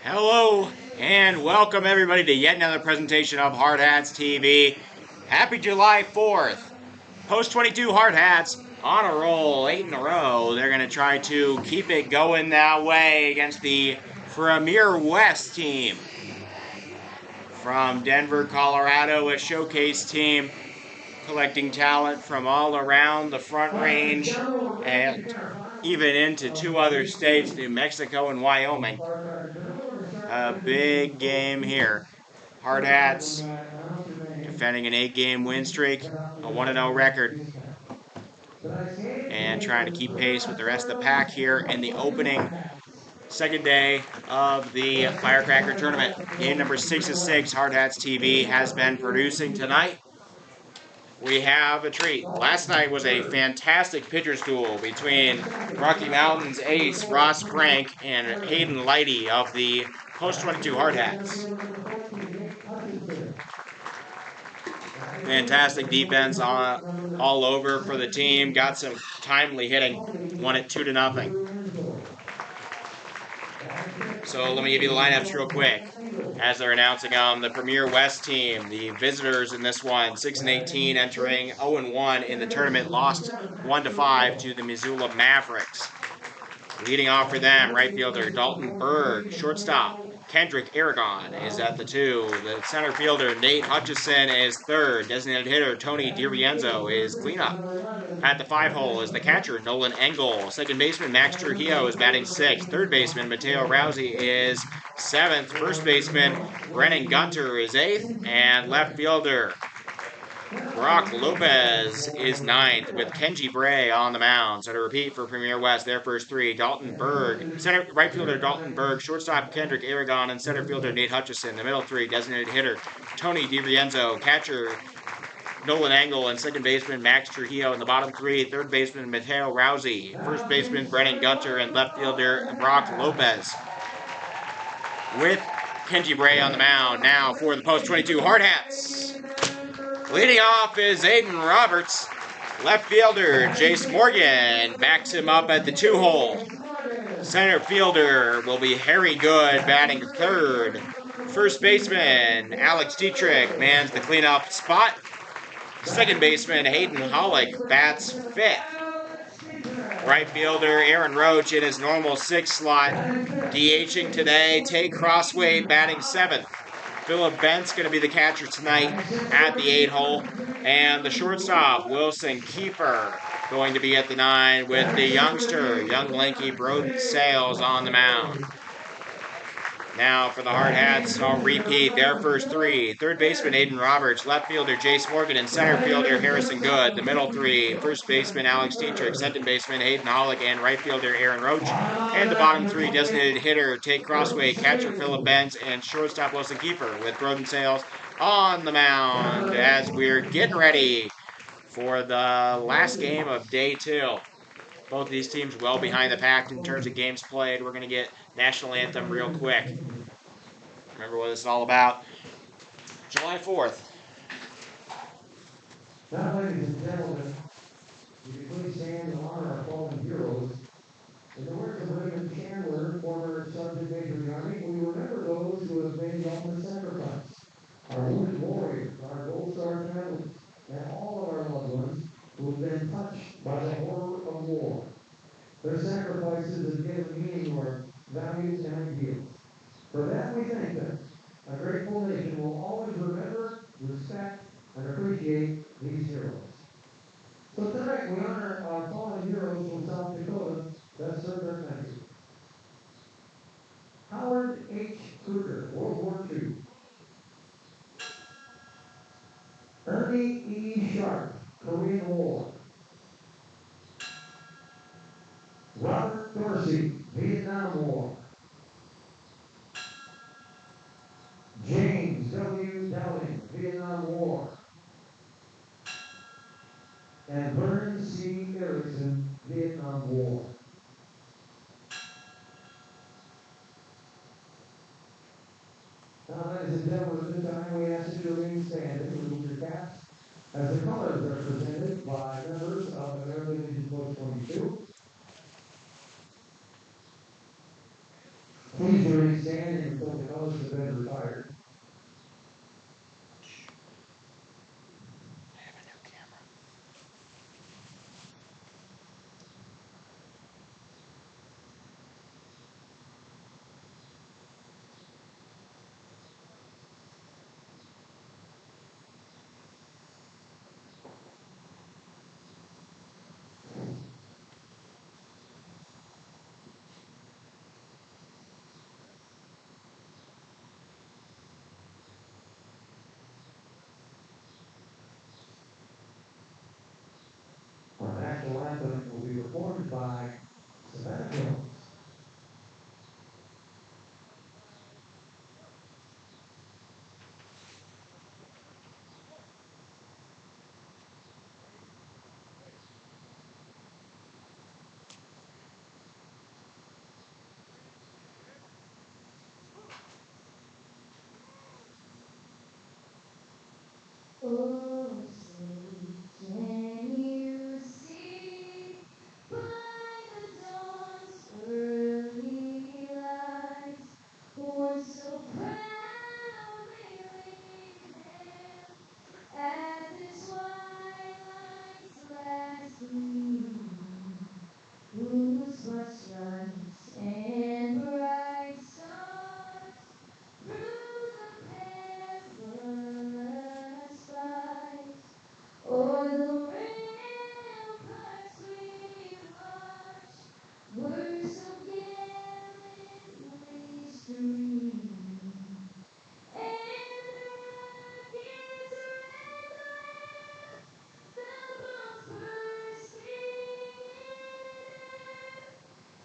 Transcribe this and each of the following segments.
Hello and welcome everybody to yet another presentation of Hardhats TV. Happy July 4th. Post 22 Hardhats on a roll, 8 in a row. They're going to try to keep it going that way against the Premier West team from Denver, Colorado, a showcase team collecting talent from all around the Front Range and even into two other states, New Mexico and Wyoming. A big game here. Hardhats defending an 8-game win streak, a 1-0 record, and trying to keep pace with the rest of the pack here in the opening second day of the Firecracker tournament. Game number 6 of 6, Hardhats TV has been producing tonight. We have a treat. Last night was a fantastic pitcher's duel between Rocky Mountain's ace Ross Frank and Hayden Lighty of the Post 22 Hardhats. Fantastic defense all over for the team. Got some timely hitting. Won it 2-0. So let me give you the lineups real quick as they're announcing them. The Premier West team, the visitors in this one, 6-18, entering 0-1 in the tournament, lost 1-5 to the Missoula Mavericks. Leading off for them, right fielder Dalton Berg, shortstop Kendrick Aragon is at the 2. The center fielder Nate Hutchison is 3rd. Designated hitter Tony DiRienzo is cleanup. At the 5 hole is the catcher Nolan Engel. Second baseman Max Trujillo is batting 6th. Third baseman Mateo Rousey is 7th. First baseman Brennan Gunter is 8th. And left fielder Brock Lopez is 9th with Kenji Bray on the mound. So to repeat for Premier West, their first 3, Dalton Berg, right fielder Dalton Berg, shortstop Kendrick Aragon, and center fielder Nate Hutchison. The middle 3, designated hitter Tony DiRienzo, catcher Nolan Engel, and second baseman Max Trujillo. In the bottom 3, third baseman Mateo Rousey, first baseman Brennan Gunter, and left fielder Brock Lopez. With Kenji Bray on the mound now for the Post 22 Hardhats. Leading off is Aiden Roberts. Left fielder Jace Morgan backs him up at the 2 hole. Center fielder will be Harry Good, batting 3rd. First baseman Alex Dietrich mans the cleanup spot. Second baseman Hayden Hollick bats 5th. Right fielder Aaron Roach in his normal 6th slot. DHing today, Tay Crossway batting 7th. Philip Bent's going to be the catcher tonight at the 8 hole. And the shortstop, Wilson Kiefer, going to be at the 9 with the young lanky Broden Sales on the mound. Now for the Hardhats, I'll repeat their first 3. Third baseman Aiden Roberts, left fielder Jace Morgan, and center fielder Harrison Good. The middle 3, first baseman Alex Dietrich, second baseman Hayden Hollick, and right fielder Aaron Roach. And the bottom 3, designated hitter Tate Crossway, catcher Philip Benz, and shortstop Wilson Kiefer with Broden Sales on the mound as we're getting ready for the last game of day 2. Both of these teams well behind the pack in terms of games played. We're going to get national anthem real quick. Remember what this is all about. July 4th. Now, ladies and gentlemen, would you please stand in honor of our fallen heroes? In the words of William Chandler, former Sergeant Major of the Army, we remember those who have made the ultimate sacrifice. Our wounded warriors, our Gold Star families, and all of our loved ones who have been touched by the horror of war. Their sacrifices have given meaning to our values and ideals. For that we thank them. A grateful nation will always remember, respect, and appreciate these heroes. So tonight we honor our fallen heroes from South Dakota that served their country. Howard H. Kruger, World War II. Ernie E. Sharp, Korean War. Robert Dorsey, Vietnam War. James W. Dowling, Vietnam War. And Vernon C. Erickson, Vietnam War. Now, ladies and gentlemen, at this time we ask you to remain standing and remove your caps as the colors are presented by members of American Legion Post 22. Please remain standing until the colors have been retired. Our national anthem will be performed by Savannah Jones. Oh, say, can you see by the dawn's early light one so proudly hailed at the twilight's last gleaming, whose broad stripes and bright stars through the perilous fight o'er the ramparts we watched were so gallantly streaming, and the rockets red the bombs bursting in air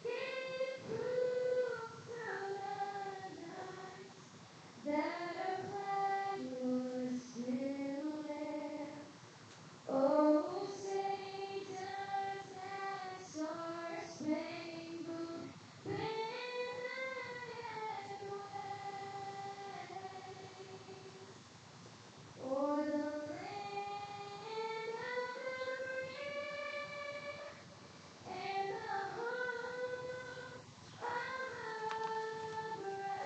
gave proof through the night that our flag was still there. Oh, say does that star-spangled banner yet wave o'er the land of the brave and the home of the brave?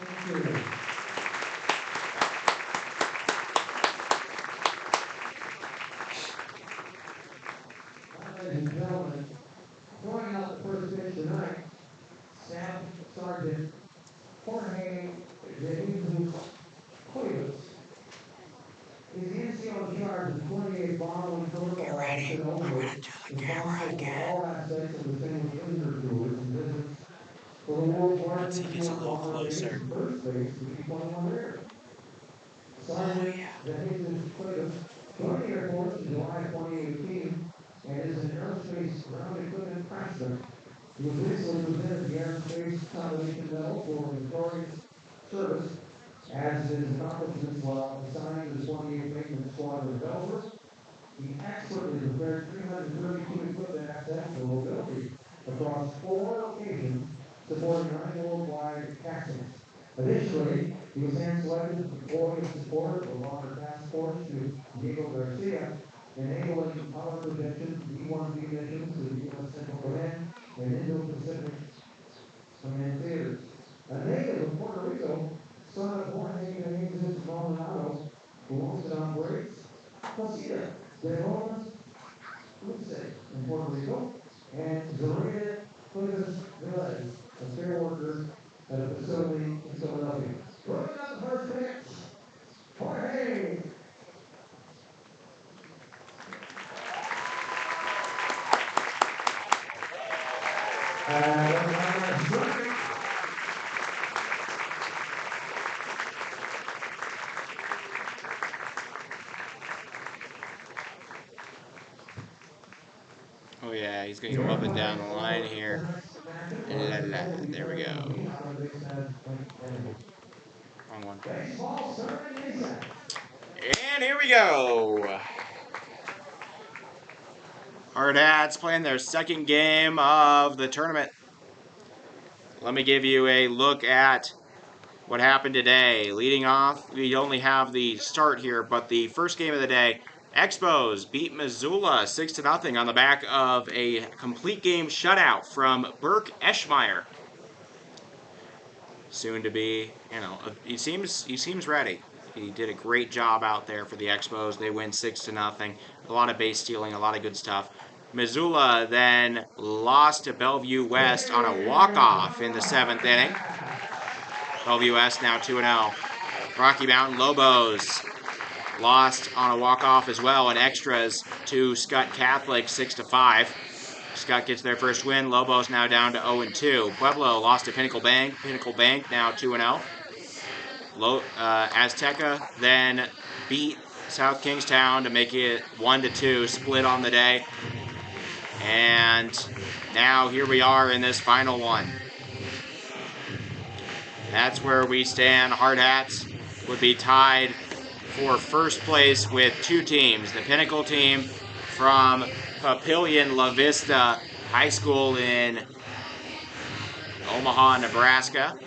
Thank you. Ladies and gentlemen, throwing out the first pitch tonight, Staff Sergeant Jorge Jesus Cuevas is the NCO in charge of the 28th Bombing Protocol Officer Overwood, responsible for all aspects of distinguished visitor tours and visits for the world's largest concealed bomber base and first base, the B-21 Raider. Sergeant Jesus Cuevas joined the Air Force in July 2018 and is an aerospace ground equipment craftsman. He was recently presented the Air and Space Combination Medal for meritorious service, as his accomplishments while assigned to the 28th Maintenance Squadron developer. He expertly repaired 332 equipment assets for mobility across 4 locations supporting Iowa by Cassidy. Additionally, he was hand-selected employee of support of Honor Task Force to Diego Garcia, enabling power projection B-1B missions to the U.S. Central Command and Indo-Pacific Command theaters. A native of Puerto Rico, son of Jorge de Jesus Maldonado, who owns and operates Cosita de Romas Luce in Puerto Rico, and Zarina Cuevas Velez, a fair worker at a facility in Philadelphia. Throwing out the first pitch, Jorge. Oh yeah, he's going to go up and down the line here. La, la. There we go. Wrong one. And here we go. Hardhats playing their second game of the tournament. Let me give you a look at what happened today. Leading off, we only have the start here, but the first game of the day, Expos beat Missoula 6-0 on the back of a complete game shutout from Burke Eschmeyer. Soon to be, he seems ready. He did a great job out there for the Expos. They win 6-0. A lot of base stealing, a lot of good stuff. Missoula then lost to Bellevue West on a walk-off in the 7th inning. Bellevue West now 2-0. Rocky Mountain Lobos lost on a walk-off as well in extras to Scott Catholic 6-5. Scott gets their first win. Lobos now down to 0-2. Pueblo lost to Pinnacle Bank. Pinnacle Bank now 2-0. Azteca then beat South Kingstown to make it 1-2. Split on the day. And now here we are in this final one. That's where we stand. Hardhats would be tied for first place with two teams. The Pinnacle team from Papillion La Vista High School in Omaha, Nebraska.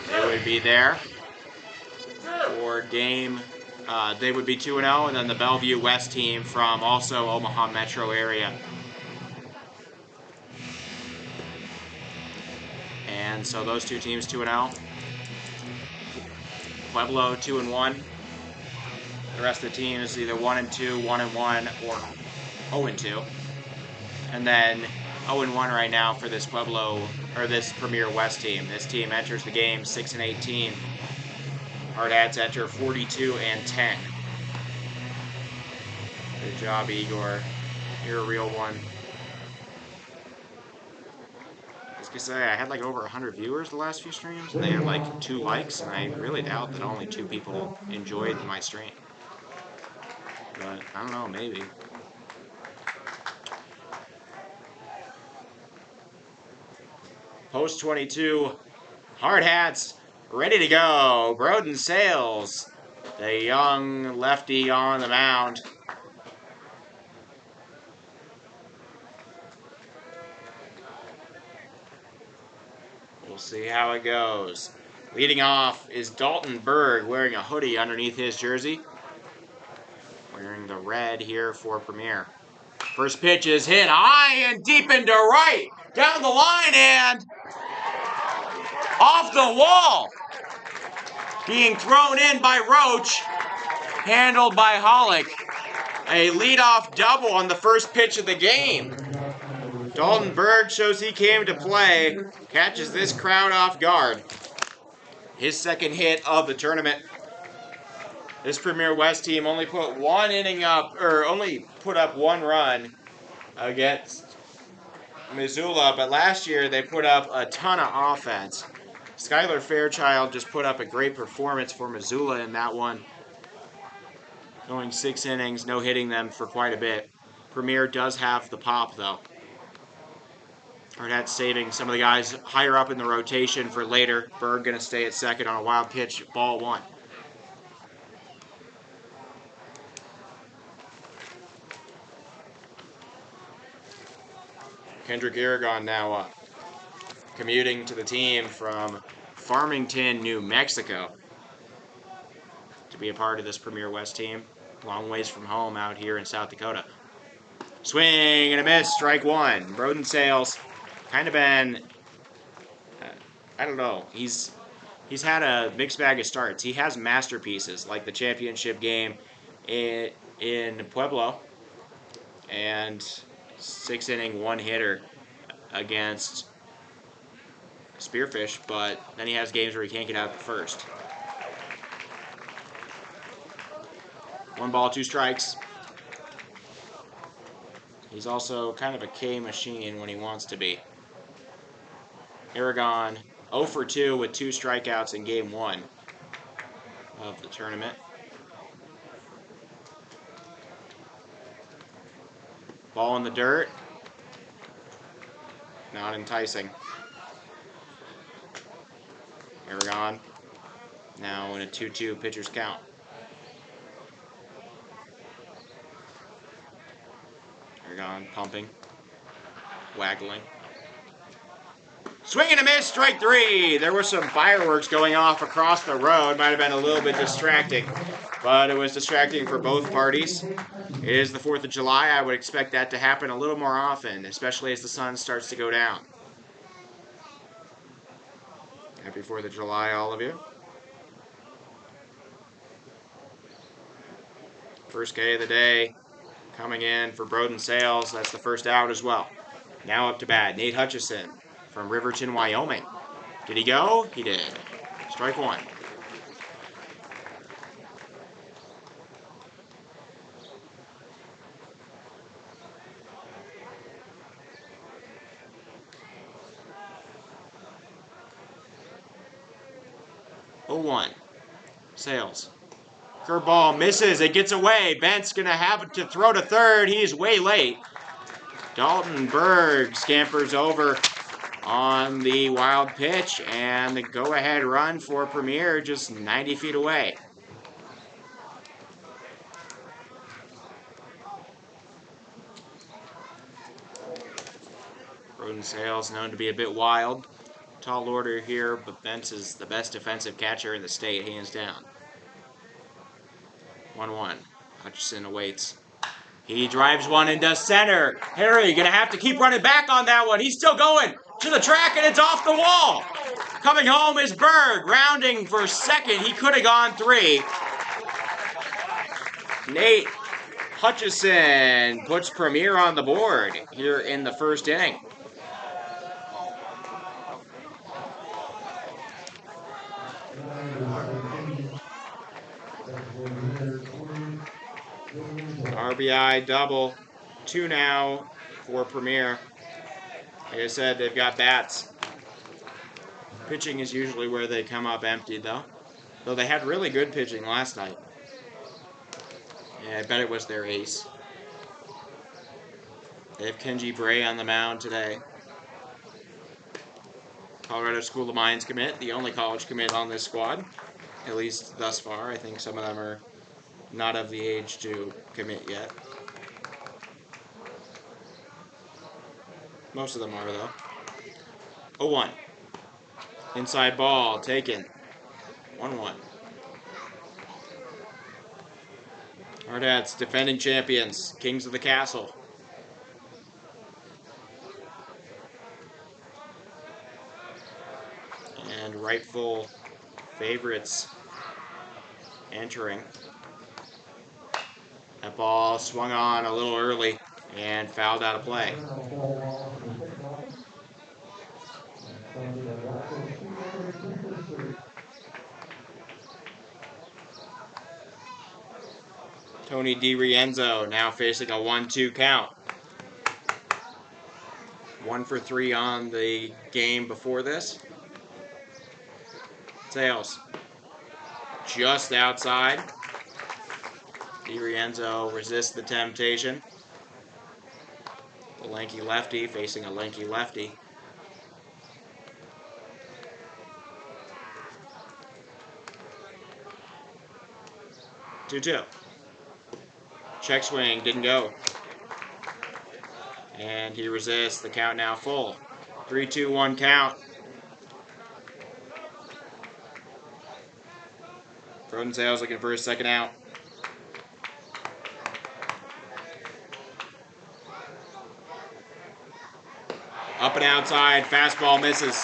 They would be there for game. They would be 2-0, and then the Bellevue West team from also Omaha metro area. And so those two teams 2-0. Pueblo 2-1. The rest of the teams either 1-2, 1-1, or 0-2. And then 0-1 right now for this Pueblo, or this Premier West team. This team enters the game 6-18. Hardhats enter 42-10. Good job, Igor. You're a real one. I was gonna say, I had like over 100 viewers the last few streams, and they had like 2 likes, and I really doubt that only 2 people enjoyed my stream. But, I don't know, maybe. Post 22, Hardhats ready to go. Broden Sales, the young lefty on the mound. We'll see how it goes. Leading off is Dalton Berg wearing a hoodie underneath his jersey. Wearing the red here for Premier. First pitch is hit high and deep into right. Down the line and off the wall. Being thrown in by Roach. Handled by Hollick. A leadoff double on the first pitch of the game. Dalton Berg shows he came to play. Catches this crowd off guard. His second hit of the tournament. This Premier West team only put only put up 1 run against Missoula, but last year they put up a ton of offense. Skylar Fairchild just put up a great performance for Missoula in that one. Going 6 innings, no hitting them for quite a bit. Premier does have the pop, though. Hardhats saving some of the guys higher up in the rotation for later. Berg going to stay at second on a wild pitch, ball 1. Kendrick Aragon now up, commuting to the team from Farmington, New Mexico, to be a part of this Premier West team. Long ways from home out here in South Dakota. Swing and a miss, strike one. Broden Sales kind of been, I don't know, he's had a mixed bag of starts. He has masterpieces like the championship game in Pueblo and 6-inning one-hitter against Spearfish, but then he has games where he can't get out the first. 1 ball, 2 strikes. He's also kind of a K machine when he wants to be. Aragon 0 for 2 with 2 strikeouts in game 1 of the tournament. Ball in the dirt. Not enticing. Aragon now in a 2-2 pitcher's count. Aragon pumping, waggling. Swing and a miss, strike 3. There were some fireworks going off across the road. Might have been a little bit distracting, but it was distracting for both parties. It is the 4th of July. I would expect that to happen a little more often, especially as the sun starts to go down. Happy 4th of July, all of you. First K of the day coming in for Broden Sales. That's the first out as well. Now up to bat, Nate Hutchison from Riverton, Wyoming. Did he go? He did. Strike 1. Oh, 1. Sales. Curveball misses. It gets away. Bent's going to have to throw to third. He's way late. Dalton Berg scampers over on the wild pitch, and the go-ahead run for Premier just 90 feet away. Broden Sales known to be a bit wild. Tall order here, but Bent's is the best defensive catcher in the state, hands down. 1-1. Hutchison awaits. He drives one into center. Harry gonna have to keep running back on that one. He's still going to the track, and it's off the wall. Coming home is Berg, rounding for second. He could have gone 3. Nate Hutchison puts Premier on the board here in the first inning. RBI double. 2 now for Premier. Like I said, they've got bats. Pitching is usually where they come up empty, though. Though they had really good pitching last night. Yeah, I bet it was their ace. They have Kenji Bray on the mound today. Colorado School of Mines commit, the only college commit on this squad, at least thus far. I think some of them are not of the age to commit yet. Most of them are, though. 0-1. Inside ball taken. 1-1. Hardhats, defending champions, Kings of the Castle. And rightful favorites entering. That ball swung on a little early and fouled out of play. Tony DiRienzo now facing a 1-2 count. 1 for 3 on the game before this. Sales just outside. DiRienzo resists the temptation. The lanky lefty facing a lanky lefty. Two-two. Check swing didn't go. And he resists. The count now full. 3-2-1 count. Frozen Sales looking for his second out. Up and outside. Fastball misses.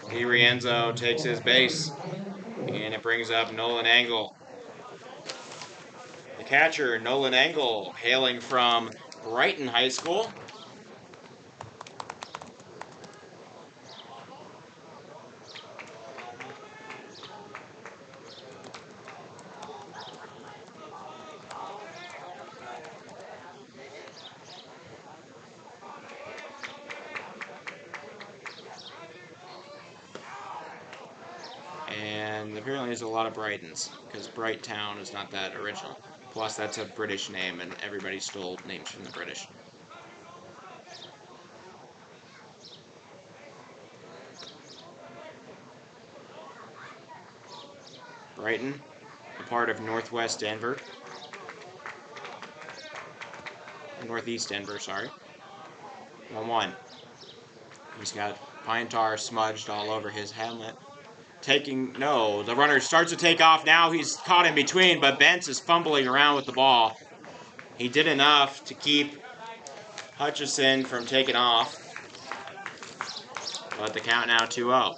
DiRienzo takes his base. And it brings up Nolan Angle. The catcher, Nolan Angle, hailing from Brighton High School. And apparently there's a lot of Brightons, because Bright Town is not that original. Plus, that's a British name, and everybody stole names from the British. Brighton, a part of Northwest Denver. Northeast Denver, sorry. 1-1. He's got pine tar smudged all over his helmet. The runner starts to take off. Now he's caught in between, but Bentz is fumbling around with the ball. He did enough to keep Hutchison from taking off. But the count now 2-0.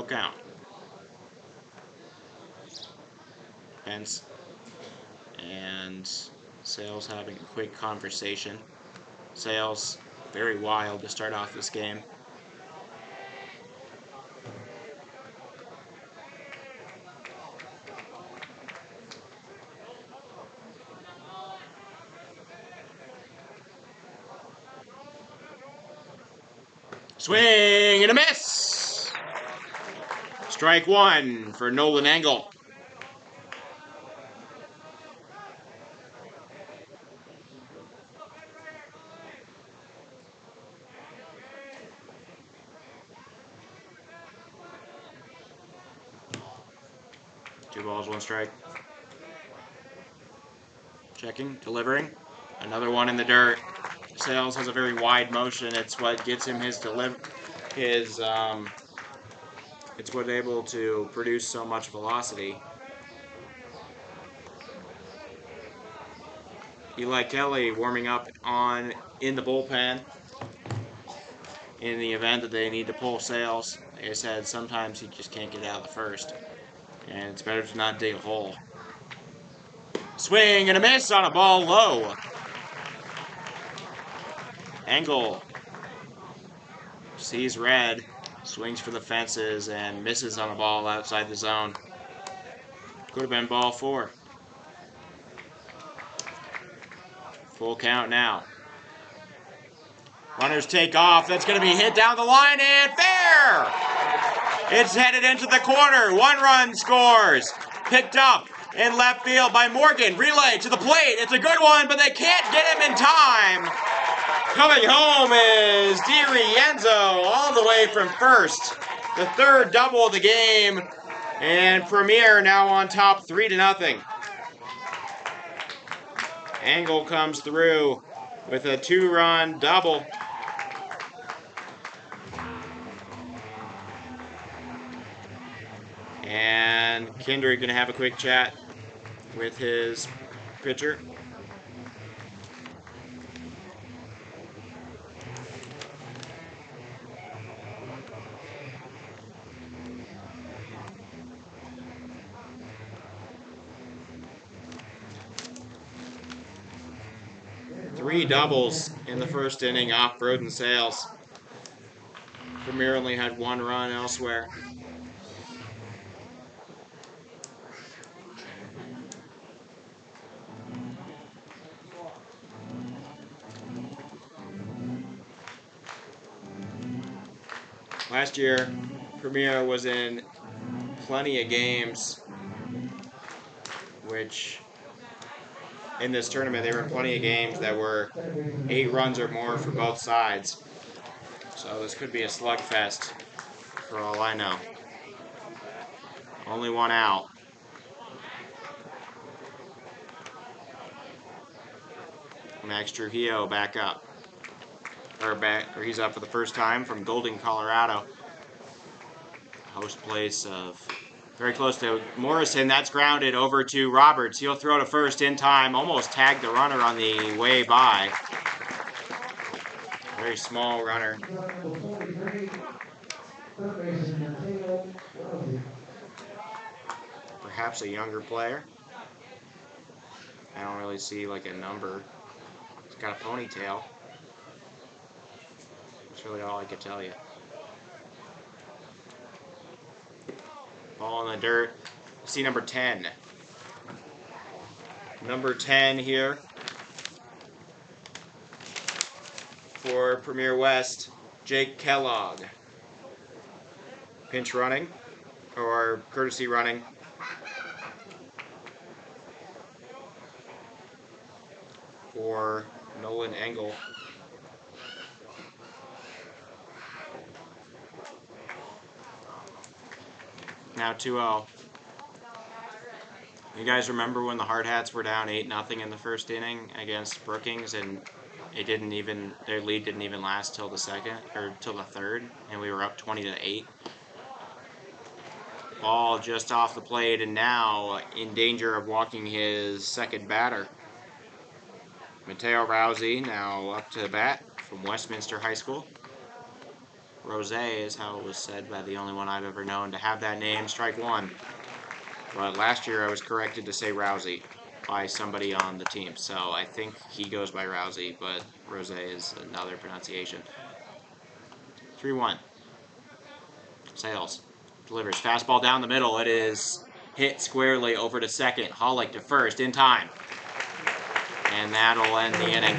Count. Pence and Sales having a quick conversation. Sales very wild to start off this game. Swing and a miss! Strike one for Nolan Angle. Two balls, one strike. Checking, delivering. Another one in the dirt. Sales has a very wide motion. It's what gets him his it's what able to produce so much velocity. Eli Kelly warming up in the bullpen in the event that they need to pull Sales. Like I said, sometimes he just can't get out of the first, and it's better to not dig a hole. Swing and a miss on a ball low. Angle sees red, swings for the fences, and misses on a ball outside the zone. Could have been ball four. Full count now. Runners take off. That's going to be hit down the line and fair! It's headed into the corner. One run scores. Picked up in left field by Morgan. Relay to the plate. It's a good one, but they can't get him in time. Coming home is DiRienzo all the way from first. The third double of the game. And Premier now on top 3-0. Angle comes through with a 2-run double. And Kindred going to have a quick chat with his pitcher. Three doubles in the first inning off Frozen Sales. Premier only had one run elsewhere. Last year, Premier was in plenty of games, which in this tournament, they were in plenty of games that were 8 runs or more for both sides. So this could be a slugfest for all I know. Only one out. Max Trujillo back up. Or he's up for the first time from Golden, Colorado. Host place of very close to Morrison. That's grounded over to Roberts. He'll throw to first in time. Almost tagged the runner on the way by. Very small runner. Perhaps a younger player. I don't really see like a number. He's got a ponytail. That's really all I could tell you. Ball in the dirt. See number 10. Number 10 here for Premier West, Jake Kellogg. Pinch running, or courtesy running. For Nolan Engel. Now 2-0. You guys remember when the Hardhats were down 8-0 in the first inning against Brookings, and their lead didn't even last till the second or till the third, and we were up 20-8. Ball just off the plate, and now in danger of walking his second batter. Mateo Rousey now up to the bat from Westminster High School. Rose is how it was said by the only one I've ever known to have that name. Strike one. But last year I was corrected to say Rousey by somebody on the team. So I think he goes by Rousey, but Rose is another pronunciation. 3-1. Sales delivers. Fastball down the middle. It is hit squarely over to second. Hollick to first in time. And that'll end the inning.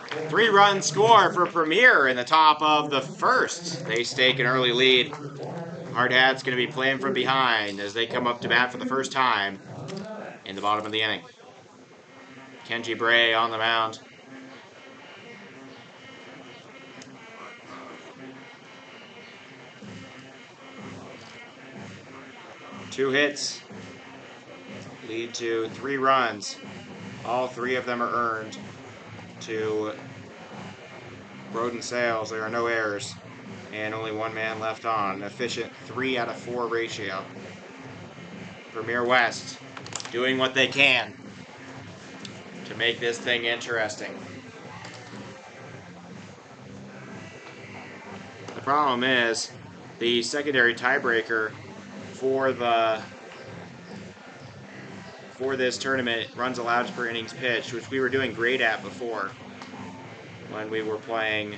3-run score for Premier in the top of the first. They stake an early lead. Hardhats going to be playing from behind as they come up to bat for the first time in the bottom of the inning. Kenji Bray on the mound. Two hits lead to 3 runs. All 3 of them are earned to Broden Sales. There are no errors and only 1 man left on. Efficient 3 out of 4 ratio. Premier West doing what they can to make this thing interesting. The problem is the secondary tiebreaker for this tournament, runs allowed per innings pitched, which we were doing great at before when we were playing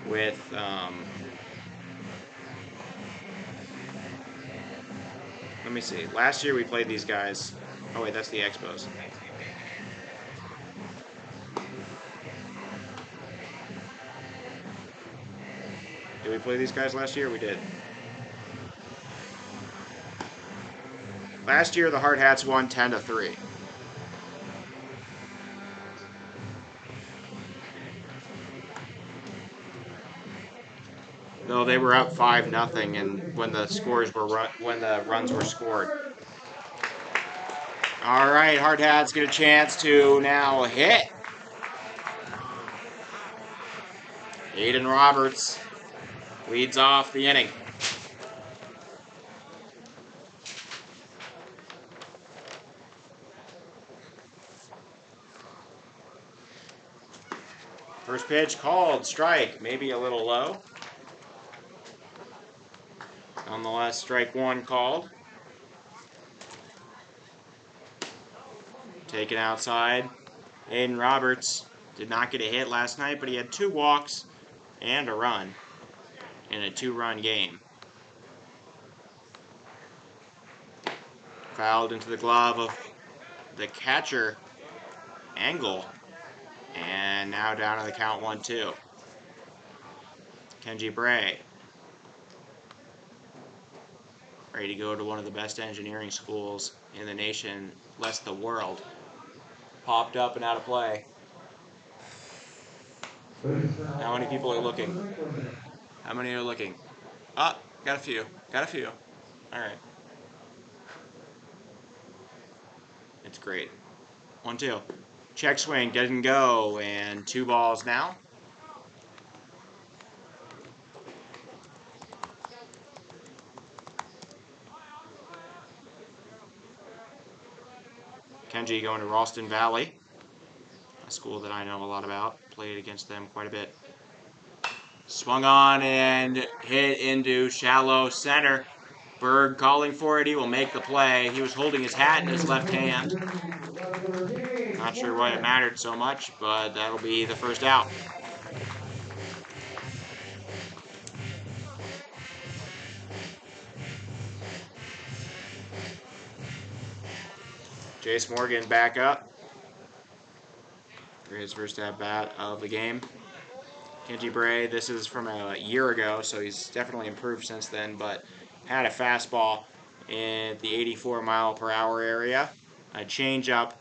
with let me see. Last year we played these guys. Oh wait, that's the Expos. Did we play these guys last year? We did. Last year, the Hardhats won 10-3. Though they were up 5-0, and when the runs were scored. All right, Hardhats get a chance to now hit. Aiden Roberts leads off the inning. First pitch called, strike, maybe a little low. Nonetheless, strike 1 called. Taken outside. Aiden Roberts did not get a hit last night, but he had 2 walks and a run in a 2-run game. Fouled into the glove of the catcher, Engel. And now down to the count 1-2. Kenji Bray. Ready to go to one of the best engineering schools in the nation, less the world. Popped up and out of play. How many people are looking? How many are looking? Ah, got a few. Got a few. All right. It's great. 1-2. Check swing doesn't go, and 2 balls now. Kenji going to Ralston Valley, a school that I know a lot about. Played against them quite a bit. Swung on and hit into shallow center. Berg calling for it. He will make the play. He was holding his hat in his left hand. Not sure why it mattered so much, but that'll be the first out. Jace Morgan back up for his first at-bat of the game. Kenji Bray, this is from a year ago, so he's definitely improved since then, but had a fastball in the 84-mile-per-hour area, a changeup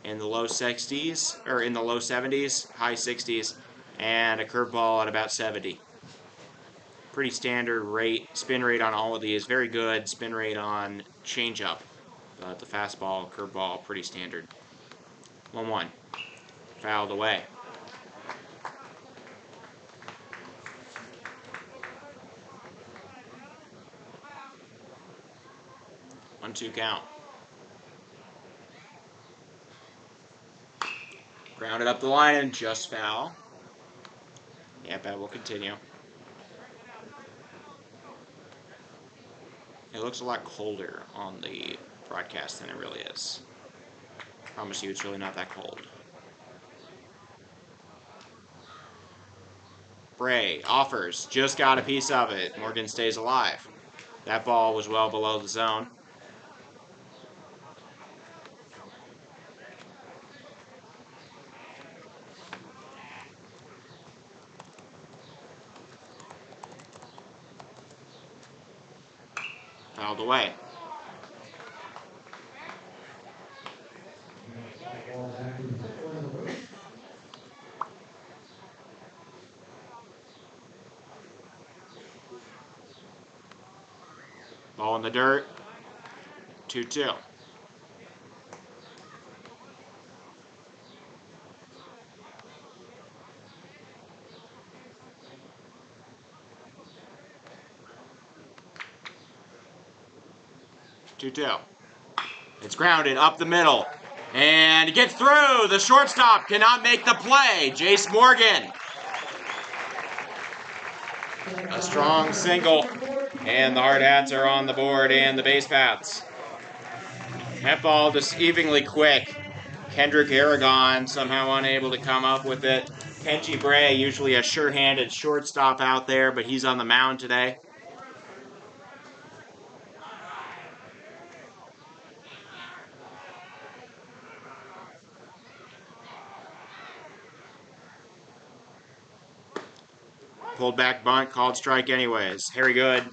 in the low 60s, or in the low 70s, high 60s, and a curveball at about 70. Pretty standard rate, spin rate on all of these, very good spin rate on changeup, but the fastball, curveball, pretty standard. 1-1, fouled away. 1-2 count. Grounded up the line and just foul. Yeah, bet will continue. It looks a lot colder on the broadcast than it really is. I promise you it's really not that cold. Bray offers, just got a piece of it. Morgan stays alive. That ball was well below the zone. Fouled away. Ball in the dirt. 2-2. It's grounded up the middle. And it gets through. The shortstop cannot make the play. Jace Morgan. A strong single. And the Hardhats are on the board and the base paths. That ball deceivingly quick. Kendrick Aragon somehow unable to come up with it. Kenji Bray, usually a sure-handed shortstop out there, but he's on the mound today. Pulled back bunt, called strike anyways. Harry Good,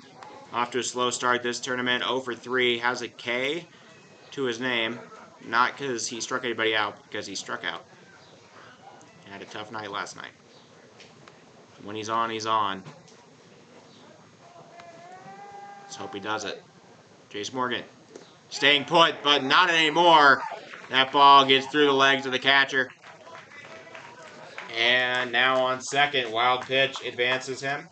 off to a slow start this tournament, 0 for 3, has a K to his name. Not because he struck anybody out, because he struck out. He had a tough night last night. When he's on, he's on. Let's hope he does it. Jace Morgan, staying put, but not anymore. That ball gets through the legs of the catcher. And now on second, wild pitch advances him.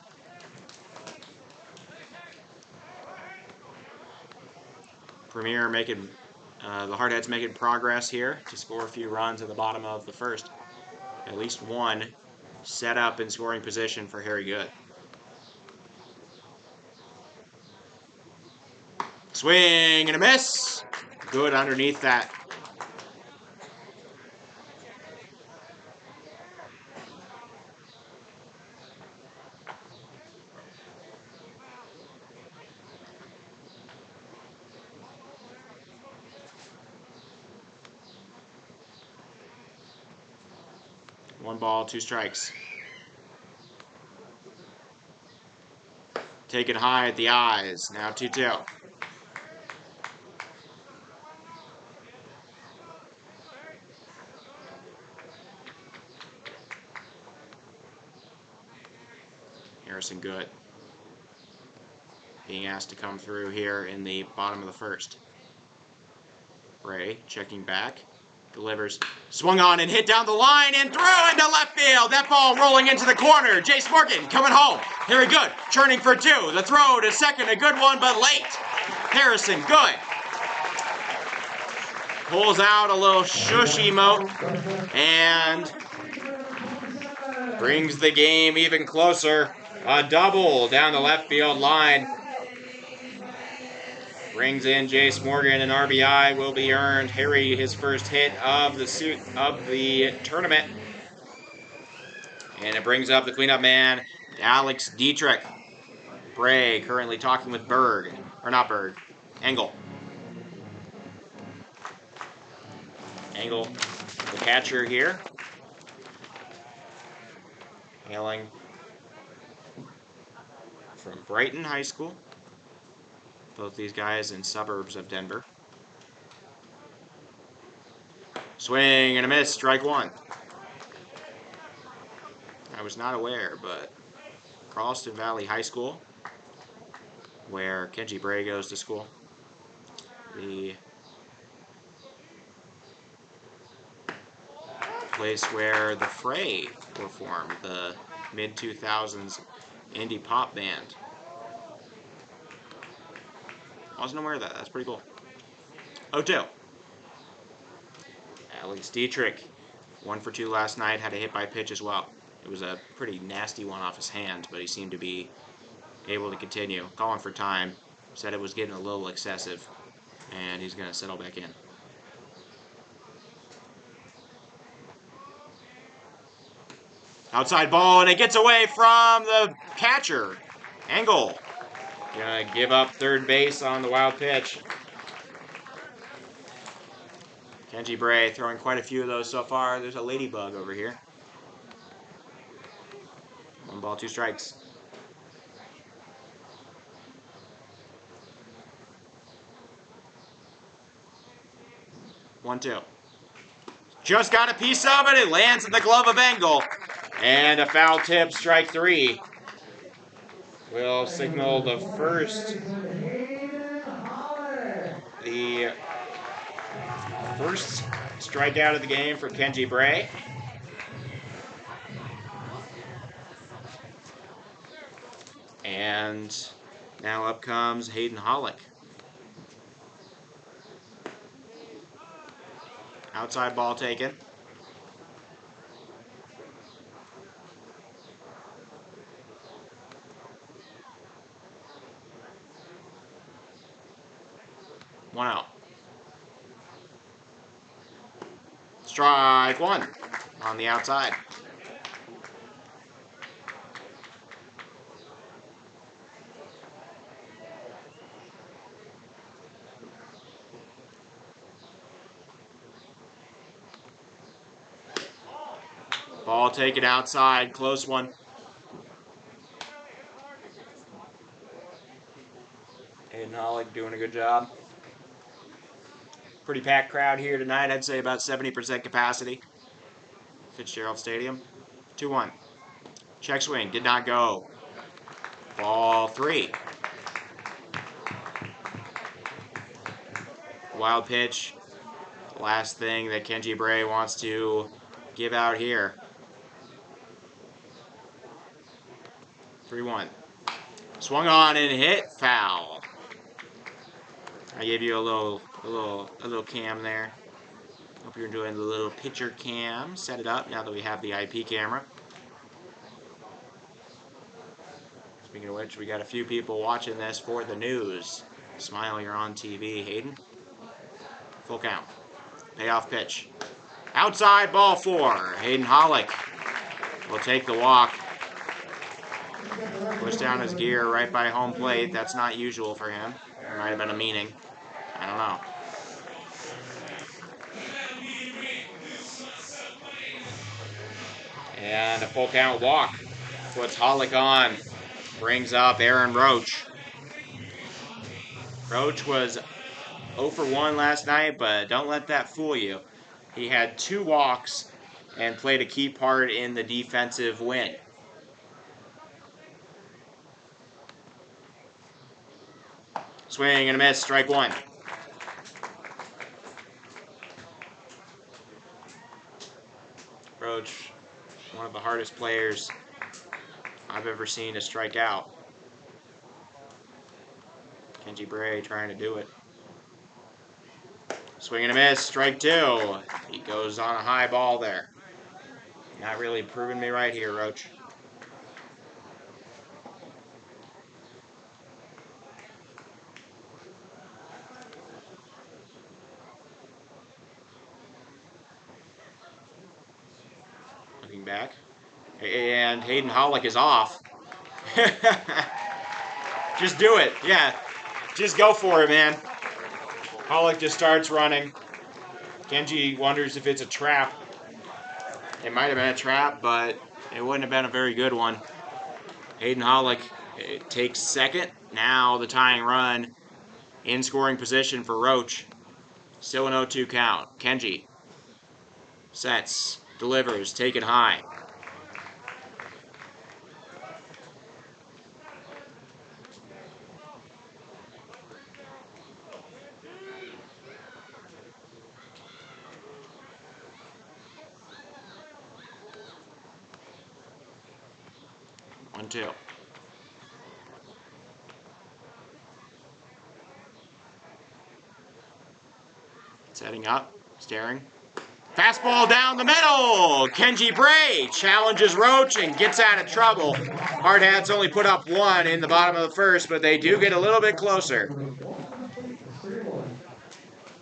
Premier making, the Hardhats making progress here to score a few runs at the bottom of the first. At least one set up in scoring position for Harry Good. Swing and a miss. Good underneath that. One ball, 2 strikes. taken high at the eyes. Now 2-2. Harrison Good being asked to come through here in the bottom of the first. Bray checking back, delivers, swung on and hit down the line and through into left field. That ball rolling into the corner. Jace Morgan coming home. Harry Good churning for two. The throw to second, a good one, but late. Harrison Good pulls out a little shush emote and brings the game even closer. A double down the left field line. Brings in Jace Morgan, and RBI will be earned. Harry, his first hit of the tournament. And it brings up the cleanup man, Alex Dietrich. Bray currently talking with Berg. Or not Berg. Engel. Engel, the catcher here. Hailing from Brighton High School. Both these guys in suburbs of Denver. Swing and a miss, strike one. I was not aware, but Carlston Valley High School, where Kenji Bray goes to school, the place where the Fray were formed, the mid-2000s indie pop band. I wasn't aware of that. That's pretty cool. 0-2. Alex Dietrich, 1 for 2 last night, had a hit by pitch as well. It was a pretty nasty one off his hand, but he seemed to be able to continue. Calling for time, said it was getting a little excessive, and he's going to settle back in. Outside ball, and it gets away from the catcher. Engel gonna give up third base on the wild pitch. Kenji Bray throwing quite a few of those so far. There's a ladybug over here. 1 ball, 2 strikes. One, two. Just got a piece of it. It lands in the glove of Engel. And a foul tip, strike 3. Will signal the first strikeout of the game for Kenji Bray. And now up comes Hayden Hollick. Outside ball taken. One out. Strike 1 on the outside. Ball taken outside, close one. Hayden Hollick doing a good job. Pretty packed crowd here tonight. I'd say about 70% capacity. Fitzgerald Stadium. 2-1. Check swing, did not go. Ball 3. Wild pitch. Last thing that Kenji Bray wants to give out here. 3-1. Swung on and hit, foul. I gave you a little cam there. Hope you're enjoying the little pitcher cam. Set it up now that we have the IP camera. Speaking of which, we got a few people watching this for the news. Smile, you're on TV, Hayden. Full count. Payoff pitch. Outside, ball 4. Hayden Hollick will take the walk. Push down his gear right by home plate. That's not usual for him. It might have been a meaning. I don't know. And a full count walk puts Hollick on. brings up Aaron Roach. Roach was 0 for 1 last night, but don't let that fool you. He had 2 walks and played a key part in the defensive win. Swing and a miss, strike 1. Roach, one of the hardest players I've ever seen to strike out. Kenji Bray trying to do it. Swing and a miss, strike 2. He goes on a high ball there. Not really proving me right here, Roach. Looking back. And Hayden Hollick is off. Just do it. Yeah. Just go for it, man. Hollick just starts running. Kenji wonders if it's a trap. It might have been a trap, but it wouldn't have been a very good one. Hayden Hollick takes second. Now the tying run in scoring position for Roach. Still an 0-2 count. Kenji sets, delivers, taken high. One, two. Setting up, staring. Fastball down the middle. Kenji Bray challenges Roach and gets out of trouble. Hardhats only put up 1 in the bottom of the first, but they do get a little bit closer.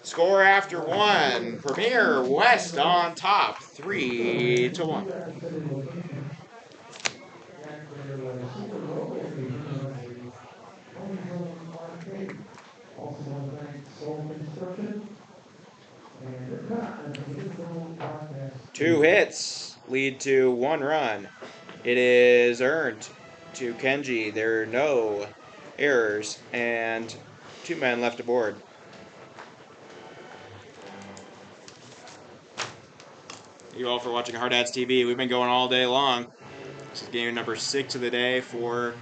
Score after 1. Premier West on top, 3-1. Two hits lead to 1 run. It is earned to Kenji. There are no errors and 2 men left aboard. Thank you all for watching Hardhats TV. We've been going all day long. This is game number 6 of the day for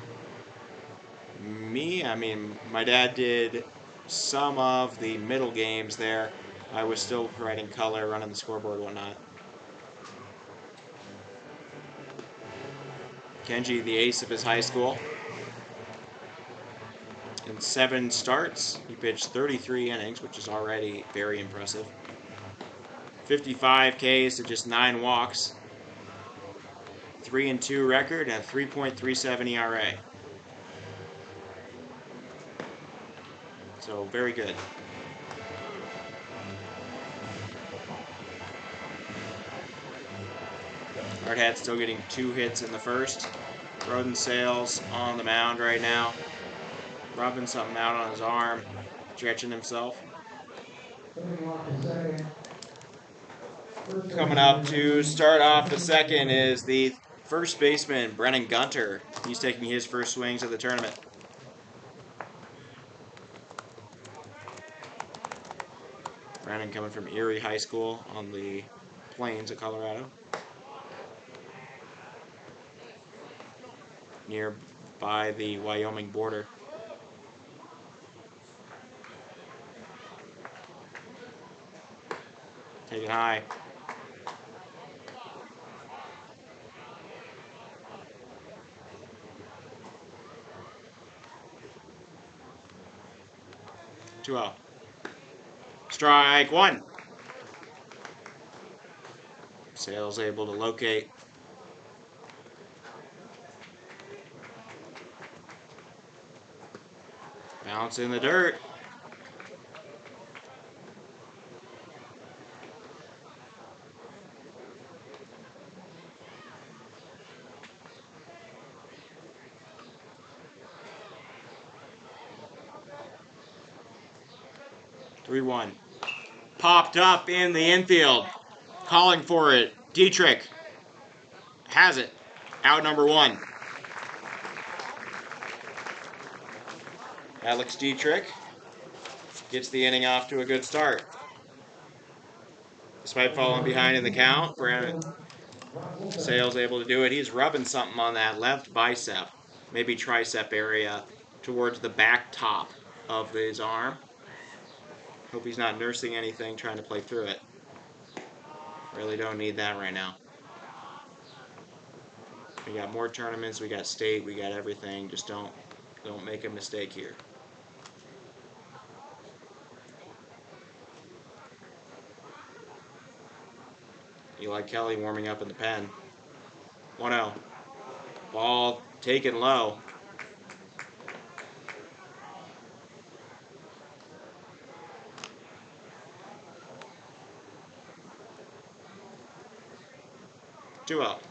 me. I mean, my dad did some of the middle games there. I was still providing color, running the scoreboard, whatnot. Kenji, the ace of his high school. In 7 starts, he pitched 33 innings, which is already very impressive. 55 Ks to just 9 walks. 3-2 record and a 3.37 ERA. So very good. Hardhat still getting 2 hits in the first. Roden Sales on the mound right now. Rubbing something out on his arm. Stretching himself. Coming up to start off the second is the first baseman, Brennan Gunter. He's taking his first swings of the tournament. Brennan coming from Erie High School on the plains of Colorado. Nearby the Wyoming border. Take it high. Two out. Strike 1. Sales able to locate. Bounce in the dirt. Three one. Popped up in the infield. Calling for it. Dietrich has it. Out number 1. Alex Dietrich gets the inning off to a good start. Despite falling behind in the count, Sales able to do it. He's rubbing something on that left bicep, maybe tricep area, towards the back top of his arm. Hope he's not nursing anything, trying to play through it. Really don't need that right now. We got more tournaments, we got state, we got everything. Just don't make a mistake here. Eli Kelly warming up in the pen. 1-0. Ball taken low. Two up.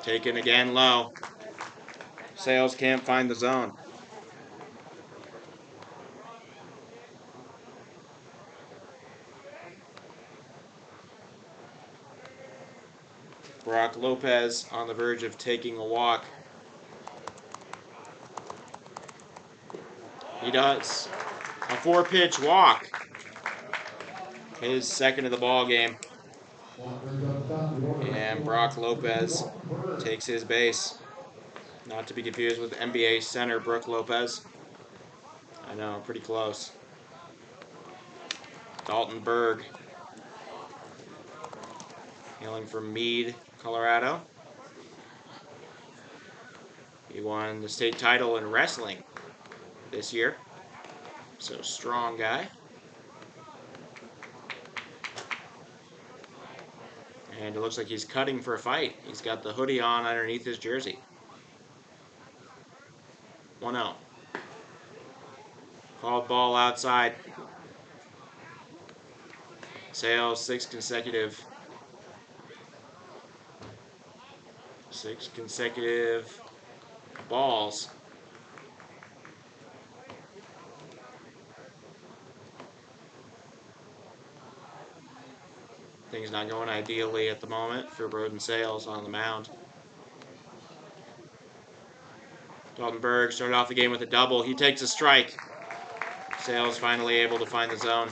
Taken again low. Sales can't find the zone. Brock Lopez on the verge of taking a walk. He does. A 4-pitch walk. His second of the ball game. And Brock Lopez takes his base. Not to be confused with NBA center Brook Lopez. I know, pretty close. Dalton Berg, hailing from Meade, Colorado. He won the state title in wrestling this year. So strong guy. And it looks like he's cutting for a fight. He's got the hoodie on underneath his jersey. 1-0. Called ball outside. Sales, 6 consecutive balls. Things not going ideally at the moment for Broden Sales on the mound. Dalton Berg started off the game with a double. He takes a strike. Sales finally able to find the zone.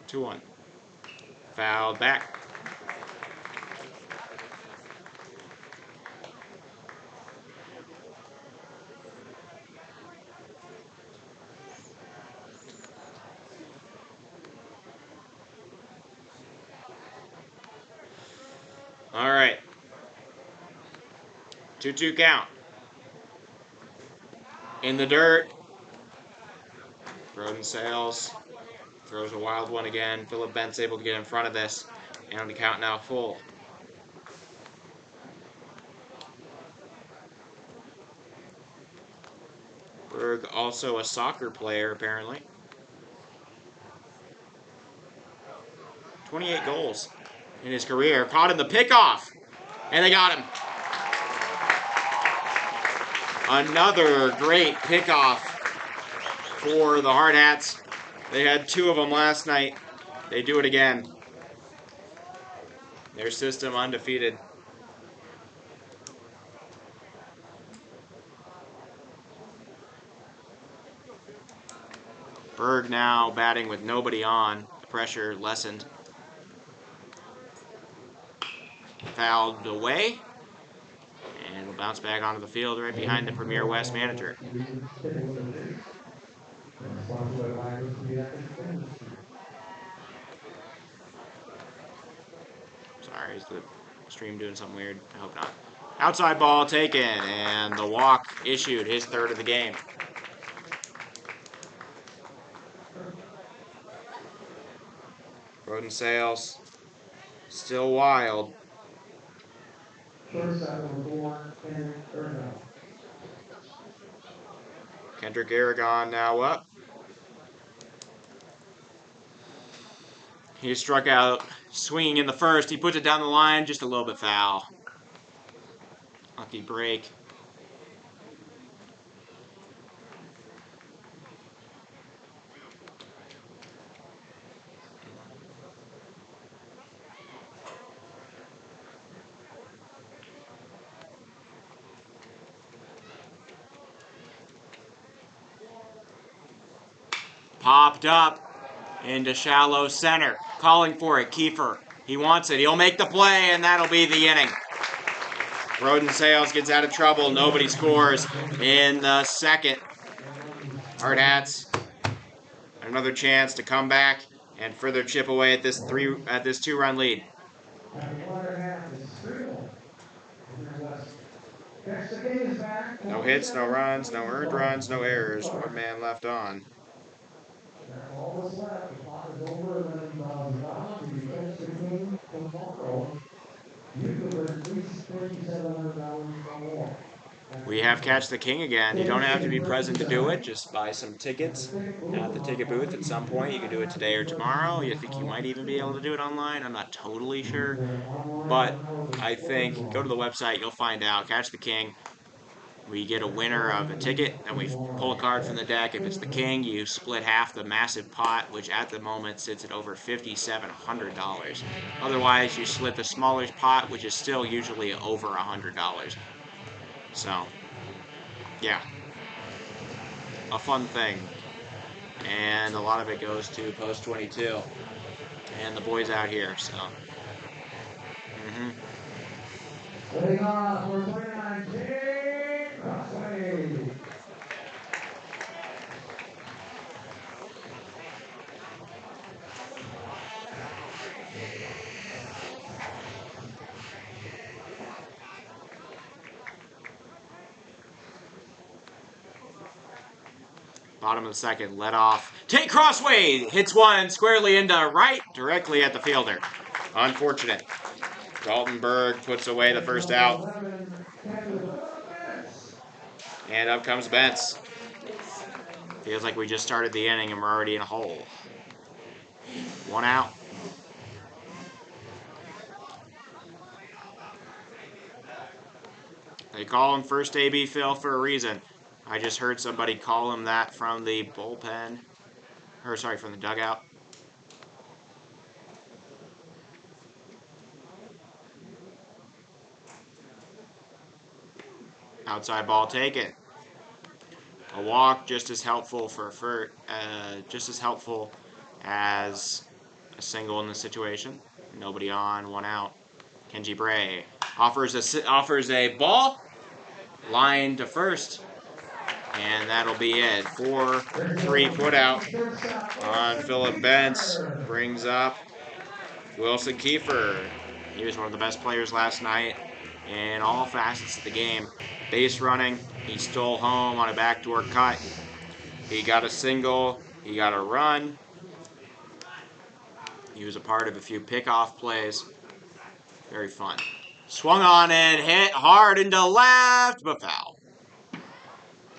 Two one. Fouled back. All right. 2-2 count. In the dirt. Broden Sales throws a wild one again. Philip Bent's able to get in front of this. And the count now full. Berg also a soccer player, apparently. 28 goals in his career. Caught in the pickoff. And they got him. Another great pickoff for the Hardhats. They had 2 of them last night. They do it again. Their system undefeated. Berg now batting with nobody on. The pressure lessened. Fouled away. And will bounce back onto the field right behind the Premier West manager. Sorry, is the stream doing something weird? I hope not. Outside ball taken, and the walk issued, his 3rd of the game. Broden Sales, still wild. Kendrick Aragon now up. He struck out Swinging in the first. He puts it down the line. Just a little bit foul. Lucky break. Popped up into shallow center. Calling for it. Kiefer. He wants it. He'll make the play, and that'll be the inning. Roden Sales gets out of trouble. Nobody scores in the second. Hardhats, another chance to come back and further chip away at this 2-run lead. No hits, no runs, no earned runs, no errors. One man left on. That's all that's left. The clock is over $11,000. If you catch the king tomorrow, you could win at least $3,700 or more. We have Catch the King again. You don't have to be present to do it. Just buy some tickets at the ticket booth at some point. You can do it today or tomorrow. You think you might even be able to do it online. I'm not totally sure. But I think go to the website. You'll find out. Catch the King. We get a winner of a ticket, and we pull a card from the deck. If it's the king, you split half the massive pot, which at the moment sits at over $5,700. Otherwise, you split the smaller pot, which is still usually over $100. So, yeah, a fun thing. And a lot of it goes to Post 22 and the boys out here. So, Putting on for 2019, Crossway. Bottom of the second, let off. Tate Crossway hits one squarely into right, directly at the fielder. Unfortunate. Dalton Berg puts away the first out. And up comes Bentz. Feels like we just started the inning and we're already in a hole. One out. They call him first AB Phil for a reason. I just heard somebody call him that from the bullpen. Or sorry, from the dugout. Outside ball taken. A walk just as helpful just as helpful as a single in this situation. Nobody on, one out. Kenji Bray offers a ball, line to first, and that'll be it. 4-3 put out on Philip Bentz. Brings up Wilson Kiefer. He was one of the best players last night in all facets of the game. Base running, he stole home on a backdoor cut. He got a single, he got a run. He was a part of a few pickoff plays. Very fun. Swung on and hit hard into left, but foul.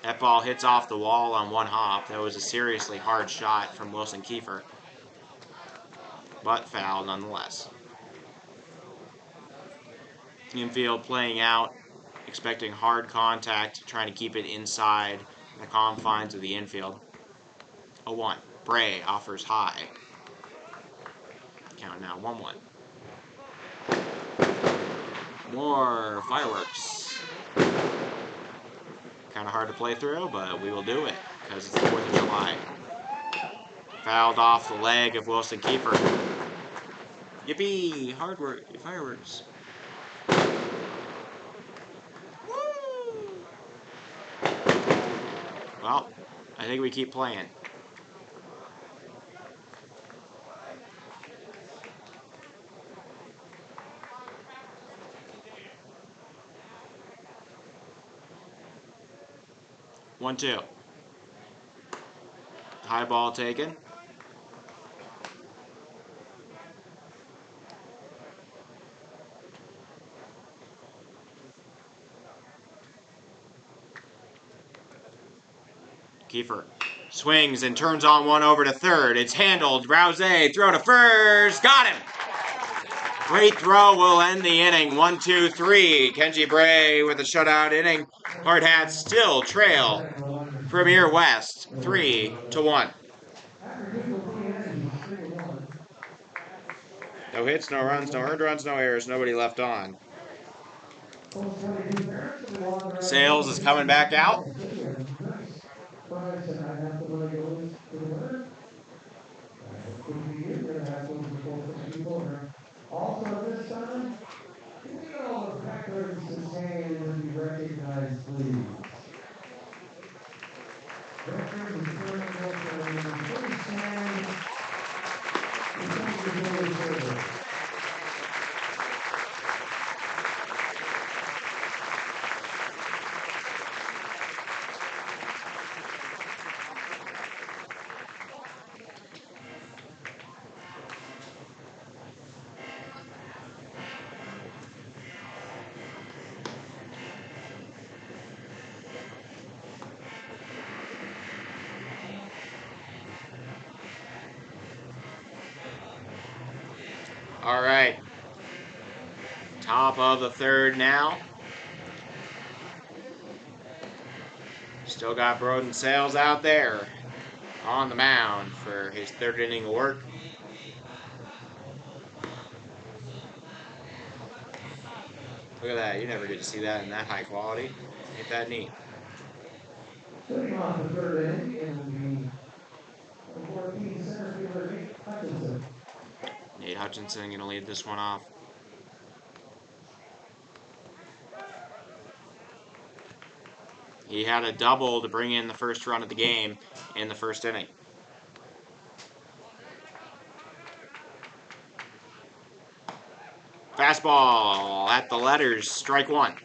That ball hits off the wall on one hop. That was a seriously hard shot from Wilson Kiefer, but foul nonetheless. Infield playing out, expecting hard contact, trying to keep it inside the confines of the infield. 0-1. Bray offers high. Count now 1-1. More fireworks. Kind of hard to play through, but we will do it because it's the 4th of July. Fouled off the leg of Wilson Kiefer. Yippee! Hard work, fireworks. Woo! Well, I think we keep playing. One, two. High ball taken. Kiefer swings and turns on one over to third. It's handled. Rouse, throw to first. Got him. Great throw will end the inning. 1-2-3. Kenji Bray with a shutout inning. Hardhats still trail Premier West 3-1. No hits, no runs, no earned runs, no errors, nobody left on. Sales is coming back out. Also this time, can we get all the veterans to stand and be recognized, please? Veterans and current veterans, please stand and thank you for your service. All right. Top of the third now. Still got Broden Sales out there on the mound for his third inning of work. Look at that. You never get to see that in that high quality. Ain't that neat? Sitting off the third inning in the 14 center fielder Nate Hutchinson. Nate Hutchinson going to lead this one off. He had a double to bring in the first run of the game in the first inning. Fastball at the letters, strike one.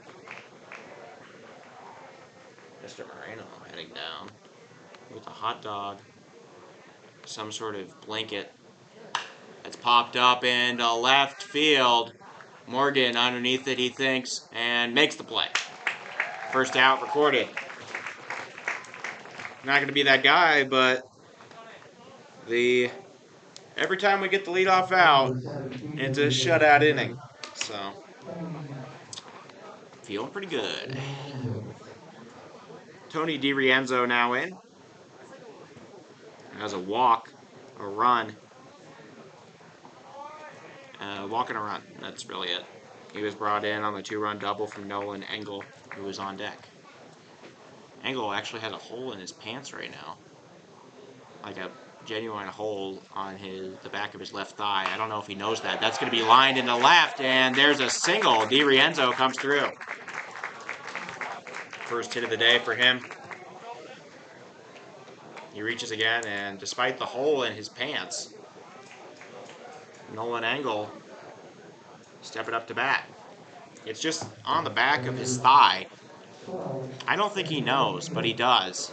Mr. Moreno heading down with a hot dog, some sort of blanket. It's popped up into left field. Morgan underneath it, he thinks, and makes the play. First out recorded. Not going to be that guy, but every time we get the leadoff out, it's a shutout inning. So, feeling pretty good. Tony DiRienzo now in. Has a walk, a run, walk and a run. That's really it. He was brought in on the 2-run double from Nolan Engel, who was on deck. Engel actually has a hole in his pants right now. Like a genuine hole on the back of his left thigh. I don't know if he knows that. That's going to be lined into left, and there's a single. DiRienzo comes through. First hit of the day for him. He reaches again, and despite the hole in his pants, Nolan Engel stepping up to bat. It's just on the back of his thigh. I don't think he knows, but he does.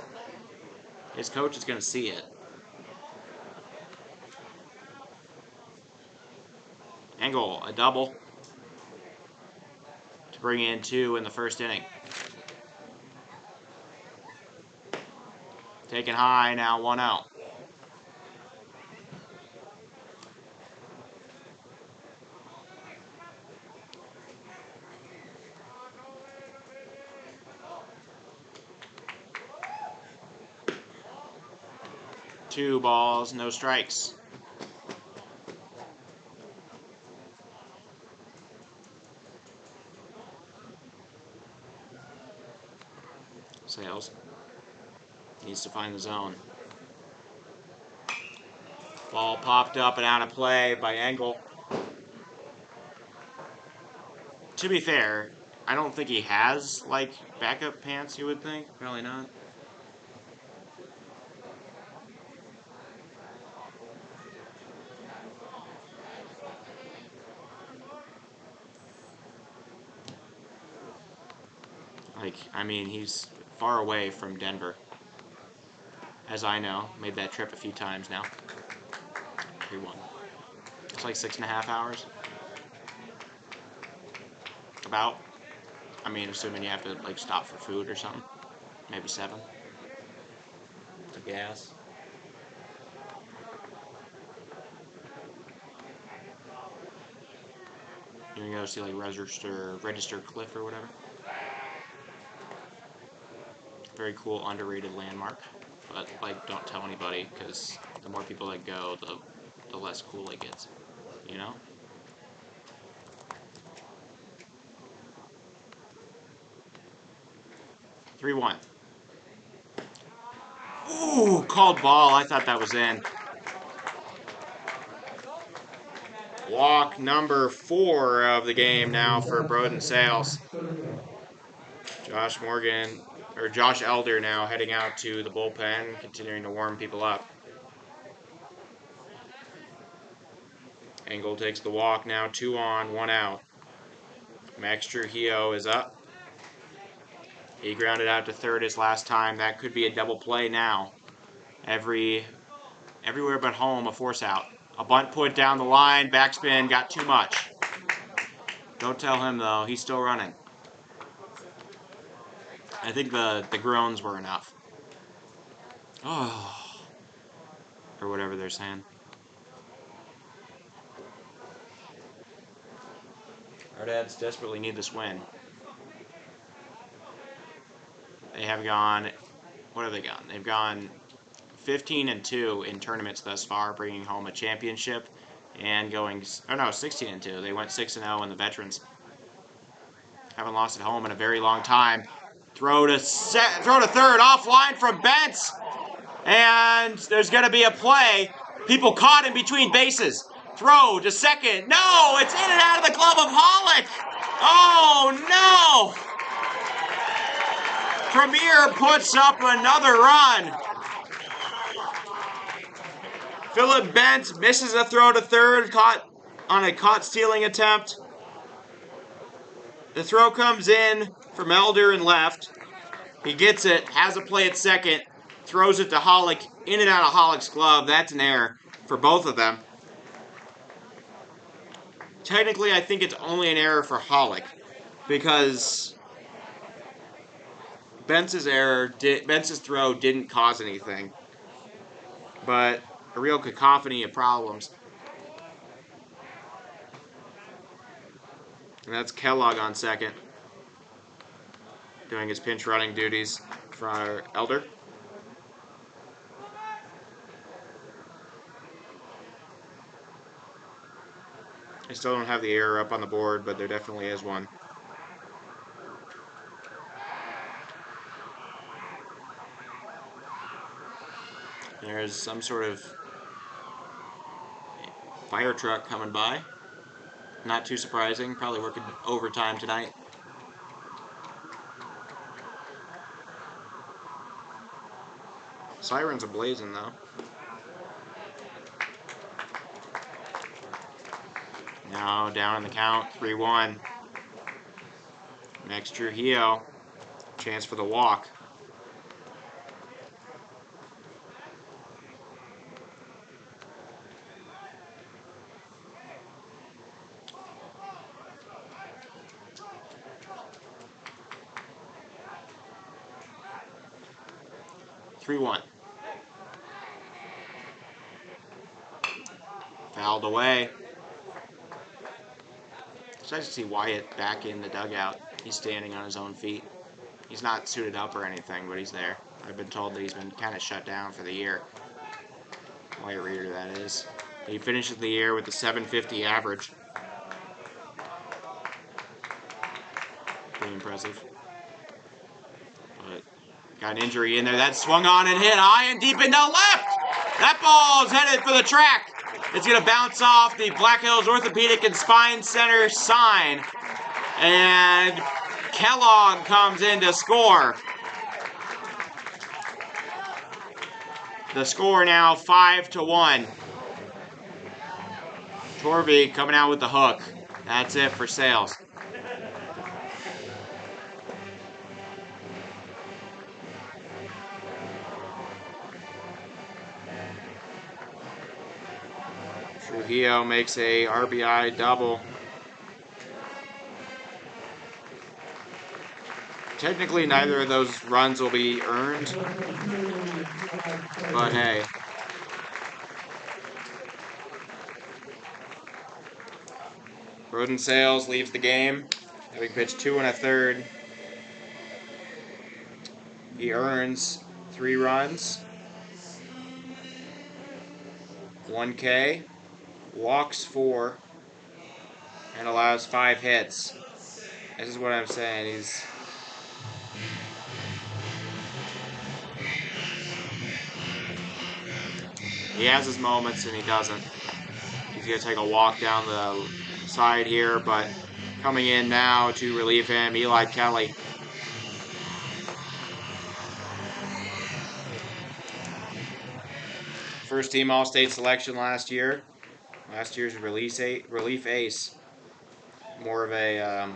His coach is going to see it. Engel, a double to bring in 2 in the first inning. Taken high, now 1 out. Two balls, no strikes. Sales needs to find the zone. Ball popped up and out of play by Engel. To be fair, I don't think he has, like, backup pants, you would think. Probably not. Like, I mean, he's far away from Denver. As I know, made that trip a few times now. 3-1. It's like 6.5 hours. About. I mean, assuming you have to, like, stop for food or something. Maybe 7. The gas. You're gonna go see like Register Cliff or whatever. Very cool, underrated landmark. But like, don't tell anybody, because the more people that go, the less cool it gets. You know? (3-1). Ooh, called ball. I thought that was in. Walk number 4 of the game now for Broden Sales. Josh Elder now heading out to the bullpen, continuing to warm people up. Engel takes the walk now, 2 on, 1 out. Max Trujillo is up. He grounded out to third his last time. That could be a double play now. Everywhere but home, a force out. A bunt put down the line, backspin, got too much. Don't tell him, though. He's still running. I think the groans were enough. Oh. Or whatever they're saying. Hardhats desperately need this win. They have gone... What have they gone? They've gone 15-2 in tournaments thus far, bringing home a championship and going... Oh, no, 16-2. They went 6-0 in the Veterans. Haven't lost at home in a very long time. Throw to third, offline from Bentz. And there's going to be a play. People caught in between bases. Throw to second. No, it's in and out of the glove of Hollick. Oh, no. Premier puts up another run. Philip Bentz misses a throw to third, caught on a stealing attempt. The throw comes in from Elder in left. He gets it, has a play at second, throws it to Hollick, in and out of Hollick's glove. That's an error for both of them. Technically, I think it's only an error for Hollick because Bentz's throw didn't cause anything, but a real cacophony of problems. And that's Kellogg on second, doing his pinch running duties for Elder. I still don't have the error up on the board, but there definitely is one. There's some sort of fire truck coming by. Not too surprising, probably working overtime tonight. Sirens are blazing, though. Now down in the count, 3-1. Max Trujillo, chance for the walk. Fouled away. It's nice to see Wyatt back in the dugout. He's standing on his own feet. He's not suited up or anything, but he's there. I've been told that he's been kind of shut down for the year. Wyatt Reeder, that is. He finishes the year with a .750 average. Pretty impressive. But got an injury in there. That swung on and hit high and deep into left. That ball's headed for the track. It's going to bounce off the Black Hills Orthopedic and Spine Center sign. And Kellogg comes in to score. The score now 5-1. Torvey coming out with the hook. That's it for Sales. Trujillo makes a RBI double. Technically, neither of those runs will be earned, but hey. Roden Sales leaves the game, having pitched 2 1/3. He earns 3 runs, 1 K, walks 4, and allows 5 hits. This is what I'm saying. He has his moments and he doesn't. He's going to take a walk down the side here, but coming in now to relieve him, Eli Kelly. First team All-State selection last year. Last year's relief ace. More of a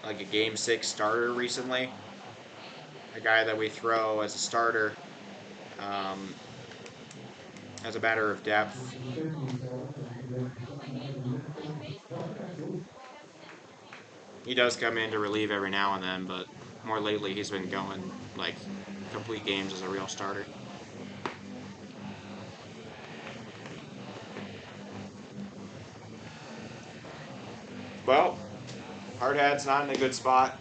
like a Game 6 starter recently. A guy that we throw as a starter as a matter of depth. He does come in to relieve every now and then, but more lately he's been going like complete games as a real starter. Well, Hardhats not in a good spot.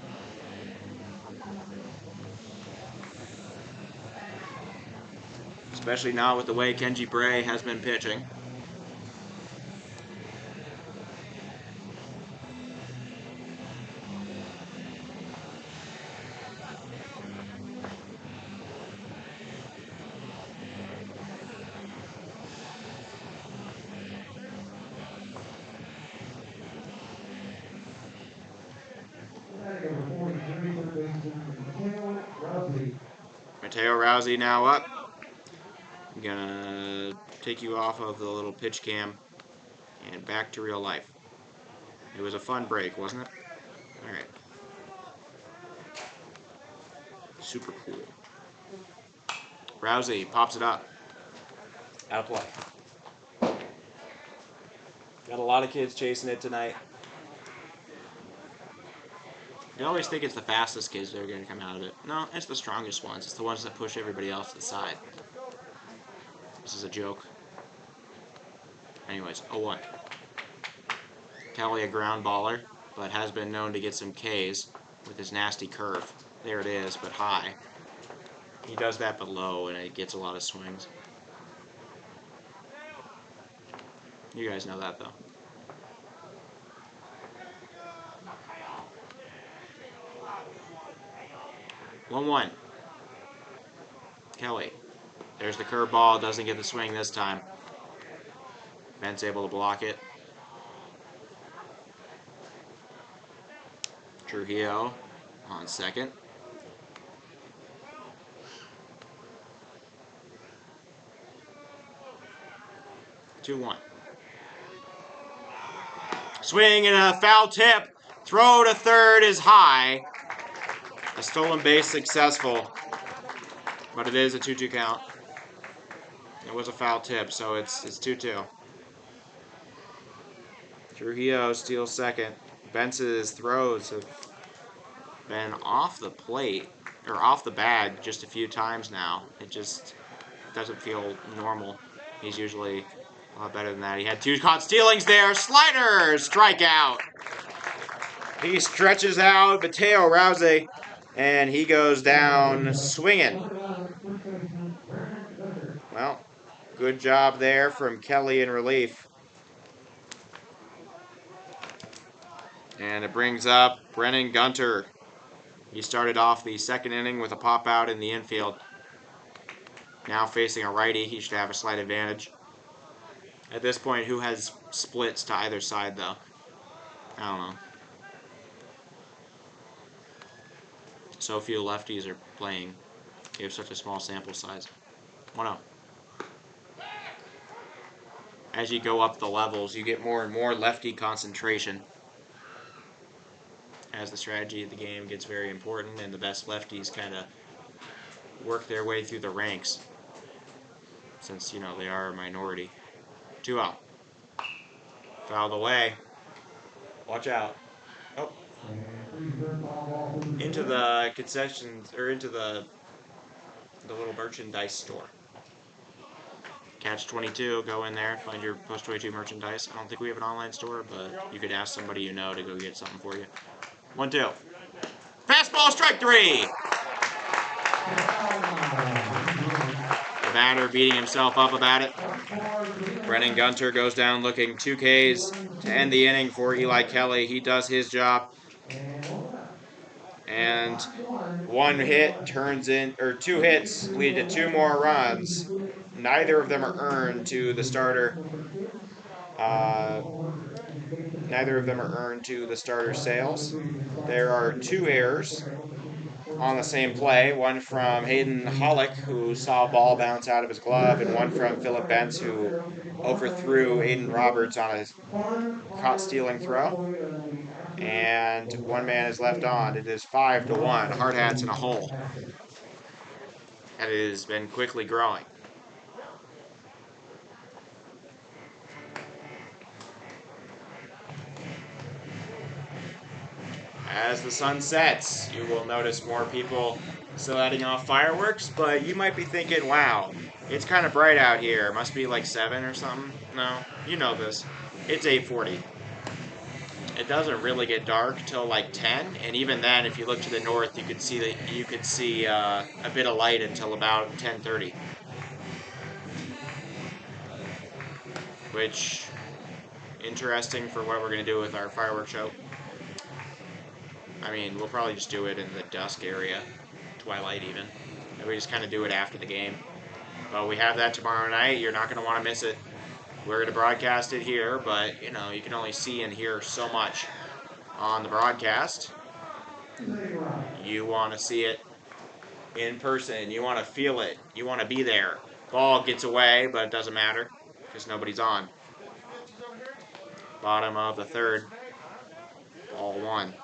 Especially not with the way Kenji Bray has been pitching. Mateo Rousey now up. I'm gonna take you off of the little pitch cam and back to real life. It was a fun break, wasn't it? Alright. Super cool. Rousey pops it up. Out of play. Got a lot of kids chasing it tonight. You always think it's the fastest kids that are going to come out of it. No, it's the strongest ones. It's the ones that push everybody else to the side. This is a joke. Anyways, 0-1. Kelly a ground baller, but has been known to get some Ks with his nasty curve. There it is, but high. He does that but low, and it gets a lot of swings. You guys know that, though. One. Kelly. There's the curveball. Doesn't get the swing this time. Ben's able to block it. Trujillo on second. Two-one. Swing and a foul tip. Throw to third is high. A stolen base successful. But it is a 2-2 count. It was a foul tip, so it's 2-2. Trujillo steals second. Bentz's throws have been off the plate, or off the bag just a few times now. It just doesn't feel normal. He's usually a lot better than that. He had 2 caught stealings there. Slider! Strikeout! He stretches out Mateo Rousey, and he goes down swinging. Well, good job there from Kelly in relief. And it brings up Brennan Gunter. He started off the second inning with a pop out in the infield. Now facing a righty, he should have a slight advantage. At this point, who has splits to either side, though? I don't know. So few lefties are playing. You have such a small sample size. 1-0. As you go up the levels, you get more and more lefty concentration. As the strategy of the game gets very important, and the best lefties kind of work their way through the ranks. Since, you know, they are a minority. 2-0. Fouled away. Watch out. Oh. Into the concessions, or into the little merchandise store. Catch 22, go in there, find your Post 22 merchandise. I don't think we have an online store, but you could ask somebody you know to go get something for you. 1-2. Fastball, strike 3! The batter beating himself up about it. Brennan Gunter goes down looking 2 Ks to end the inning for Eli Kelly. He does his job. And 1 hit turns in, or 2 hits lead to 2 more runs. Neither of them are earned to the starter. Neither of them are earned to the starter sales. There are 2 errors on the same play. One from Hayden Hollick, who saw a ball bounce out of his glove, and one from Philip Bentz, who overthrew Aiden Roberts on a caught stealing throw. And 1 man is left on. It is 5-1. Hardhats in a hole. And it has been quickly growing. As the sun sets, you will notice more people still letting off fireworks, but you might be thinking, wow, it's kind of bright out here. It must be like 7 or something. No, you know this. It's 8:40. It doesn't really get dark till like 10, and even then, if you look to the north, you could see a bit of light until about 10:30, which interesting for what we're gonna do with our fireworks show. I mean, we'll probably just do it in the dusk area, twilight even, and we just kind of do it after the game. But we have that tomorrow night. You're not gonna want to miss it. We're gonna broadcast it here, but you know you can only see and hear so much on the broadcast. You want to see it in person. You want to feel it. You want to be there. Ball gets away, but it doesn't matter because nobody's on. Bottom of the 3rd. Ball 1.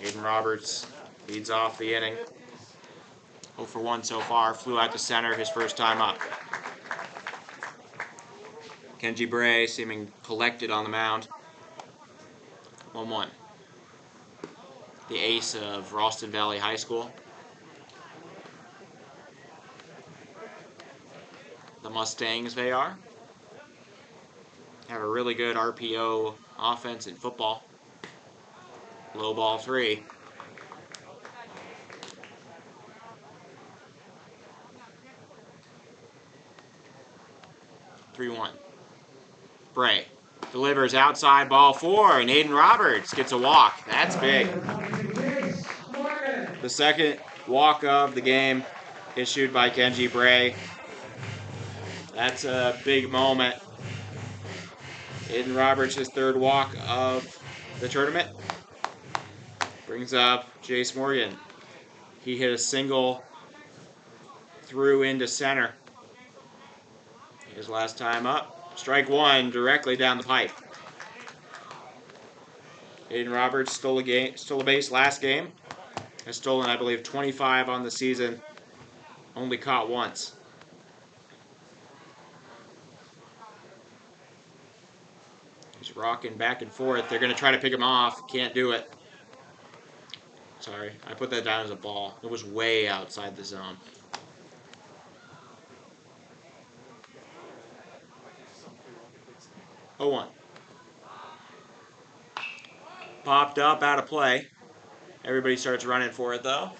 Aiden Roberts leads off the inning. 0 for 1 so far. Flew out to center his first time up. Kenji Bray seeming collected on the mound. 1-1. The ace of Ralston Valley High School. The Mustangs, they are. Have a really good RPO offense in football. Low ball 3. Bray delivers outside ball 4, and Aiden Roberts gets a walk. That's big. The second walk of the game issued by Kenji Bray. That's a big moment. Aiden Roberts, his 3rd walk of the tournament. Brings up Jace Morgan. He hit a single through into center. His last time up. Strike 1 directly down the pipe. Aiden Roberts stole a base last game. Has stolen, I believe, 25 on the season. Only caught once. He's rocking back and forth. They're going to try to pick him off. Can't do it. Sorry, I put that down as a ball. It was way outside the zone. Oh, 1. Popped up, out of play. Everybody starts running for it, though.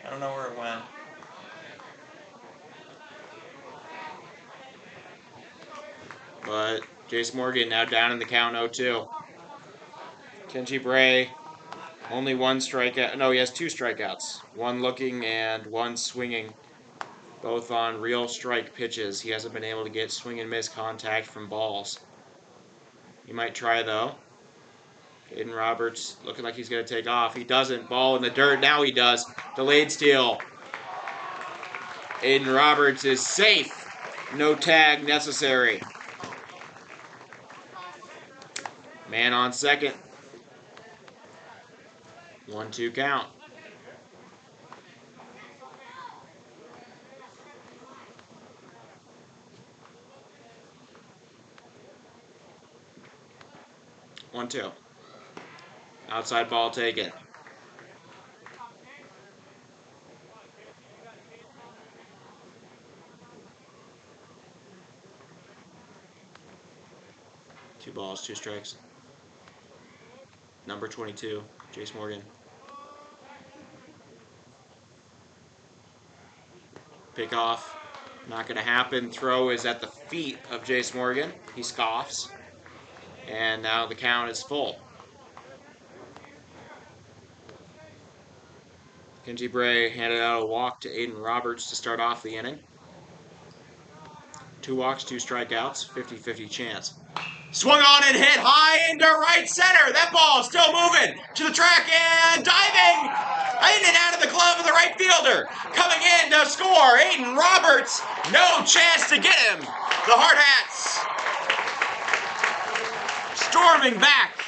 I don't know where it went. But Jace Morgan now down in the count 0-2. Kenji Bray, only 1 strikeout. No, he has 2 strikeouts. 1 looking and 1 swinging. Both on real strike pitches. He hasn't been able to get swing and miss contact from balls. He might try, though. Aiden Roberts looking like he's going to take off. He doesn't. Ball in the dirt. Now he does. Delayed steal. Aiden Roberts is safe. No tag necessary. Man on second. 1-2 count. One, 2. Outside ball taken. 2 balls, 2 strikes. Number 22, Jace Morgan. Pick off. Not going to happen. Throw is at the feet of Jace Morgan. He scoffs. And now the count is full. Kenji Bray handed out a walk to Aiden Roberts to start off the inning. 2 walks, 2 strikeouts, 50-50 chance. Swung on and hit high into right center. That ball is still moving to the track and diving in and out of the glove of the right fielder. Coming in to score, Aiden Roberts. No chance to get him. The Hardhats storming back.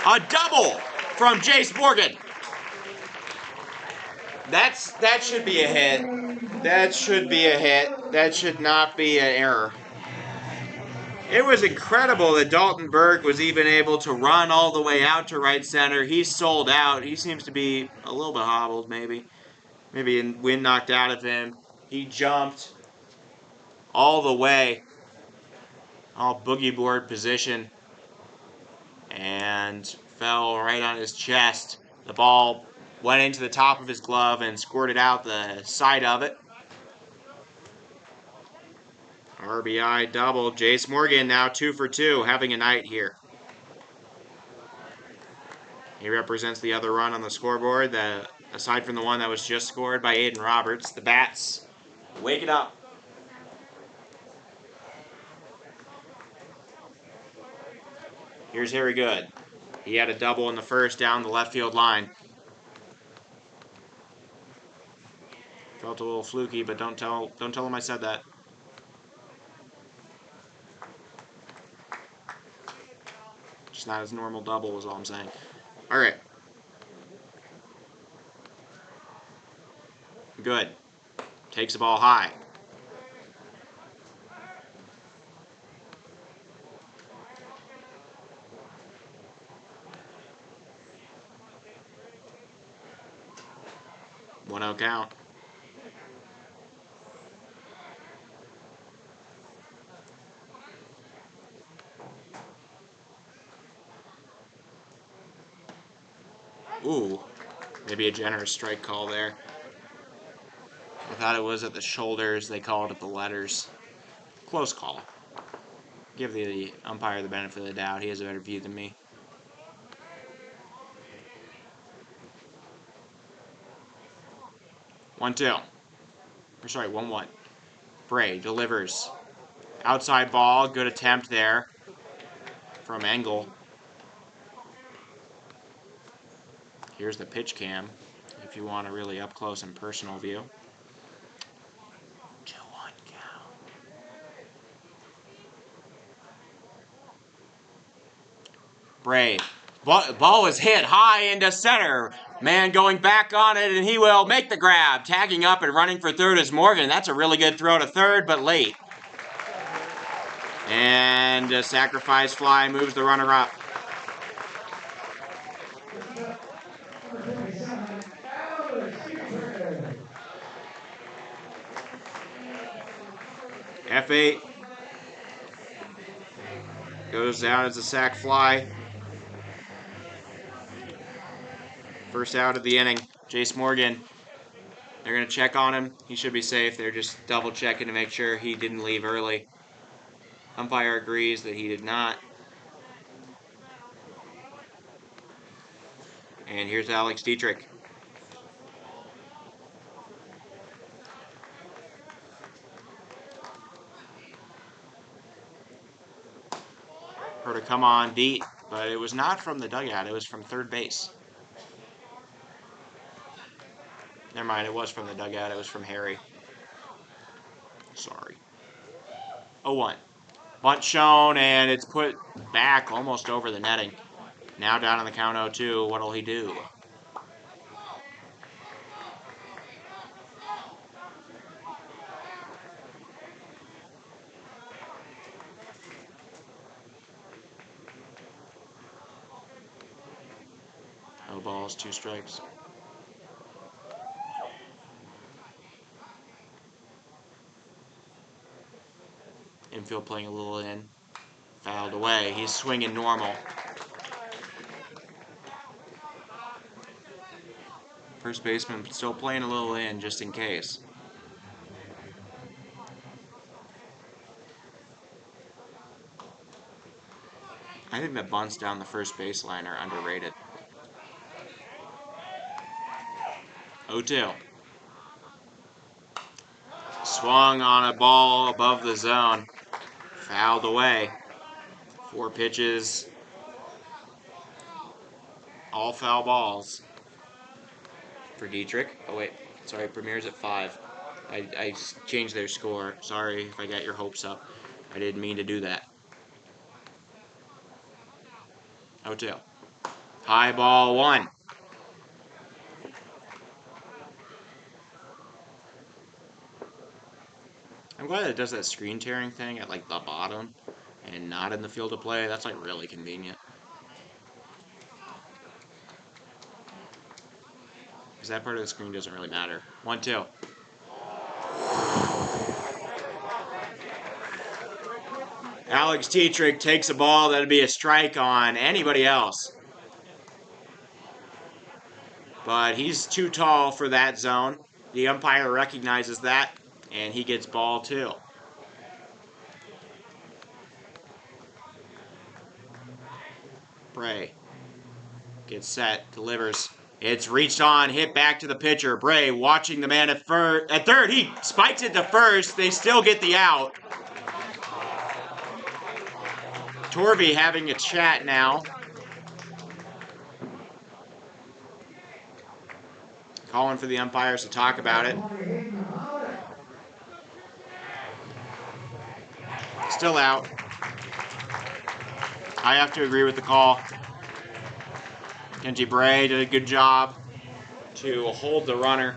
A double from Jace Morgan. That should be a hit. That should be a hit. That should not be an error. It was incredible that Dalton Burke was even able to run all the way out to right center. He's sold out. He seems to be a little bit hobbled, maybe. Maybe wind knocked out of him. He jumped all the way, all boogie board position, and fell right on his chest. The ball went into the top of his glove and squirted out the side of it. RBI double. Jace Morgan now 2 for 2, having a night here. He represents the other run on the scoreboard, aside from the one that was just scored by Aiden Roberts. The Bats wake it up. Here's Harry Good. He had a double in the first down the left field line. Felt a little fluky, but don't tell him I said that. Just not his normal double is all I'm saying. All right. Good. Takes the ball high. One out count. Ooh, maybe a generous strike call there. I thought it was at the shoulders. They called it the letters. Close call. Give the umpire the benefit of the doubt. He has a better view than me. One, two. Or sorry, 1-1. Bray delivers. Outside ball. Good attempt there from Engel. Here's the pitch cam if you want a really up close and personal view. 2-1 count. Bray. Ball is hit high into center. Man going back on it, and he will make the grab. Tagging up and running for third is Morgan. That's a really good throw to third, but late. And a sacrifice fly moves the runner up. F8 goes down as a sac fly. First out of the inning, Jace Morgan. They're going to check on him. He should be safe. They're just double checking to make sure he didn't leave early. Umpire agrees that he did not. And here's Alex Dietrich. Heard a come on beat, but it was not from the dugout. It was from third base. Never mind, it was from the dugout. It was from Harry. Sorry. 0-1. Bunt shown, and it's put back almost over the netting. Now down on the count 0-2. What'll he do? No balls, 2 strikes. Infield playing a little in. Fouled away. He's swinging normal. First baseman still playing a little in just in case. I think the bunts down the first baseline are underrated. 0-2. Swung on a ball above the zone. Fouled away. 4 pitches. All foul balls for Dietrich. Oh, wait. Sorry, Premier's at 5. I changed their score. Sorry if I got your hopes up. I didn't mean to do that. 0-2. High ball 1. I'm glad it does that screen tearing thing at like the bottom and not in the field of play. That's like really convenient. Because that part of the screen doesn't really matter. 1-2. Alex Dietrich takes a ball that'd be a strike on anybody else. But he's too tall for that zone. The umpire recognizes that, and he gets ball 2. Bray gets set, delivers. It's reached on, hit back to the pitcher. Bray watching the man at third. He spikes it to first. They still get the out. Torvey having a chat now. Calling for the umpires to talk about it. Still out. I have to agree with the call. Kenji Bray did a good job to hold the runner.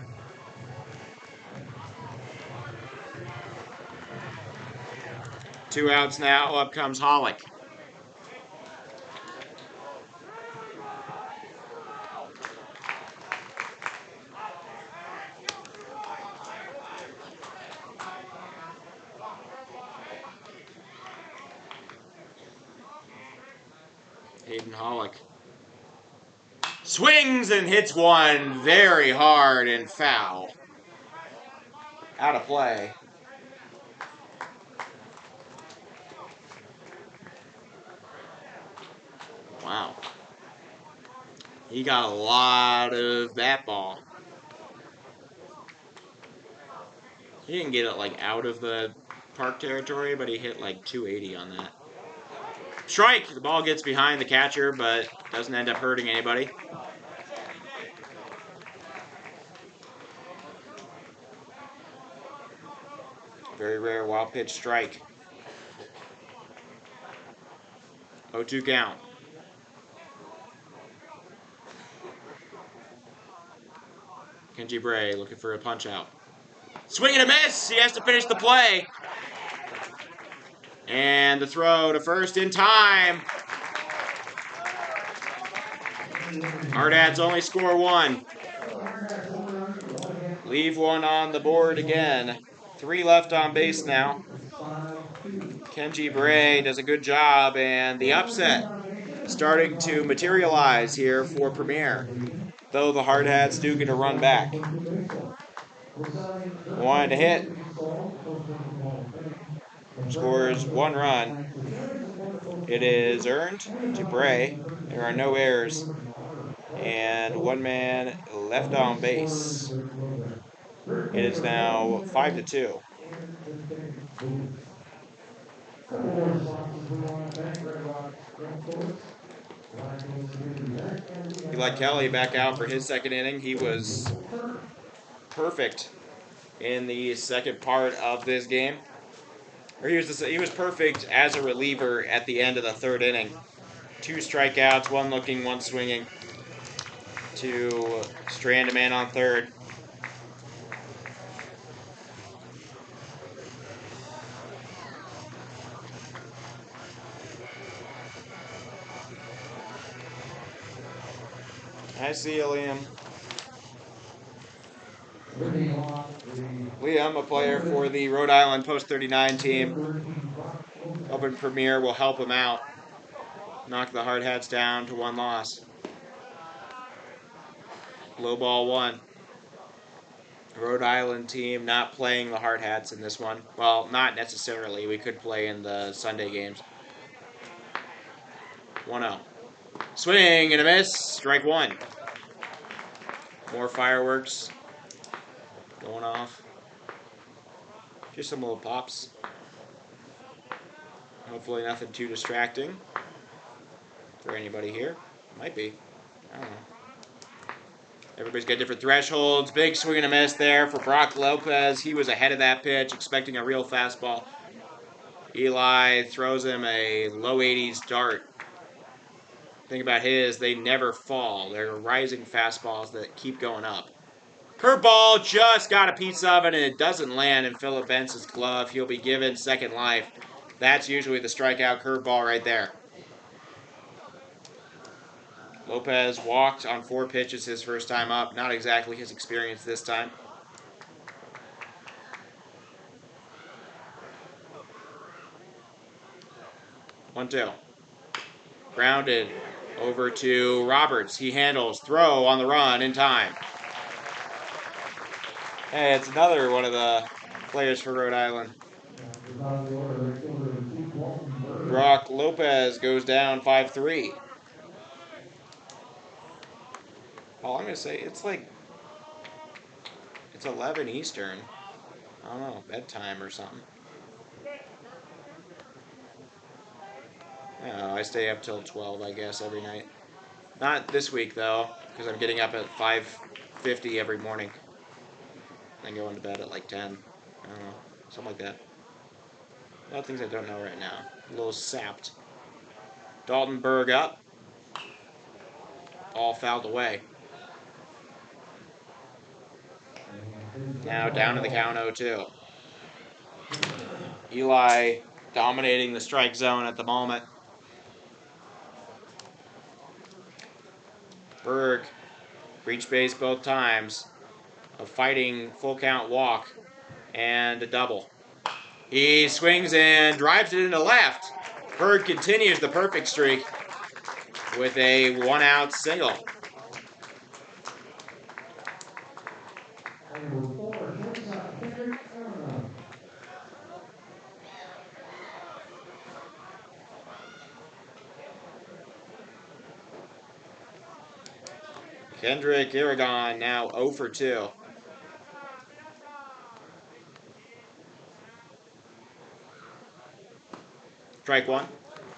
Two outs now. Up comes Hollick. Hayden Hollick swings and hits one very hard and foul. Out of play. Wow. He got a lot of that ball. He didn't get it like out of the park territory, but he hit like 280 on that. Strike! The ball gets behind the catcher, but doesn't end up hurting anybody. Very rare wild pitch strike. 0-2 count. Kenji Bray looking for a punch out. Swing and a miss! He has to finish the play. And the throw to first in time. Hardhats only score 1. Leave 1 on the board again. 3 left on base now. Kenji Bray does a good job, and the upset starting to materialize here for Premier. Though the Hardhats do get a run back. Wanted to hit. Scores 1 run. It is earned to Bray. There are no errors. And 1 man left on base. It is now 5-2. Eli Kelly back out for his second inning. He was perfect in the second part of this game. Or he was perfect as a reliever at the end of the third inning. 2 strikeouts, 1 looking, 1 swinging to strand a man on third. I see you, Liam. Liam, a player for the Rhode Island Post 39 team. Hoping Premier will help him out. Knock the Hardhats down to 1 loss. Low ball 1. Rhode Island team not playing the Hardhats in this one. Well, not necessarily. We could play in the Sunday games. 1-0. Swing and a miss. Strike 1. More fireworks going off. Just some little pops. Hopefully nothing too distracting for anybody here. Might be. I don't know. Everybody's got different thresholds. Big swing and a miss there for Brock Lopez. He was ahead of that pitch, expecting a real fastball. Eli throws him a low 80s dart. Thing about his, they never fall. They're rising fastballs that keep going up. Curveball just got a piece of it, and it doesn't land in Phillip Benson's glove. He'll be given second life. That's usually the strikeout curveball right there. Lopez walked on 4 pitches his first time up. Not exactly his experience this time. One, 2. Grounded over to Roberts. He handles. Throw on the run in time. Hey, it's another one of the players for Rhode Island. Brock Lopez goes down 5-3. All I'm going to say, it's 11 Eastern. I don't know, bedtime or something. I don't know, I stay up till 12, I guess, every night. Not this week, though, because I'm getting up at 5:50 every morning. And going to bed at like 10. I don't know, something like that. A lot of things I don't know right now. A little sapped. Daltonberg up. All fouled away. Now down to the count 0-2. Eli dominating the strike zone at the moment. Berg reached base both times. A fighting full count walk and a double. He swings and drives it into left. Berg continues the perfect streak with a 1-out single. Kendrick Aragon now 0 for 2. Strike 1.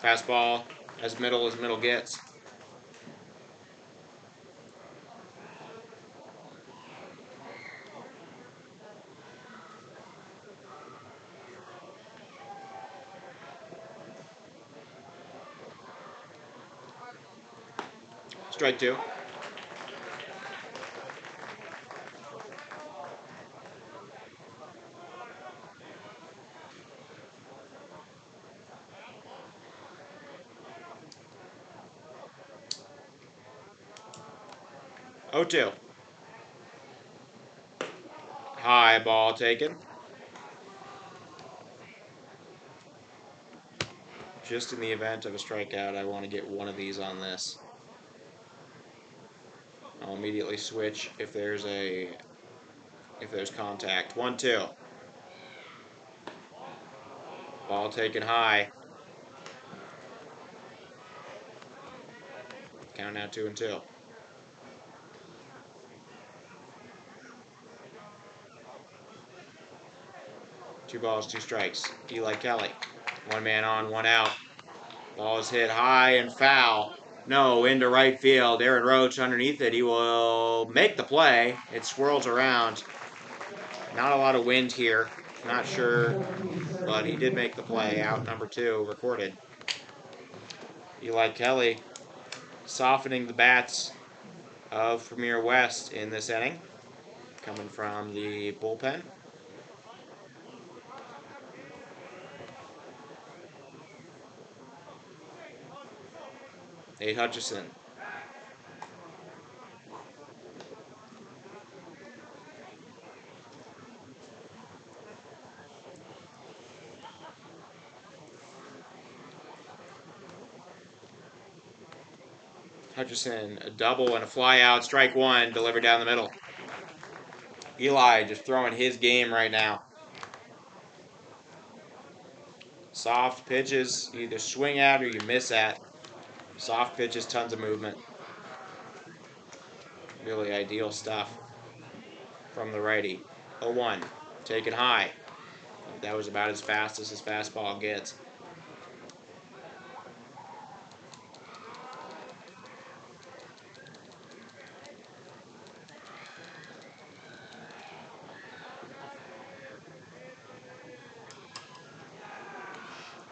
Fastball as middle gets. Strike 2. Oh, 2. High ball taken. Just in the event of a strikeout, I want to get one of these on this. I'll immediately switch if there's contact. 1-2. Ball taken high. Count now 2-2. 2 balls, 2 strikes. Eli Kelly. 1 man on, 1 out. Ball is hit high and foul. No, into right field. Aaron Roach underneath it. He will make the play. It swirls around. Not a lot of wind here. Not sure, but he did make the play. Out number 2 recorded. Eli Kelly softening the bats of Premier West in this inning. Coming from the bullpen. Nate Hutchison. Hutchison, a double and a fly out. Strike one, delivered down the middle. Eli just throwing his game right now. Soft pitches, you either swing at or you miss at. Soft pitches, tons of movement. Really ideal stuff from the righty. 0-1, taken high. That was about as fast as his fastball gets.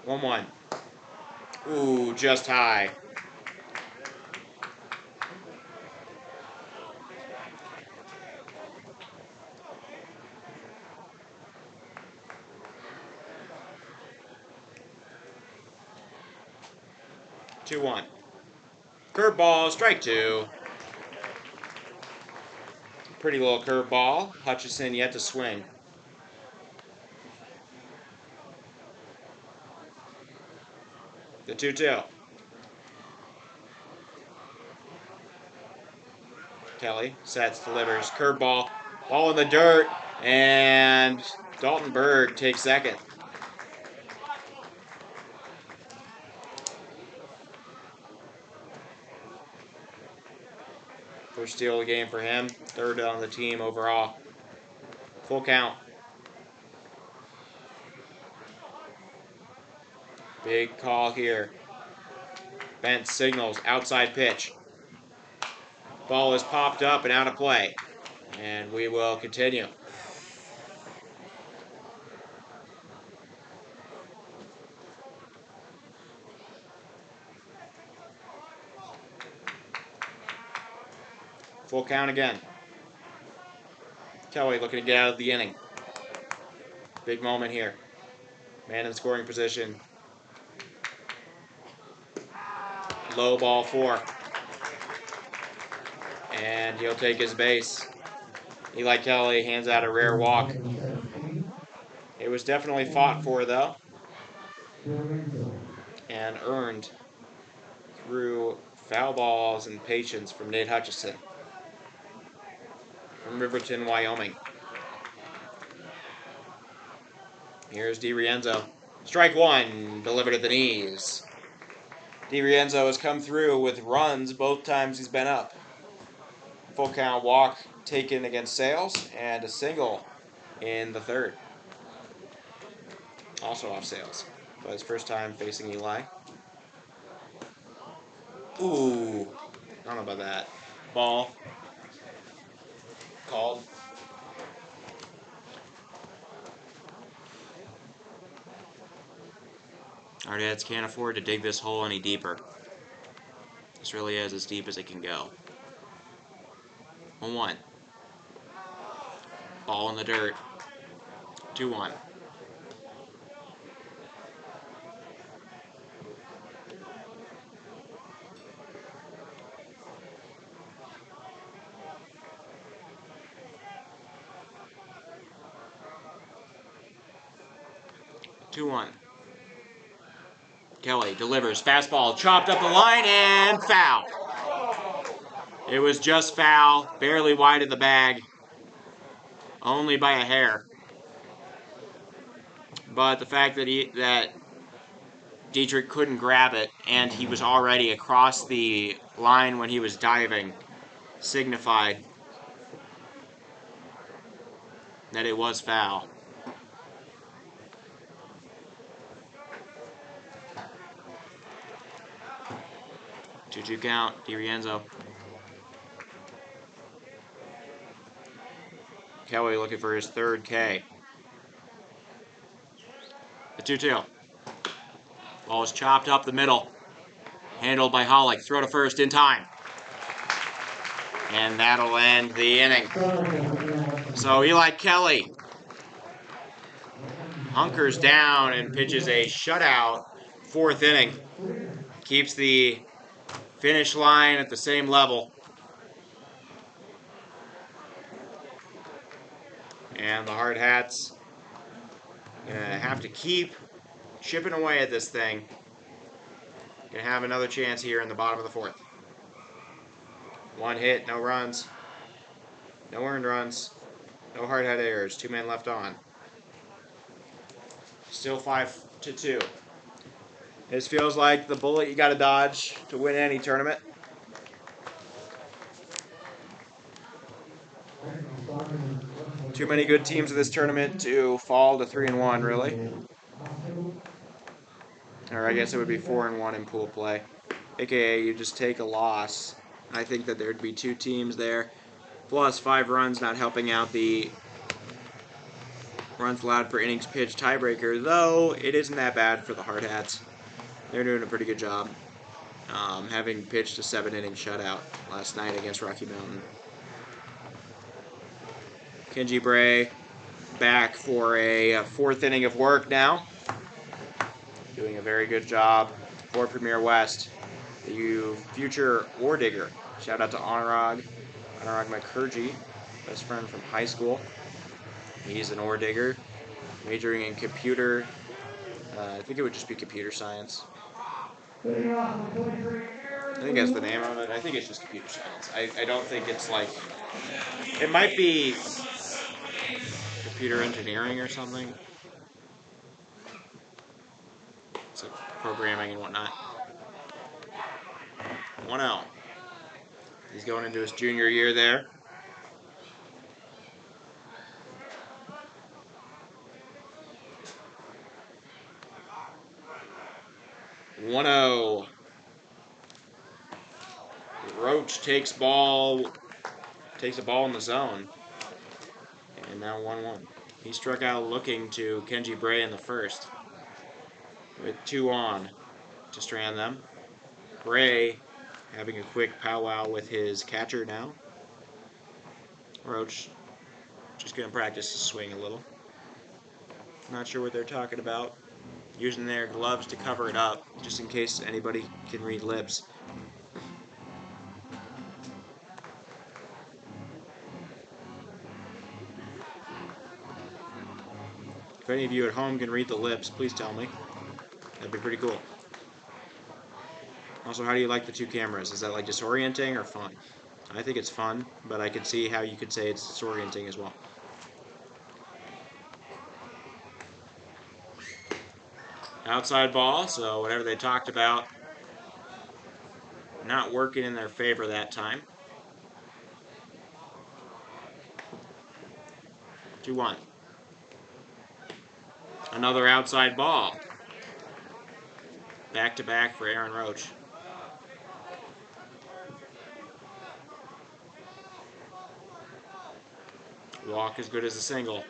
One. Ooh, just high. Two, 1. Curveball, strike two. Pretty little curveball. Hutchison yet to swing. The 2-2. Kelly sets, delivers, curveball, ball in the dirt, and Dalton Berg takes second. First steal of the game for him, third on the team overall. Full count. Big call here. Bent signals, outside pitch. Ball is popped up and out of play. And we will continue. Full count again. Kelly looking to get out of the inning. Big moment here. Man in scoring position. Low ball 4. And he'll take his base. Eli Kelly hands out a rare walk. It was definitely fought for, though, and earned through foul balls and patience from Nate Hutchison from Riverton, Wyoming. Here's DiRienzo. Strike one, delivered at the knees. DiRienzo has come through with runs both times he's been up. Full count walk taken against Sales and a single in the third. Also off Sales, but his first time facing Eli. Ooh, I don't know about that. Ball called. Hardhats can't afford to dig this hole any deeper. This really is as deep as it can go. 1-1. Ball in the dirt. 2-1. Kelly delivers. Fastball chopped up the line and foul. It was just foul. Barely wide of the bag. Only by a hair. But the fact that Dietrich couldn't grab it and he was already across the line when he was diving signified that it was foul. 2-2 count, DiRienzo. Kelly looking for his third K. The 2-2. Ball is chopped up the middle. Handled by Hollick. Throw to first in time. And that'll end the inning. So Eli Kelly hunkers down and pitches a shutout fourth inning. Keeps the finish line at the same level. And the Hardhats gonna have to keep chipping away at this thing. Gonna have another chance here in the bottom of the fourth. 1 hit, no runs. No earned runs. No hard hit errors. 2 men left on. Still 5-2. This feels like the bullet you got to dodge to win any tournament. Too many good teams in this tournament to fall to 3-1, really. Or I guess it would be 4-1 in pool play. AKA, you just take a loss. I think that there'd be 2 teams there. Plus 5 runs not helping out the runs allowed per innings pitched tiebreaker, though it isn't that bad for the Hardhats. They're doing a pretty good job, having pitched a 7-inning shutout last night against Rocky Mountain. Kenji Bray back for a 4th inning of work now. Doing a very good job for Premier West. The future ore digger. Shout out to Anurag Mukherjee, best friend from high school. He's an ore digger, majoring in computer. I think it would just be computer science. I think that's the name of it. I think it's just computer science. I don't think it's like... It might be computer engineering or something. It's like programming and whatnot. 1-0. He's going into his junior year there. Roach takes a ball in the zone. And now 1-1. He struck out looking to Kenji Bray in the first. With 2 on to strand them. Bray having a quick powwow with his catcher now. Roach just going to practice to swing a little. Not sure what they're talking about. Using their gloves to cover it up, just in case anybody can read lips. If any of you at home can read the lips, please tell me. That'd be pretty cool. Also, how do you like the 2 cameras? Is that like disorienting or fun? I think it's fun, but I could see how you could say it's disorienting as well. Outside ball, so whatever they talked about not working in their favor that time. 2-1. Another outside ball. Back-to-back for Aaron Roach. Walk as good as a single.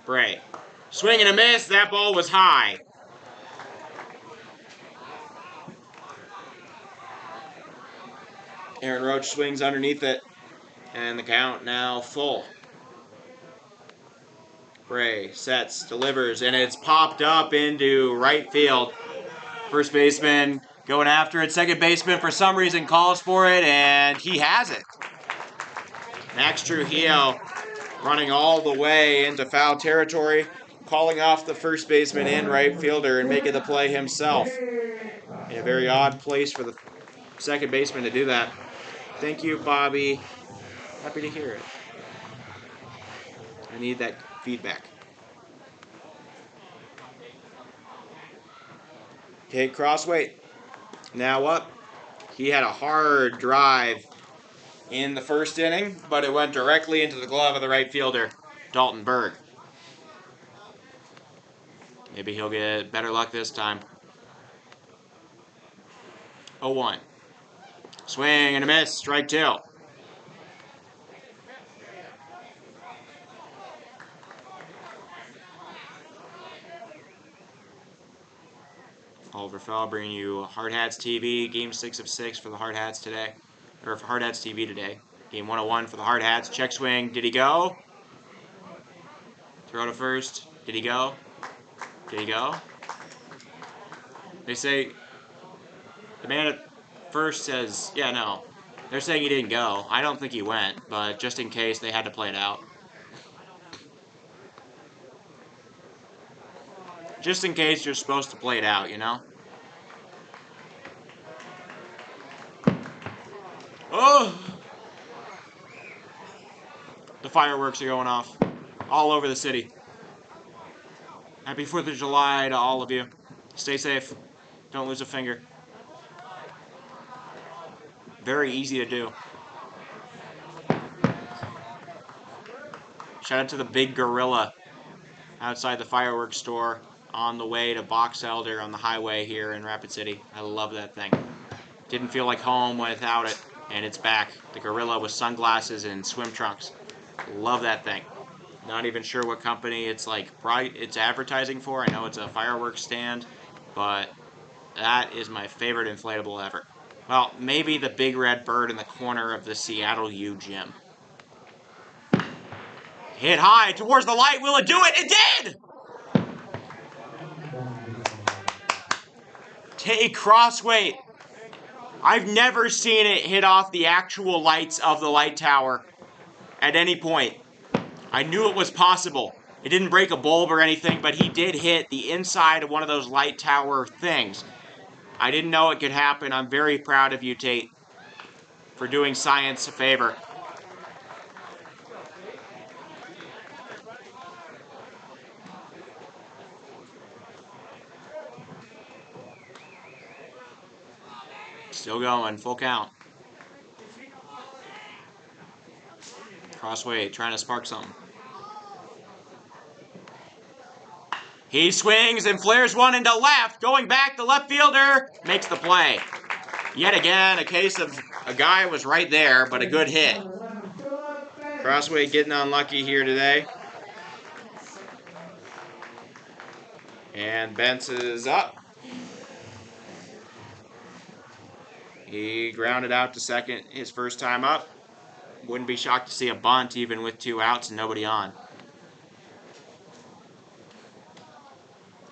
Bray. Swing and a miss. That ball was high. Aaron Roach swings underneath it. And the count now full. Bray sets, delivers, and it's popped up into right field. First baseman going after it. Second baseman for some reason calls for it, and he has it. Max Trujillo running all the way into foul territory, calling off the first baseman and right fielder and making the play himself. In a very odd place for the second baseman to do that. Thank you, Bobby. Happy to hear it. I need that feedback. Okay, Crossway now up. He had a hard drive in the first inning, but it went directly into the glove of the right fielder, Dalton Berg. Maybe he'll get better luck this time. 0-1. Swing and a miss, strike 2. Oliver Fell bringing you Hardhats TV, Game 6 of 6 for the Hardhats today. Or for Hardhats TV today. Game 101 for the Hardhats. Check swing. Did he go? Throw to first. Did he go? Did he go? They say, the man at first says, yeah, no. They're saying he didn't go. I don't think he went, but just in case, they had to play it out. Just in case you're supposed to play it out, you know? Oh! The fireworks are going off all over the city. Happy 4th of July to all of you. Stay safe. Don't lose a finger. Very easy to do. Shout out to the big gorilla outside the fireworks store on the way to Box Elder on the highway here in Rapid City. I love that thing. Didn't feel like home without it, and it's back. The gorilla with sunglasses and swim trunks. Love that thing. Not even sure what company it's advertising for. I know it's a fireworks stand, but that is my favorite inflatable ever. Well, maybe the big red bird in the corner of the Seattle U gym. Hit high towards the light. Will it do it? It did! Take crossweight. I've never seen it hit off the actual lights of the light tower at any point. I knew it was possible. It didn't break a bulb or anything, but he did hit the inside of one of those light tower things. I didn't know it could happen. I'm very proud of you, Tate, for doing science a favor. Still going, full count. Crossway, trying to spark something. He swings and flares one into left. Going back, the left fielder makes the play. Yet again, a case of a guy was right there, but a good hit. Crossway getting unlucky here today. And Bentz is up. He grounded out to second his first time up. Wouldn't be shocked to see a bunt even with 2 outs and nobody on.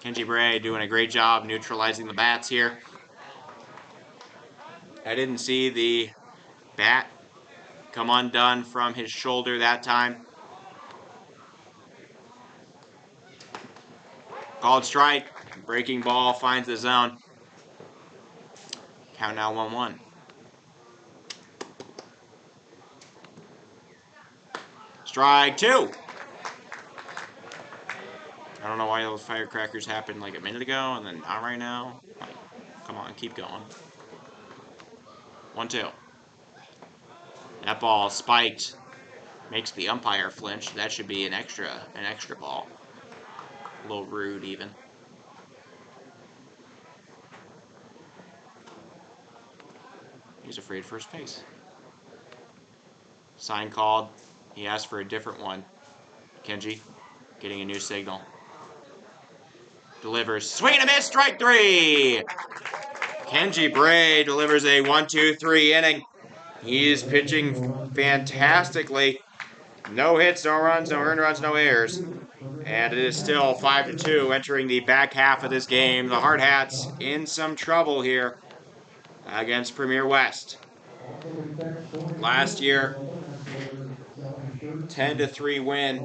Kenji Bray doing a great job neutralizing the bats here. I didn't see the bat come undone from his shoulder that time. Called strike. Breaking ball finds the zone. Count now 1-1. Strike 2. I don't know why those firecrackers happened like a minute ago and then not right now. Like, come on, keep going. 1-2. That ball spiked. Makes the umpire flinch. That should be an extra ball. A little rude even. He's afraid of first base. Sign called. He asked for a different one. Kenji getting a new signal. Delivers. Swing and a miss. Strike 3. Kenji Bray delivers a 1-2-3 inning. He is pitching fantastically. No hits, no runs, no earned runs, no errors. And it is still 5-2 entering the back half of this game. The Hardhats in some trouble here against Premier West. Last year, 10-3 win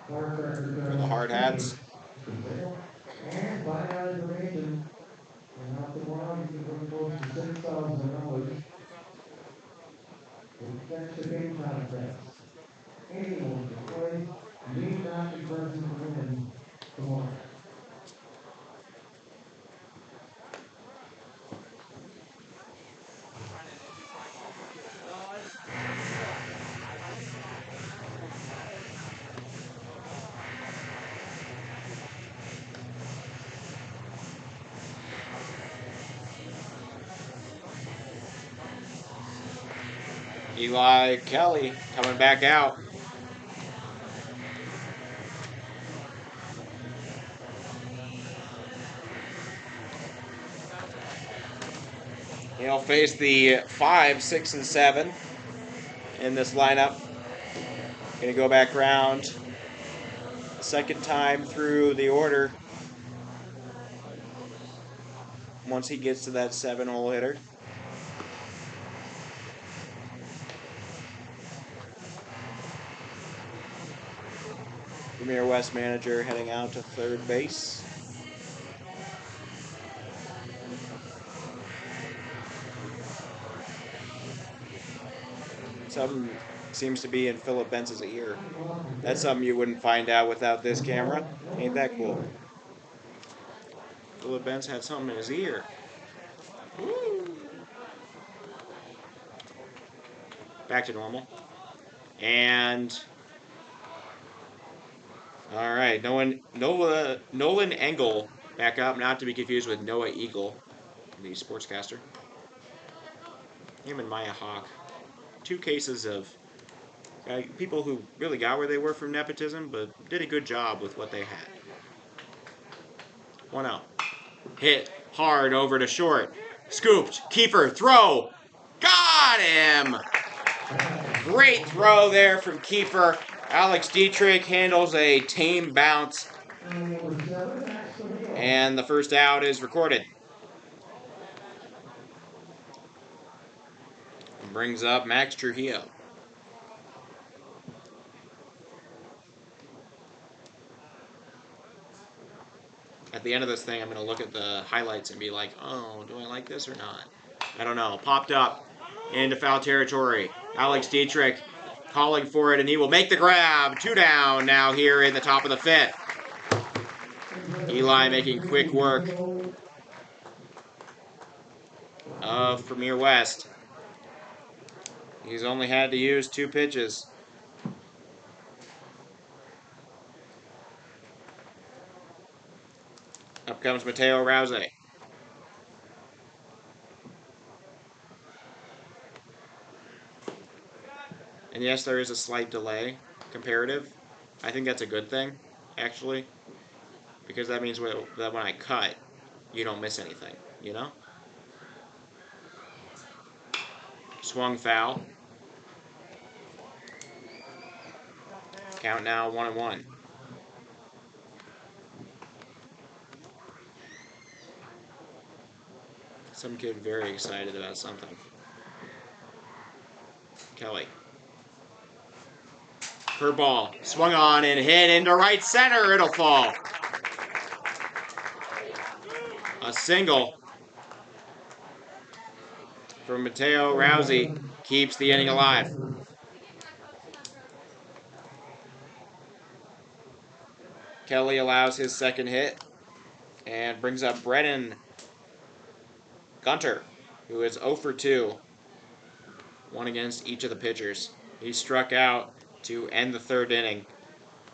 for the Hardhats. And find out information. And out tomorrow, you can go to $6,000. That's the game contracts. Anyone can play, need not be present to win tomorrow. Eli Kelly coming back out. He'll face the 5, 6, and 7 in this lineup. Gonna go back round a second time through the order once he gets to that 7-hole hitter. Premier West manager heading out to third base. Something seems to be in Philip Bentz's ear. That's something you wouldn't find out without this camera. Ain't that cool? Philip Benz had something in his ear. Woo. Back to normal. And all right, Nolan Engel back up, not to be confused with Noah Eagle, the sportscaster. Him and Maya Hawk. 2 cases of people who really got where they were from nepotism, but did a good job with what they had. 1-0. Hit hard over to short. Scooped. Keeper. Throw. Got him! Great throw there from keeper. Alex Dietrich handles a tame bounce. And the first out is recorded. Brings up Max Trujillo. At the end of this thing, I'm going to look at the highlights and be like, oh, do I like this or not? I don't know. Popped up into foul territory. Alex Dietrich calling for it, and he will make the grab. 2 down now here in the top of the 5th. Eli making quick work of Premier West. He's only had to use 2 pitches. Up comes Mateo Rouse. And yes, there is a slight delay, comparative. I think that's a good thing, actually. Because that means that when I cut, you don't miss anything, you know? Swung foul. Count now 1-1. Some kid very excited about something. Kelly. Curveball. Swung on and hit into right center. It'll fall. A single from Mateo Rouse keeps the inning alive. Kelly allows his second hit and brings up Brennan Gunter, who is 0 for 2. 1 against each of the pitchers. He struck out to end the 3rd inning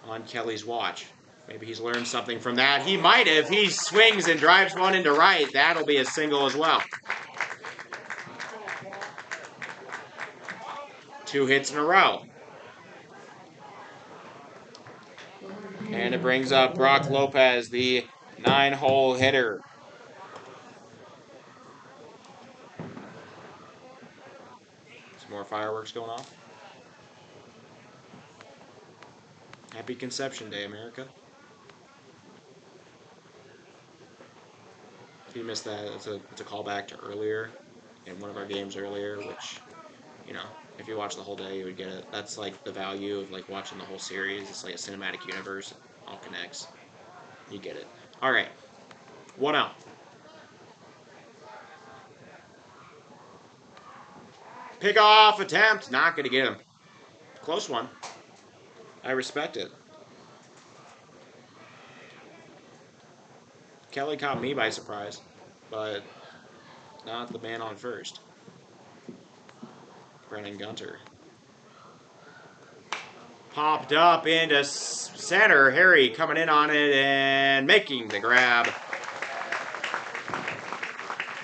on Kelly's watch. Maybe he's learned something from that. He might have. He swings and drives one into right. That'll be a single as well. 2 hits in a row. And it brings up Brock Lopez, the 9-hole hitter. Some more fireworks going off. Happy Conception Day, America. If you missed that, it's a callback to earlier, in one of our games earlier, which, you know, if you watch the whole day, you would get it. That's like the value of like watching the whole series. It's like a cinematic universe. It all connects. You get it. All right. 1 out. Pick-off attempt. Not going to get him. Close one. I respect it. Kelly caught me by surprise, but not the man on first. Brennan Gunter. Popped up into center. Harry coming in on it and making the grab.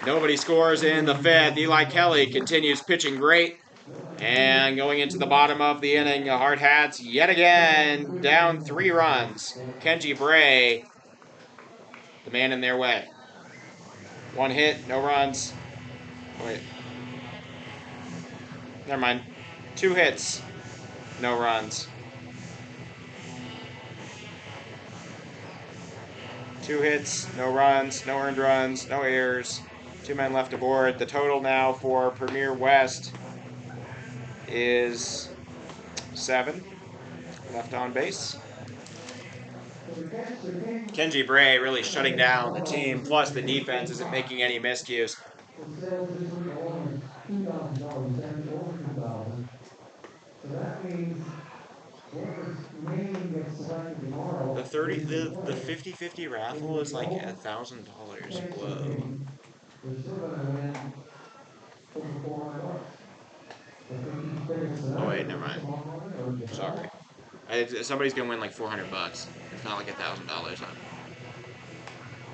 Nobody scores in the 5th. Eli Kelly continues pitching great. And going into the bottom of the inning, the Hardhats yet again down 3 runs. Kenji Bray, the man in their way. 1 hit, no runs. Wait. Never mind. 2 hits, no runs. 2 hits, no runs, no earned runs, no errors. 2 men left aboard. The total now for Premier West is 7 left on base. Kenji Bray really shutting down the team, plus the defense isn't making any miscues. the 50-50 raffle is like $1,000. Whoa. They're still going to win over $400. If they keep tickets Oh tonight, wait, or never mind. tomorrow morning, or just Sorry. Somebody's gonna win like $400. It's not like $1,000.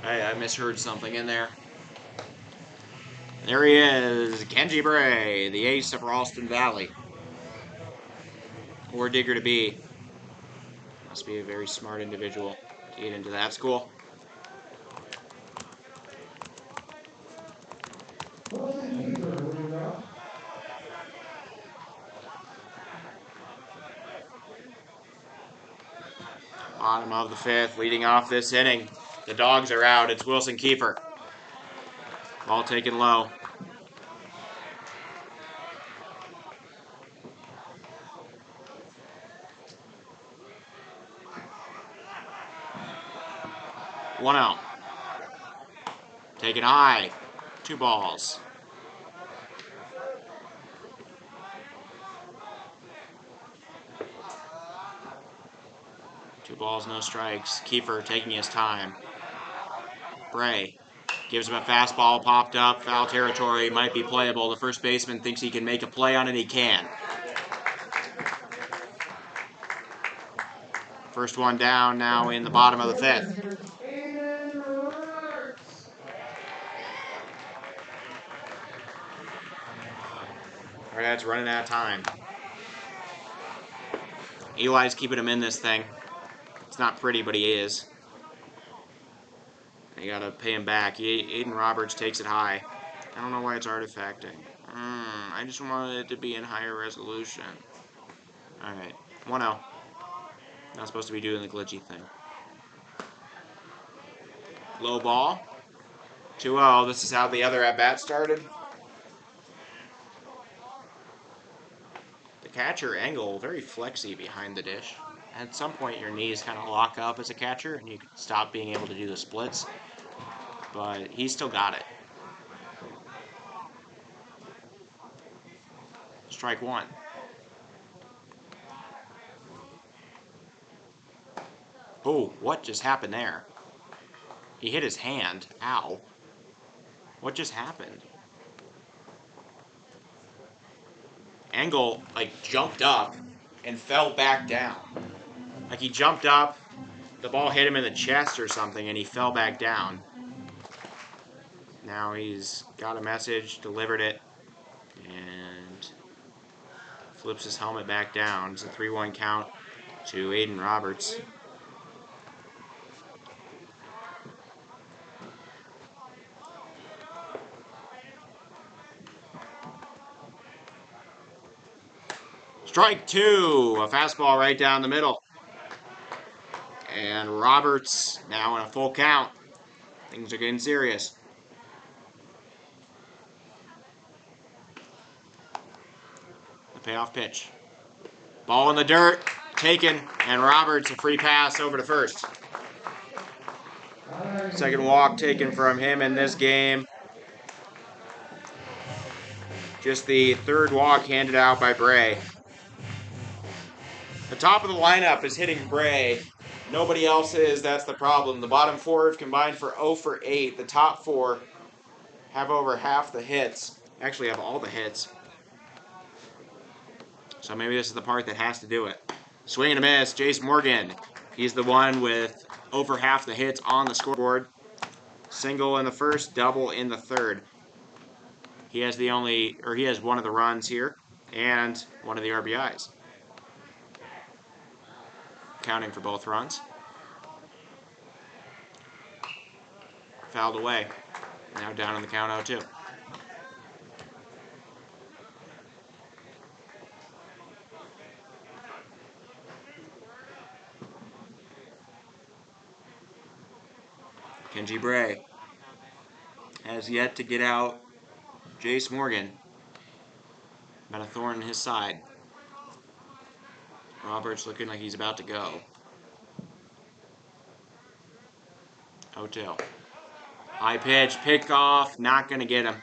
I misheard something in there. There he is, Kenji Bray, the ace of Ralston Valley. Or digger to be. Must be a very smart individual to get into that school. Bottom of the fifth, leading off this inning. The dogs are out. It's Wilson Kiefer. Ball taken low. One out. Taken high. 2 balls. Two balls, no strikes. Kiefer taking his time. Bray gives him a fastball, popped up, foul territory, might be playable. The first baseman thinks he can make a play on it, he can. First one down now in the bottom of the fifth. Hardhats running out of time. Eli's keeping him in this thing. It's not pretty, but he is. You gotta pay him back. Aiden Roberts takes it high. I don't know why it's artifacting. I just wanted it to be in higher resolution. Alright, 1-0. Not supposed to be doing the glitchy thing. Low ball. 2-0. This is how the other at-bat started. The catcher angle, very flexy behind the dish. At some point, your knees kind of lock up as a catcher, and you stop being able to do the splits. But he's still got it. Strike one. Oh, what just happened there? He hit his hand. Ow. What just happened? Angle, like, jumped up and fell back down. Like, he jumped up, the ball hit him in the chest or something, and he fell back down. Now he's got a message, delivered it, and flips his helmet back down. It's a 3-1 count to Aiden Roberts. Strike two, a fastball right down the middle. And Roberts now in a full count. Things are getting serious. The payoff pitch. Ball in the dirt, taken, and Roberts a free pass over to first. Second walk taken from him in this game. Just the third walk handed out by Bray. The top of the lineup is hitting Bray. Nobody else is. That's the problem. The bottom four have combined for 0 for 8. The top four have over half the hits. Actually have all the hits. So maybe this is the part that has to do it. Swing and a miss. Jace Morgan. He's the one with over half the hits on the scoreboard. Single in the first, double in the third. He has one of the runs here and one of the RBIs. Counting for both runs. Fouled away. Now down on the count 0-2. Kenji Bray has yet to get out Jace Morgan. Been a thorn in his side. Roberts looking like he's about to go. 0-2. High pitch, pick off, not going to get him.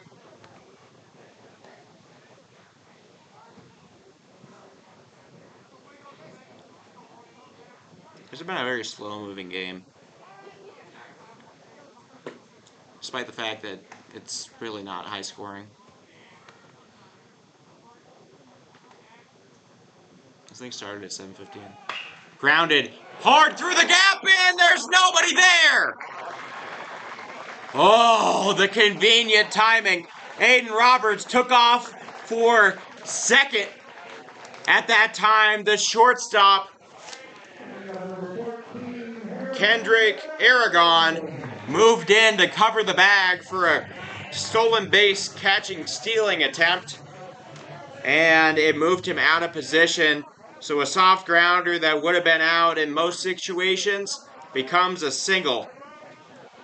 It's been a very slow-moving game, despite the fact that it's really not high-scoring. This thing started at 7:15. Grounded hard through the gap, and there's nobody there. Oh, the convenient timing. Aiden Roberts took off for second. At that time, the shortstop, Kendrick Aragon, moved in to cover the bag for a stolen base stealing attempt, and it moved him out of position. So a soft grounder that would have been out in most situations becomes a single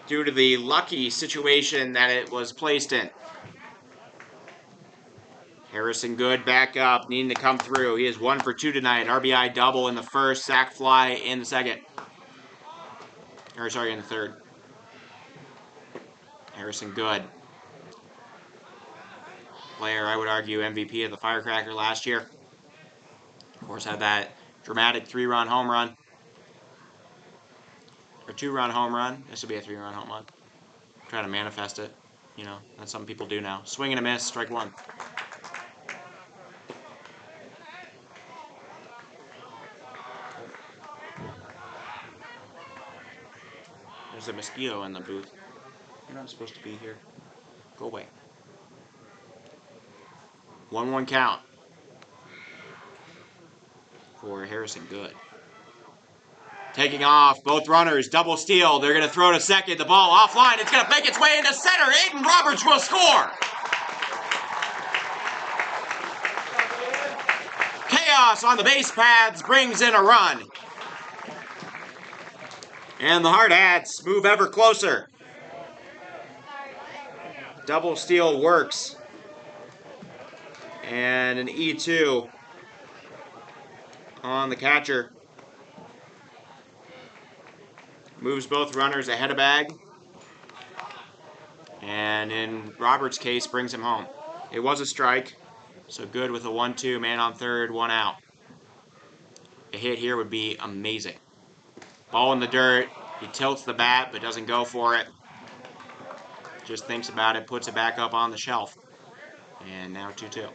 due to the lucky situation that it was placed in. Harrison Good back up, needing to come through. He is 1 for 2 tonight. RBI double in the first, sac fly in the second. Or sorry, in the third. Harrison Good. Player, I would argue, MVP of the Firecracker last year. Of course, had that dramatic 3-run home run. Or 2-run home run. This would be a 3-run home run. Trying to manifest it. You know, that's something people do now. Swing and a miss, strike one. There's a mosquito in the booth. You're not supposed to be here. Go away. 1-1 count for Harrison Good. Taking off, both runners, double steal. They're going to throw to second. The ball offline. It's going to make its way into center. Aiden Roberts will score. Chaos on the base paths brings in a run. And the Hardhats move ever closer. Double steal works. And an E2 on the catcher. Moves both runners ahead of bag. And in Roberts' case, brings him home. It was a strike. So Good with a 1-2, man on third, 1 out. A hit here would be amazing. Ball in the dirt. He tilts the bat, but doesn't go for it. Just thinks about it, puts it back up on the shelf. And now 2-2.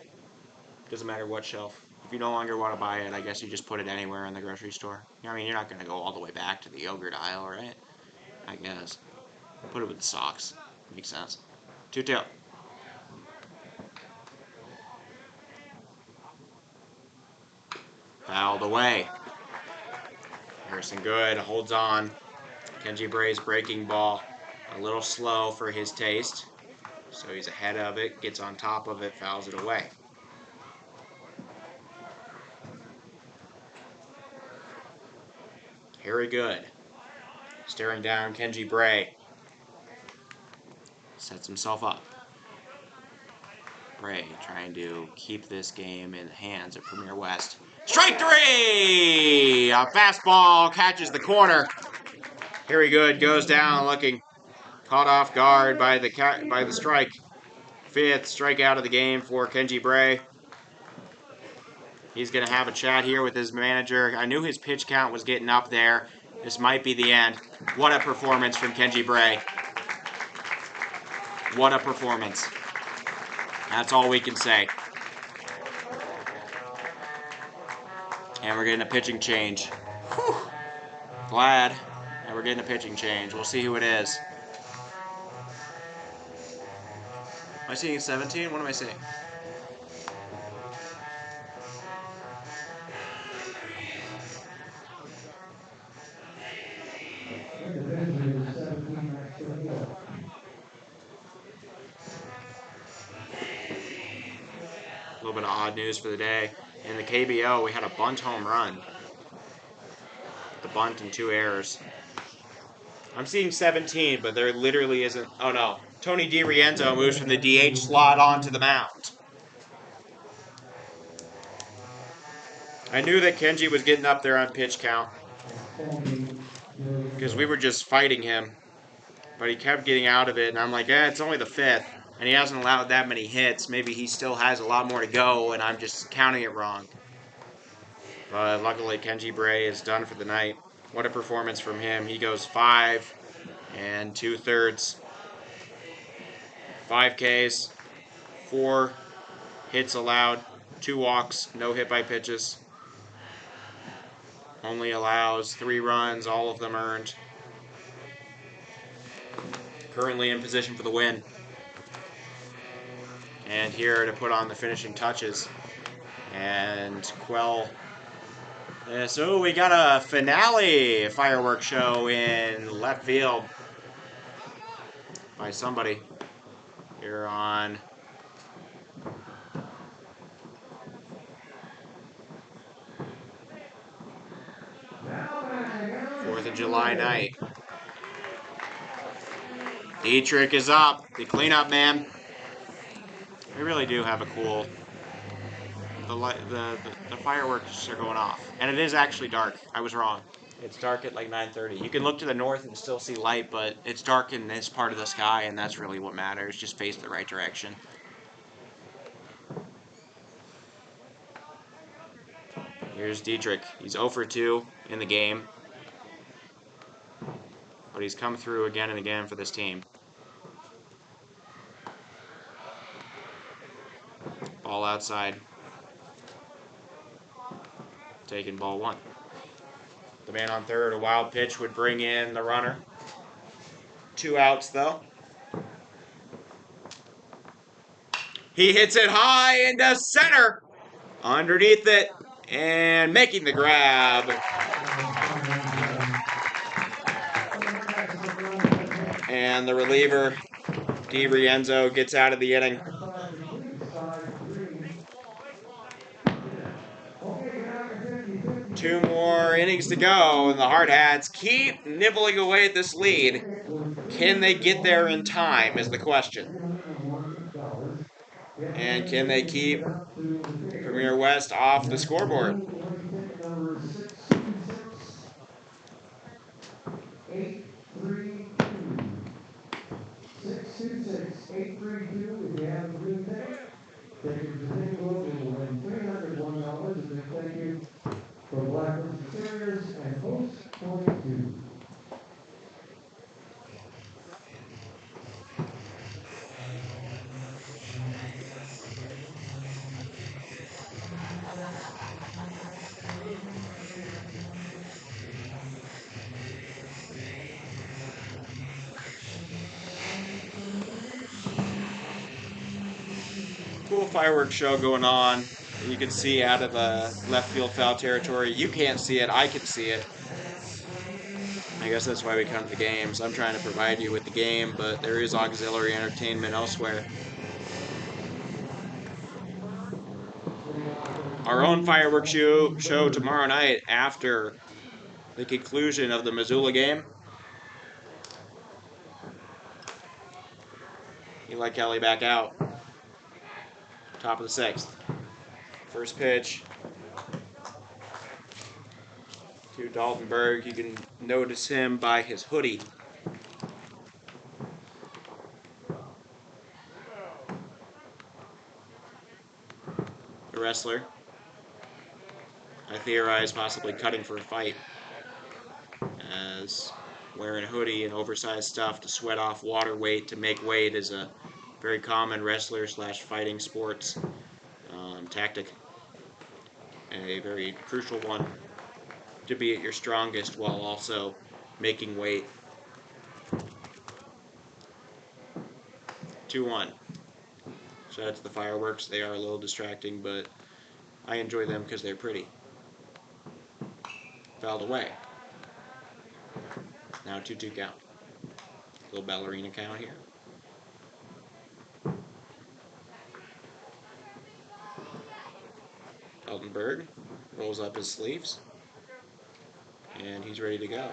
Doesn't matter what shelf. If you no longer want to buy it, I guess you just put it anywhere in the grocery store. I mean, you're not going to go all the way back to the yogurt aisle, right? I guess. Put it with the socks. Makes sense. 2-2. Fouled away. Harrison Good holds on. Kenji Bray's breaking ball. A little slow for his taste. So he's ahead of it, gets on top of it, fouls it away. Harry Good. Staring down Kenji Bray. Sets himself up. Bray trying to keep this game in the hands of Premier West. Strike 3! A fastball catches the corner. Harry Good goes down looking caught off guard by the strike. 5th strikeout of the game for Kenji Bray. He's going to have a chat here with his manager. I knew his pitch count was getting up there. This might be the end. What a performance from Kenji Bray. What a performance. That's all we can say. And we're getting a pitching change. Whew. Glad. And we're getting a pitching change. We'll see who it is. Am I seeing 17? What am I seeing? A little bit of odd news for the day. In the KBO, we had a bunt home run. The bunt and 2 errors. I'm seeing 17, but there literally isn't. Oh no. Tony DiRienzo moves from the DH slot onto the mound. I knew that Kenji was getting up there on pitch count because we were just fighting him. But he kept getting out of it, and I'm like, it's only the 5th. And he hasn't allowed that many hits. Maybe he still has a lot more to go, and I'm just counting it wrong. But luckily, Kenji Bray is done for the night. What a performance from him. He goes 5 2/3. 5 Ks, 4 hits allowed, 2 walks, no hit by pitches. Only allows 3 runs, all of them earned. Currently in position for the win. And here to put on the finishing touches and quell. So we got a finale fireworks show in left field by somebody here on 4th of July night. Dietrich is up. The cleanup man. We really do have a cool. The fireworks are going off, and it is actually dark. I was wrong. It's dark at like 9:30. You can look to the north and still see light, but it's dark in this part of the sky, and that's really what matters. Just face the right direction. Here's Dietrich. He's 0 for 2 in the game, but he's come through again and again for this team. Ball outside. Taking ball 1. The man on third, a wild pitch would bring in the runner. 2 outs though. He hits it high into center. Underneath it and making the grab. And the reliever, DiRienzo, gets out of the inning. 2 more innings to go, and the Hardhats keep nibbling away at this lead. Can they get there in time is the question. And can they keep Premier West off the scoreboard? 626-832 if you have a green ticket. Take your Virginia Globe and will win $301 as a thank you for Blackbirds Exteriors and Post 22. Cool fireworks show going on. You can see out of the left field foul territory. You can't see it. I can see it. I guess that's why we come to games. I'm trying to provide you with the game, but there is auxiliary entertainment elsewhere. Our own fireworks show tomorrow night after the conclusion of the Missoula game. Eli Kelly back out. Top of the 6th. First pitch to Daltonberg. You can notice him by his hoodie. The wrestler. I theorize possibly cutting for a fight, as wearing a hoodie and oversized stuff to sweat off water weight to make weight is a very common wrestler / fighting sports tactic. A very crucial one to be at your strongest while also making weight. 2-1. Shout out to the fireworks. They are a little distracting, but I enjoy them because they're pretty. Fouled away. Now 2-2 count. Little ballerina count here. Daltonberg rolls up his sleeves, and he's ready to go.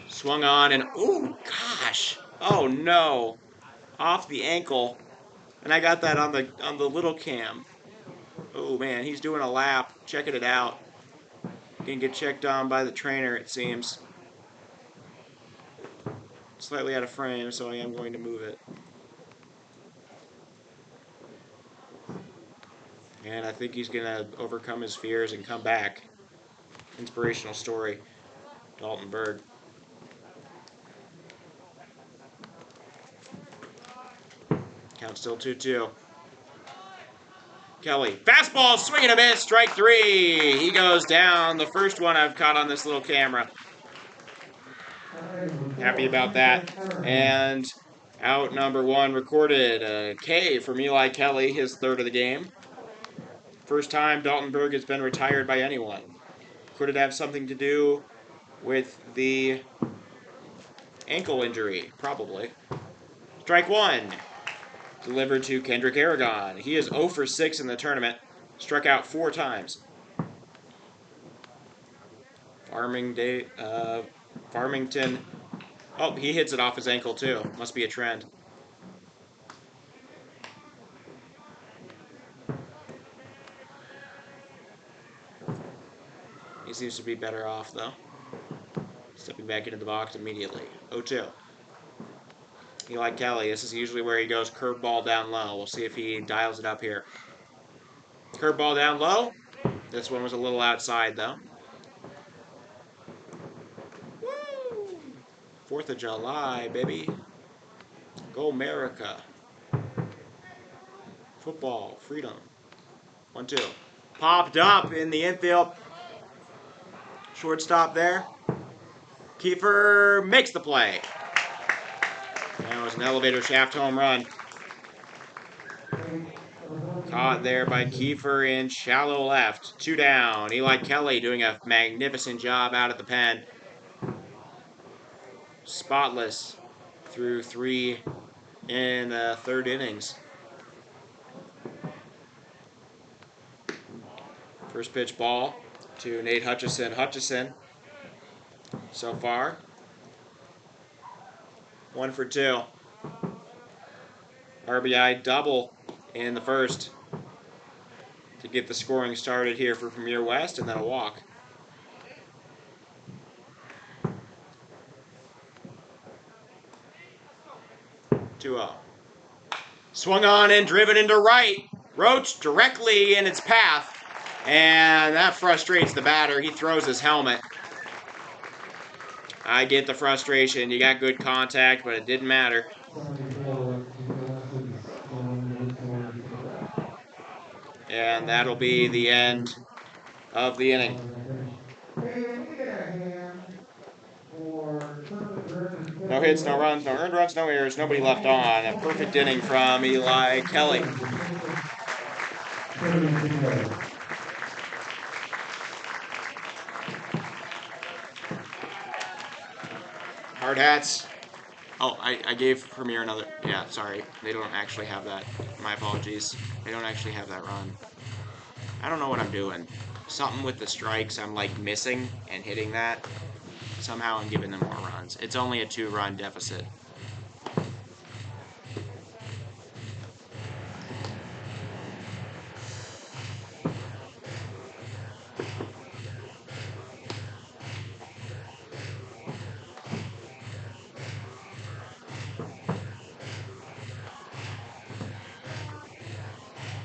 Swung on, and ooh, gosh, oh no, off the ankle, and I got that on the little cam. Oh man, he's doing a lap, checking it out. Can get checked on by the trainer, it seems. Slightly out of frame, so I am going to move it. And I think he's going to overcome his fears and come back. Inspirational story. Dalton Berg. Count still 2-2. Kelly. Fastball, swing and a miss, strike 3. He goes down. The first one I've caught on this little camera. Happy about that. And out number 1 recorded. A K from Eli Kelly, his third of the game. First time Dalton Berg has been retired by anyone. Could it have something to do with the ankle injury? Probably. Strike 1. Delivered to Kendrick Aragon. He is 0 for 6 in the tournament. Struck out 4 times. Farmington. Oh, he hits it off his ankle too. Must be a trend. He seems to be better off though. Stepping back into the box immediately. 0-2. Eli Kelly. This is usually where he goes curveball down low. We'll see if he dials it up here. Curveball down low. This one was a little outside though. Woo! 4th of July, baby. Go America. Football, freedom. 1-2. Popped up in the infield. Shortstop there. Kiefer makes the play. That was an elevator shaft home run. Caught there by Kiefer in shallow left. 2 down. Eli Kelly doing a magnificent job out at the pen. Spotless through 3 in the 3rd innings. First pitch ball to Nate Hutchison. Hutchison so far 1 for 2. RBI double in the first to get the scoring started here for Premier West, and then a walk. Swung on and driven into right. Roach directly in its path, and that frustrates the batter. He throws his helmet. I get the frustration. You got good contact, but it didn't matter. And that'll be the end of the inning. No hits, no runs, no earned runs, no errors, nobody left on. A perfect inning from Eli Kelly. Hardhats. Oh, I gave Premier another. Yeah, sorry. They don't actually have that. My apologies. They don't actually have that run. I don't know what I'm doing. Something with the strikes I'm like missing and hitting that. Somehow I'm giving them more runs. It's only a 2-run deficit.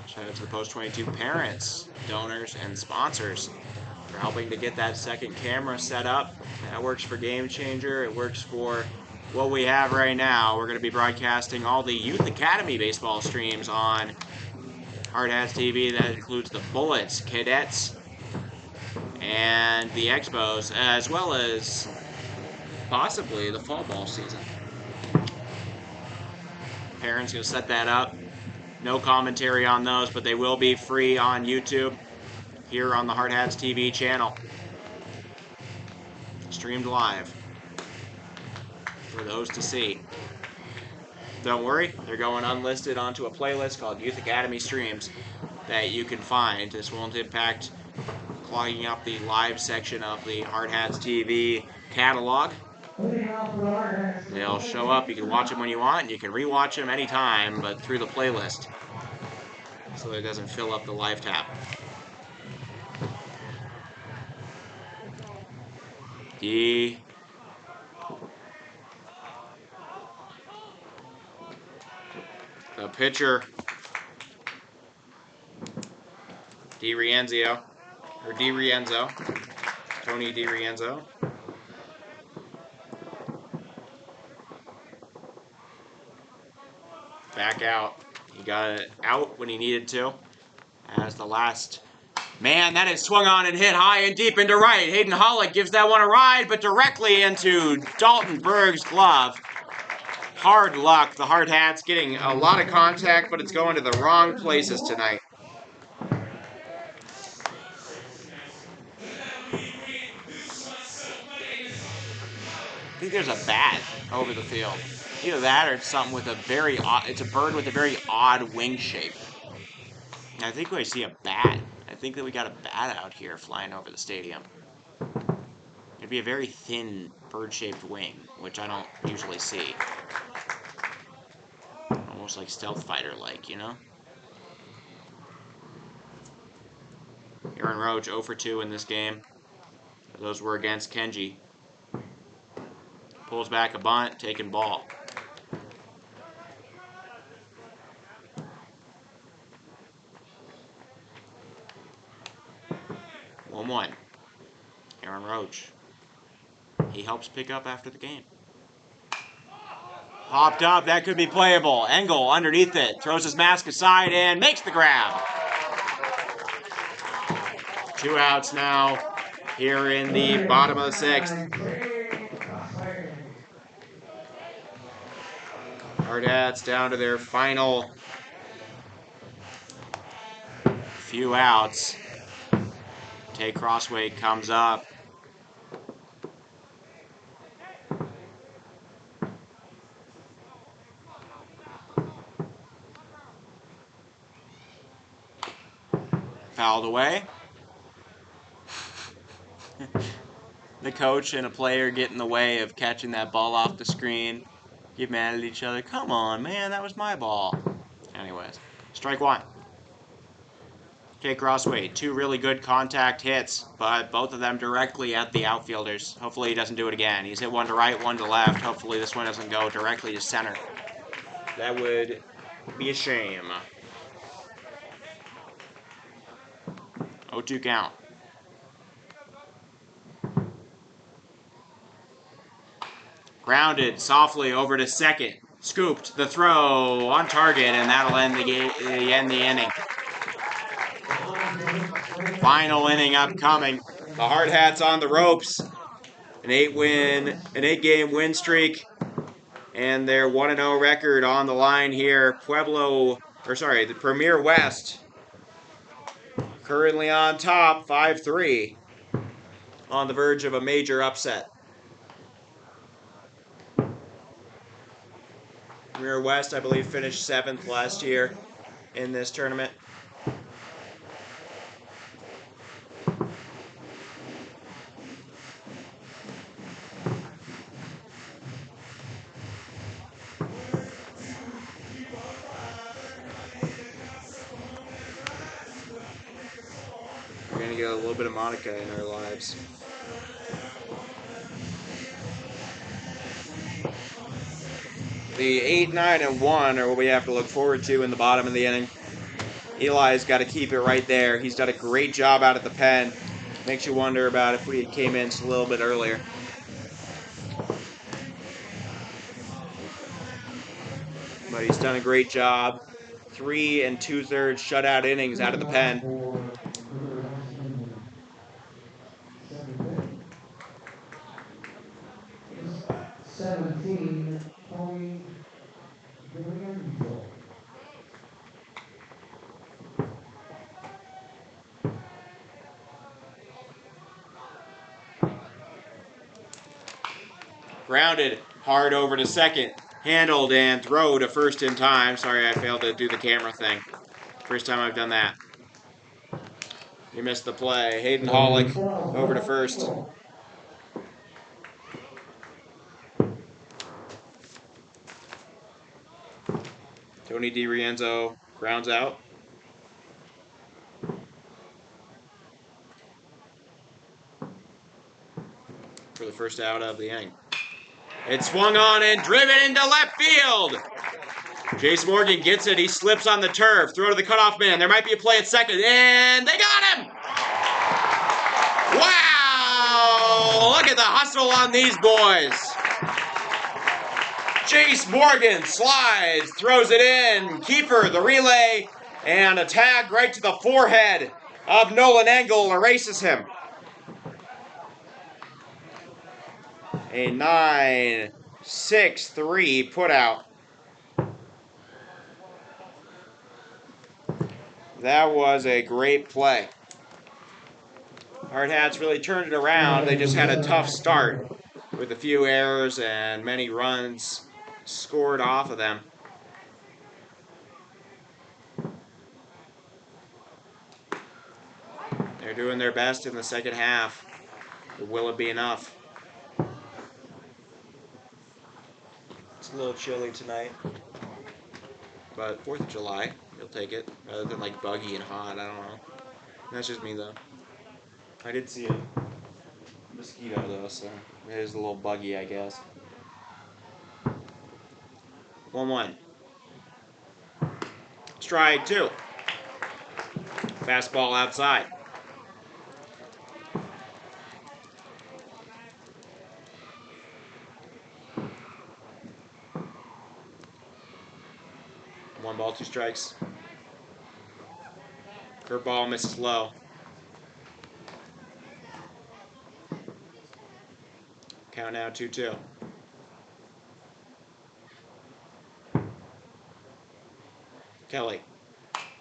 Shout out to the Post 22 parents, donors, and sponsors for helping to get that second camera set up. That works for Game Changer. It works for what we have right now. We're going to be broadcasting all the Youth Academy baseball streams on Hardhats TV. That includes the Bullets, Cadets, and the Expos, as well as possibly the fall ball season. Parents going to set that up. No commentary on those, but they will be free on YouTube here on the Hardhats TV channel. Streamed live for those to see. Don't worry, they're going unlisted onto a playlist called Youth Academy Streams that you can find. This won't impact clogging up the live section of the Hardhats TV catalog. They'll show up. You can watch them when you want, and you can rewatch them anytime, but through the playlist, so it doesn't fill up the live tab. The pitcher DiRienzo. Or DiRienzo. Tony DiRienzo. Back out. He got it out when he needed to. As the last... Man, that is swung on and hit high and deep into right. Hayden Hollick gives that one a ride, but directly into Dalton Berg's glove. Hard luck. The Hardhats getting a lot of contact, but it's going to the wrong places tonight. I think there's a bat over the field. Either that or it's something with a very odd... It's a bird with a very odd wing shape. And I think we see a bat. I think that we got a bat out here flying over the stadium. It'd be a very thin bird-shaped wing, which I don't usually see. Almost like stealth fighter-like, you know? Aaron Roach 0 for 2 in this game. Those were against Kenji. Pulls back a bunt, taking ball. One. Aaron Roach. He helps pick up after the game. Popped up, that could be playable. Engel underneath it, throws his mask aside and makes the grab. 2 outs now here in the bottom of the 6th. Hardhats down to their final few outs. Tay Crossway comes up. Fouled away. The coach and a player get in the way of catching that ball off the screen. Get mad at each other. Come on, man, that was my ball. Anyways, strike 1. Tay Crossway, 2 really good contact hits, but both of them directly at the outfielders. Hopefully he doesn't do it again. He's hit one to right, one to left. Hopefully this one doesn't go directly to center. That would be a shame. 0-2 count. Grounded softly over to second. Scooped the throw on target, and that'll end the inning. Final inning upcoming. The Hardhats on the ropes. An 8-game win streak, and their 1-0 record on the line here. The Premier West currently on top, 5-3, on the verge of a major upset. Premier West, I believe, finished 7th last year in this tournament. We're going to get a little bit of Monica in our lives. The 8, 9, and 1 are what we have to look forward to in the bottom of the inning. Eli's got to keep it right there. He's done a great job out at the pen. Makes you wonder about if we came in just a little bit earlier. But he's done a great job. 3 2/3 shutout innings out of the pen. Grounded hard over to second. Handled and throw to first in time. Sorry, I failed to do the camera thing. First time I've done that. You missed the play. Hayden Hollick over to first. Tony DiRienzo grounds out. For the first out of the inning. It's swung on and driven into left field. Jace Morgan gets it. He slips on the turf. Throw to the cutoff man. There might be a play at second. And they got the hustle on these boys. Chase Morgan slides, throws it in. Keeper, the relay, and a tag right to the forehead of Nolan Engel erases him. A 9-6-3 put out. That was a great play. Hardhats really turned it around. They just had a tough start with a few errors and many runs scored off of them. They're doing their best in the second half. But will it be enough? It's a little chilly tonight. But 4th of July, you'll take it. Rather than like buggy and hot, I don't know. That's just me though. I did see a mosquito though, so it is a little buggy, I guess. 1-1. Strike 2. Fastball outside. One ball, 2 strikes. Curveball misses low. Count now 2-2. Kelly.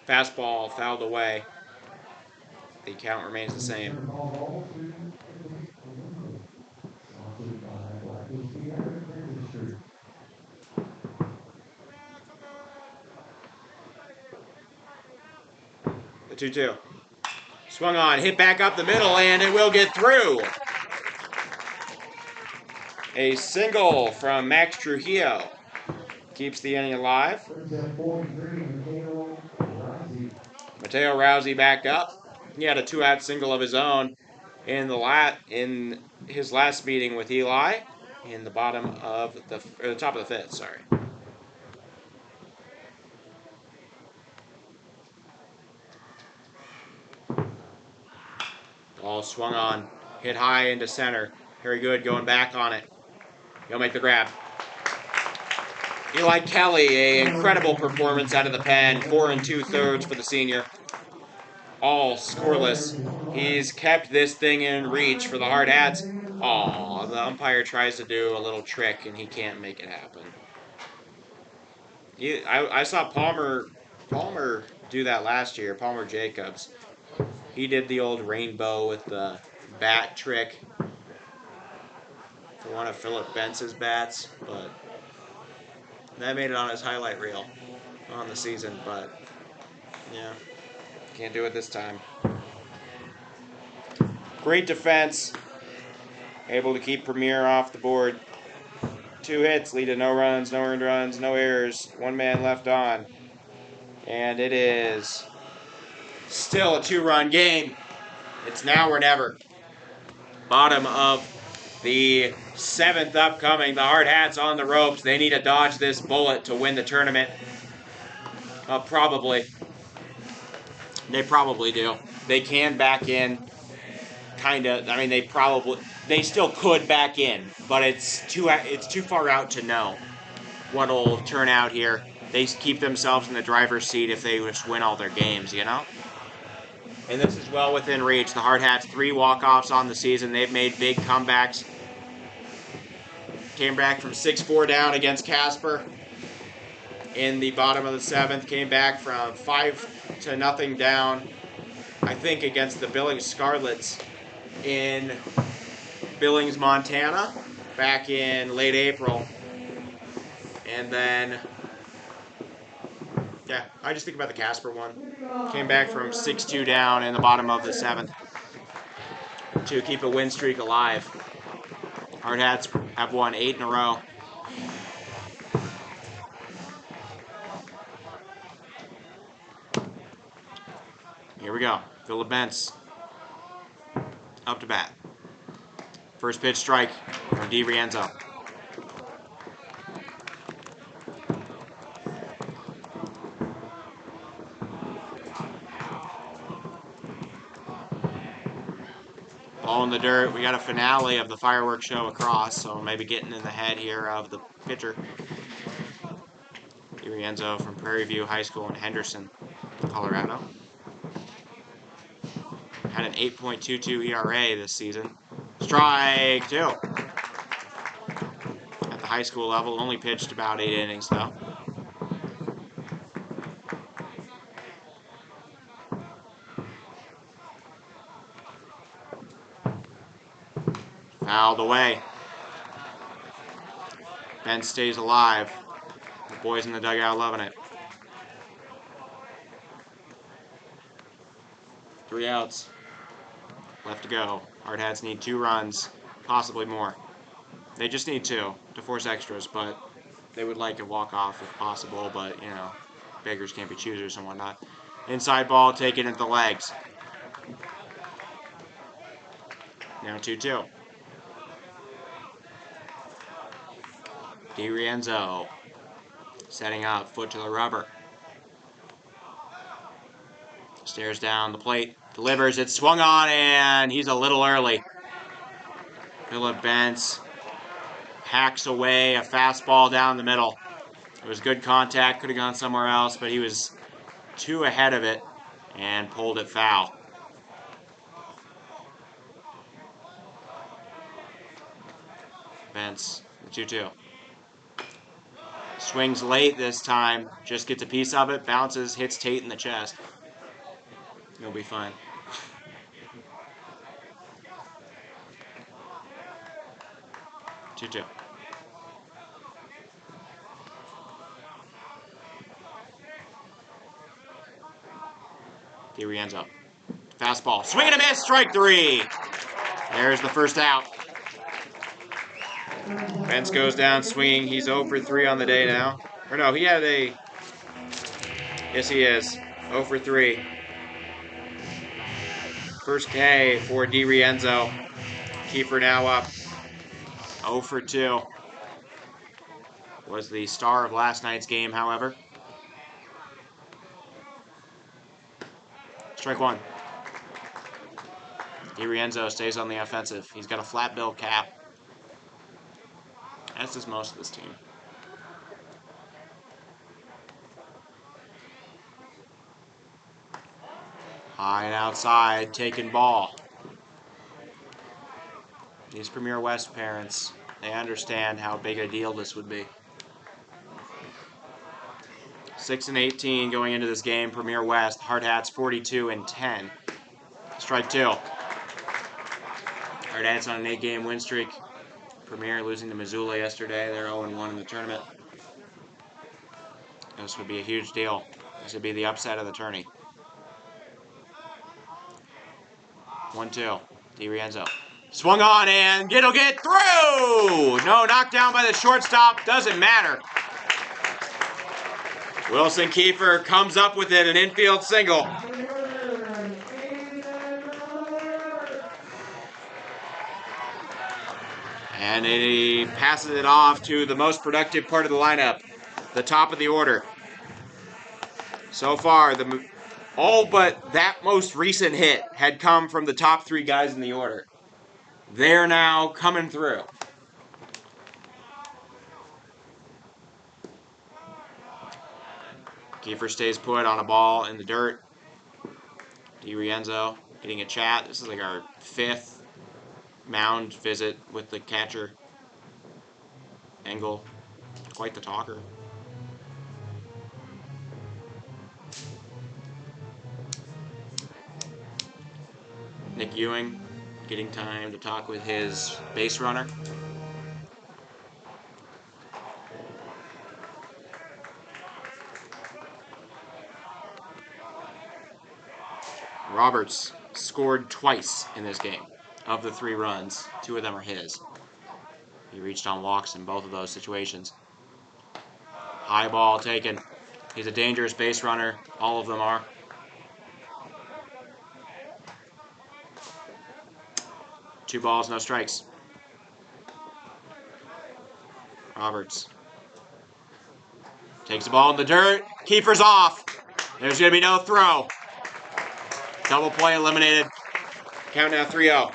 Fastball fouled away. The count remains the same. The 2-2. Swung on, hit back up the middle, and it will get through. A single from Max Trujillo keeps the inning alive. Mateo Rousey back up. He had a 2-out single of his own in his last meeting with Eli in the top of the 5th. Sorry. Ball swung on, hit high into center. Very good, going back on it. He'll make the grab. Eli Kelly, an incredible performance out of the pen. 4 2/3 for the senior. All scoreless. He's kept this thing in reach for the Hardhats. Aw, the umpire tries to do a little trick and he can't make it happen. I saw Palmer do that last year, Palmer Jacobs. He did the old rainbow with the bat trick for one of Philip Bentz's bats, but that made it on his highlight reel on the season, but yeah, can't do it this time. Great defense, able to keep Premier off the board. 2 hits lead to no runs, no earned runs, no errors, 1 man left on. And it is still a 2-run game. It's now or never. Bottom of the 7th upcoming. The Hardhats on the ropes. They need to dodge this bullet to win the tournament. Probably. They probably do. They can back in. Kind of. I mean, they still could back in, but it's too far out to know what'll turn out here. They keep themselves in the driver's seat if they just win all their games, you know? And this is well within reach. The Hardhats, 3 walk-offs on the season. They've made big comebacks. Came back from 6-4 down against Casper in the bottom of the 7th. Came back from 5-0 down, I think, against the Billings Scarlets in Billings, Montana, back in late April. And then, yeah, I just think about the Casper one. Came back from 6-2 down in the bottom of the 7th to keep a win streak alive. Hardhats have won 8 in a row. Here we go. Philip Bentz up to bat. First pitch strike from DiRienzo. Ball in the dirt. We got a finale of the fireworks show across, so maybe getting in the head here of the pitcher. DiRienzo from Prairie View High School in Henderson, Colorado. Had an 8.22 ERA this season. Strike 2. At the high school level, only pitched about 8 innings though. Fouled away. Ben stays alive. The boys in the dugout loving it. 3 outs. Left to go. Hardhats need 2 runs, possibly more. They just need 2 to force extras, but they would like a walk-off if possible, but, you know, beggars can't be choosers and whatnot. Inside ball taken at the legs. Now 2-2. DiRienzo setting up, foot to the rubber. Stares down the plate, delivers, it's swung on, and he's a little early. Phillip Bentz hacks away a fastball down the middle. It was good contact, could have gone somewhere else, but he was too ahead of it and pulled it foul. Bentz, 2-2. Swings late this time, just gets a piece of it, bounces, hits Tate in the chest. He'll be fine. Two-two. DiRienzo. Fastball. Swing and a miss. Strike 3. There's the first out. Bentz goes down swinging. He's 0 for 3 on the day now. Or no, he had a... Yes, he is. 0 for 3. First K for DiRienzo. Keeper now up 0 for 2. Was the star of last night's game, however. Strike 1. DiRienzo stays on the offensive. He's got a flat bill cap. As does most of this team. High and outside, taking ball. These Premier West parents, they understand how big a deal this would be. 6-18 going into this game. Premier West, Hardhats 42-10. Strike 2. Hardhats on an 8-game win streak. Premier losing to Missoula yesterday. They're 0-1 in the tournament. This would be a huge deal. This would be the upset of the tourney. 1-2. DiRienzo. Swung on and it'll get through! No, knocked down by the shortstop. Doesn't matter. Wilson Kiefer comes up with it, an infield single. And he passes it off to the most productive part of the lineup, the top of the order. So far, all but that most recent hit had come from the top 3 guys in the order. They're now coming through. Kiefer stays put on a ball in the dirt. DiRienzo getting a chat. This is like our 5th mound visit with the catcher. Engel, quite the talker. Nick Ewing getting time to talk with his base runner. Roberts scored twice in this game. Of the 3 runs, 2 of them are his. He reached on walks in both of those situations. High ball taken. He's a dangerous base runner. All of them are. Two balls, no strikes. Roberts takes the ball in the dirt. Kiefer's off. There's going to be no throw. Double play eliminated. Count now 3-0.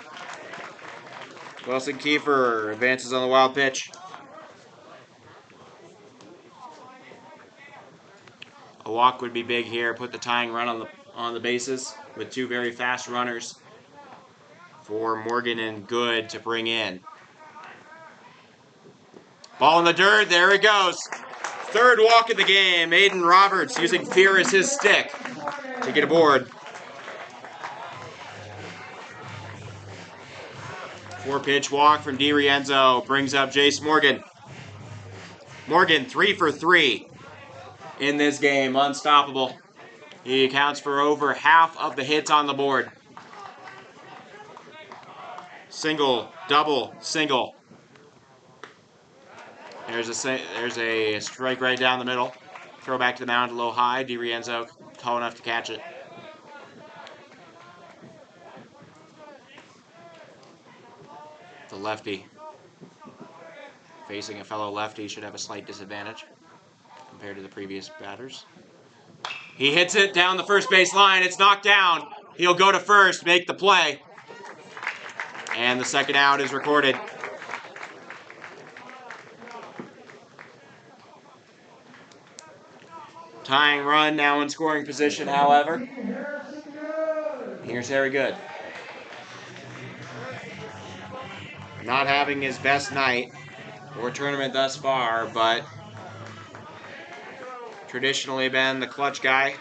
Wilson Kiefer advances on the wild pitch. A walk would be big here. Put the tying run on the bases with two very fast runners for Morgan and Good to bring in. Ball in the dirt. There it goes. Third walk of the game. Aiden Roberts using fear as his stick to get aboard. 4-pitch walk from DiRienzo brings up Jace Morgan. Morgan 3 for 3 in this game. Unstoppable. He accounts for over half of the hits on the board. Single, double, single. There's a strike right down the middle. Throw back to the mound a little high. DiRienzo tall enough to catch it. The lefty facing a fellow lefty should have a slight disadvantage compared to the previous batters. He hits it down the first base line. It's knocked down. He'll go to first, make the play. And the second out is recorded. Tying run now in scoring position, however. Here's Harry Good. Not having his best night or tournament thus far, but traditionally been the clutch guy.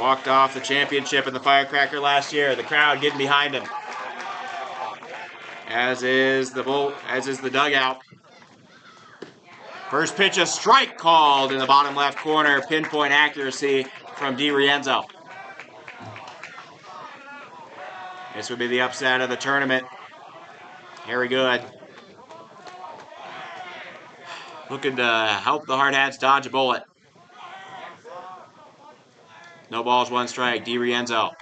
Walked off the championship in the Firecracker last year. The crowd getting behind him. As is the dugout. First pitch, a strike called in the bottom left corner. Pinpoint accuracy from DiRienzo. This would be the upset of the tournament. Harry Good looking to help the Hardhats dodge a bullet. No balls, one strike. DiRienzo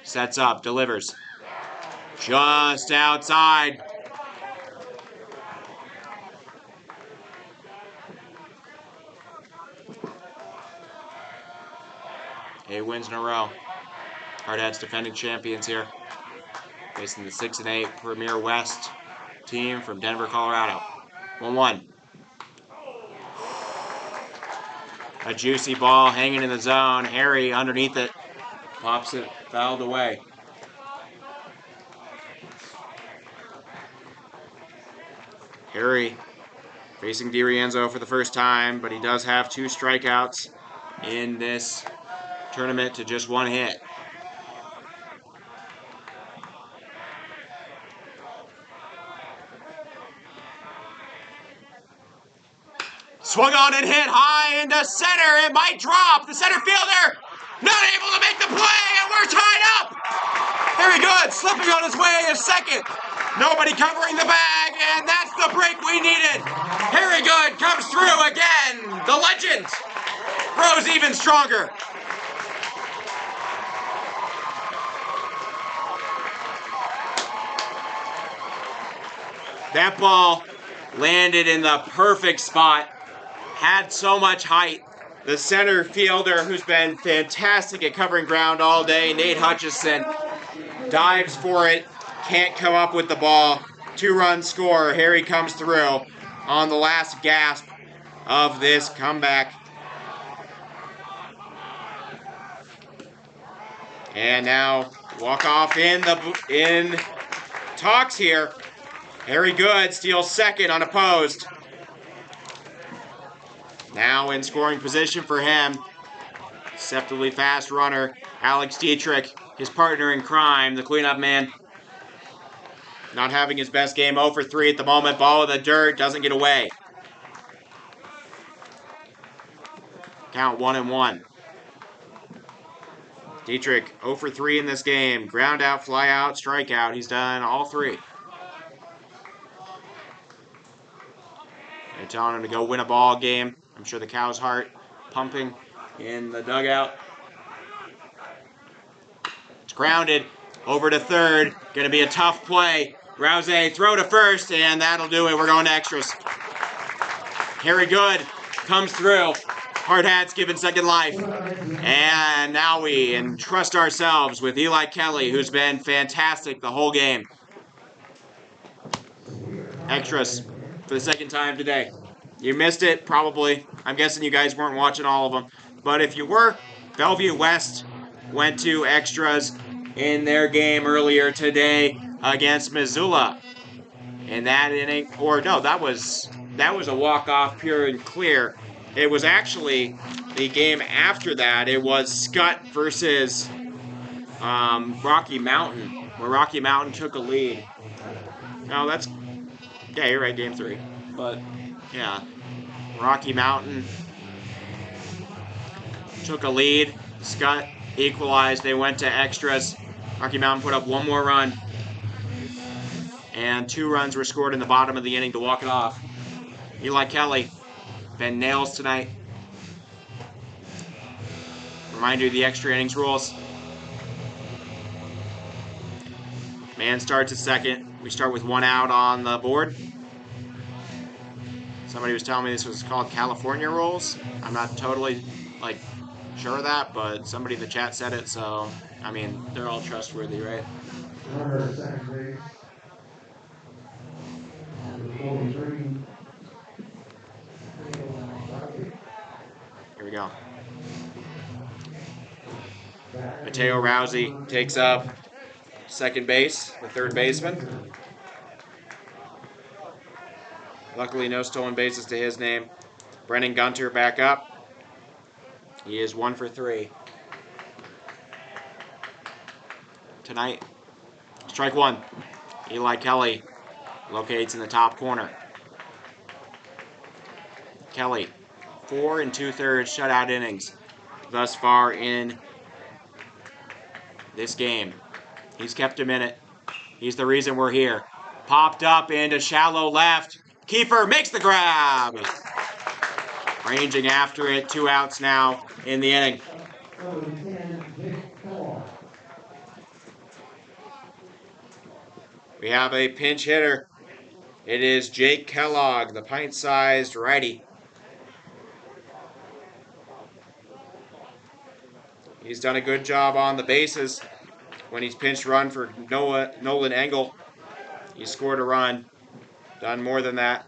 sets up, delivers. Just outside. Eight wins in a row. Hardhats defending champions here. Facing the 6-8 Premier West team from Denver, Colorado. 1-1. A juicy ball hanging in the zone. Harry underneath it. Pops it, fouled away. Harry facing DiRienzo for the first time, but he does have 2 strikeouts in this tournament to just 1 hit. Swung on and hit high into center. It might drop. The center fielder not able to make the play, and we're tied up. Very good. Slipping on his way is second. Nobody covering the bag, and that's the break we needed. Harry Good comes through again. The legend grows even stronger. That ball landed in the perfect spot. Had so much height. The center fielder, who's been fantastic at covering ground all day, Nate Hutchison, dives for it. Can't come up with the ball. 2-run score. Harry comes through on the last gasp of this comeback. And now walk off in talks here. Harry Good steals second unopposed. Now in scoring position for him, deceptively fast runner, Alex Dietrich, his partner in crime, the cleanup man. Not having his best game, 0 for 3 at the moment. Ball in the dirt, doesn't get away. Count 1-1. Dietrich 0 for 3 in this game. Ground out, fly out, strikeout. He's done all 3. They're telling him to go win a ball game. I'm sure the cow's heart pumping in the dugout. It's grounded over to third. Going to be a tough play. Rouse throw to first, and that'll do it. We're going to extras. Harry Good comes through. Hardhats given second life. And now we entrust ourselves with Eli Kelly, who's been fantastic the whole game. Extras for the second time today. You missed it, probably. I'm guessing you guys weren't watching all of them. But if you were, Bellevue West went to extras in their game earlier today against Missoula. In that inning, or no, that was a walk-off pure and clear. It was actually the game after that. It was Scott versus Rocky Mountain, where Rocky Mountain took a lead. No, that's, yeah, you're right, game 3. But, yeah, Rocky Mountain took a lead. Scott equalized. They went to extras. Rocky Mountain put up one more run. And 2 runs were scored in the bottom of the inning to walk it off. Eli Kelly, been nails tonight. Reminder of the extra innings rules. Man starts at second. We start with 1 out on the board. Somebody was telling me this was called California rules. I'm not totally sure of that, but somebody in the chat said it, so I mean they're all trustworthy, right? Runner second base. Here we go. Mateo Rousey takes up second base, the third baseman. Luckily, no stolen bases to his name. Brennan Gunter back up. He is 1 for 3 tonight. Strike 1. Eli Kelly locates in the top corner. Kelly, 4 2/3 shutout innings thus far in this game. He's kept him in it. He's the reason we're here. Popped up into shallow left. Kiefer makes the grab. Ranging after it. 2 outs now in the inning. We have a pinch hitter. It is Jake Kellogg, the pint-sized righty. He's done a good job on the bases when he's pinched run for Nolan Engel. He scored a run. Done more than that.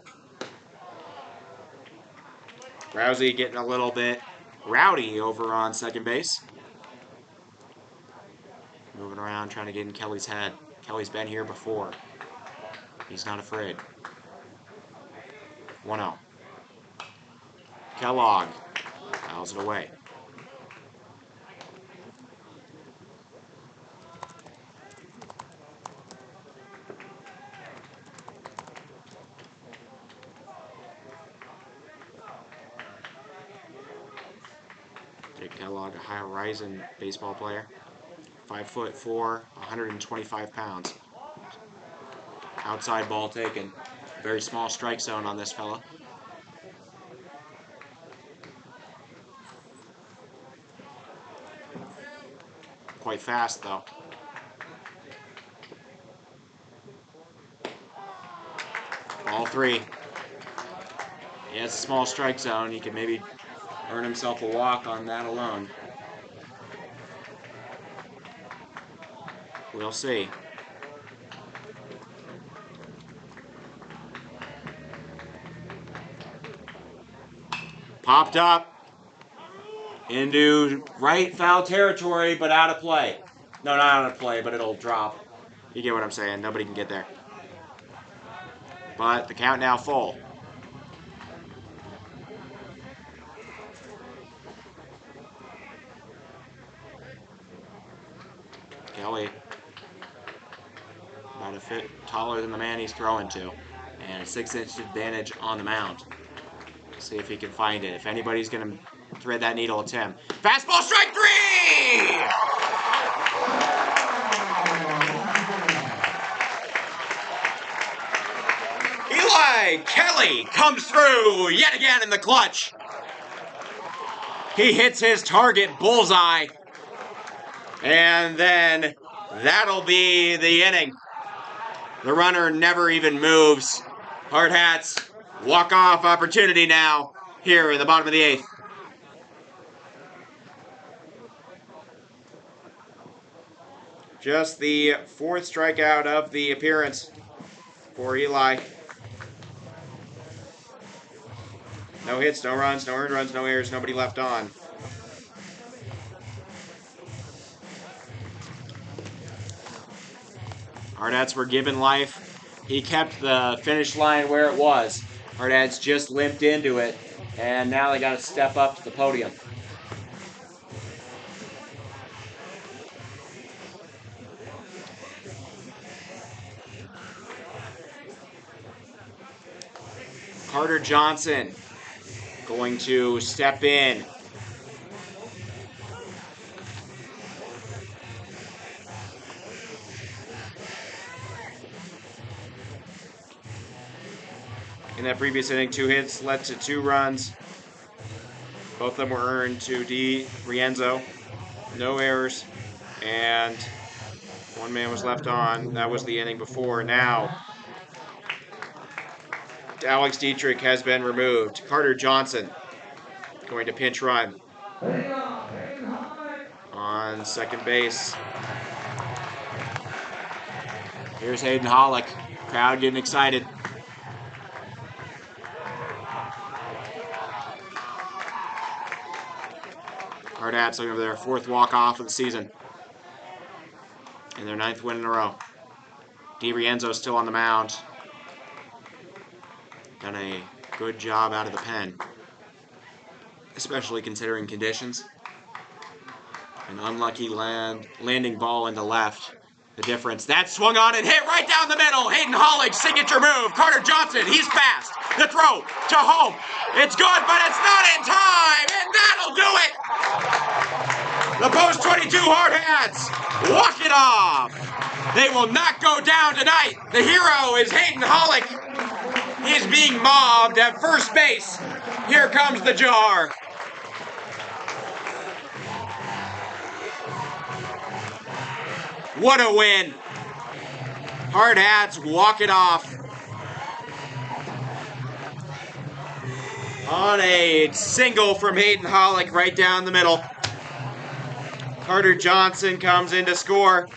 Rousey getting a little bit rowdy over on second base. Moving around, trying to get in Kelly's head. Kelly's been here before. He's not afraid. 1-0. Kellogg fouls it away. Jake Kellogg, a high horizon baseball player. 5'4", 125 pounds. Outside ball taken. Very small strike zone on this fella. Quite fast though. Ball 3. He has a small strike zone. He can maybe earn himself a walk on that alone. We'll see. Popped up into right foul territory, but out of play. No, not out of play, but it'll drop. You get what I'm saying. Nobody can get there. But the count now full. Kelly, about a foot taller than the man he's throwing to. And a 6-inch advantage on the mound. See if he can find it. If anybody's going to thread that needle, it's him. Fastball, strike 3! Eli Kelly comes through yet again in the clutch. He hits his target bullseye. And then that'll be the inning. The runner never even moves. Hardhats, walk-off opportunity now here in the bottom of the 8th. Just the 4th strikeout of the appearance for Eli. No hits, no runs, no earned runs, no errors, nobody left on. Hardhats were given life. He kept the finish line where it was. Hardhats just limped into it, and now they got to step up to the podium. Carter Johnson going to step in. In that previous inning, 2 hits led to 2 runs. Both of them were earned to D. Rienzo. No errors. And 1 man was left on. That was the inning before. Now, Alex Dietrich has been removed. Carter Johnson going to pinch run on second base. Here's Hayden Hollick. Crowd getting excited. Hardhats looking for their 4th walk-off of the season. And their 9th win in a row. DiRienzo still on the mound. Done a good job out of the pen. Especially considering conditions. An unlucky landing ball into left. The difference. That swung on and hit right down the middle. Hayden Hollick, signature move. Carter Johnson, he's fast. The throw to home. It's good, but it's not in time. And that'll do it. The post 22 Hardhats walk it off. They will not go down tonight. The hero is Hayden Hollick. He's being mobbed at first base. Here comes the jar. What a win. Hardhats walk it off on a single from Hayden Hollick right down the middle. Carter Johnson comes in to score.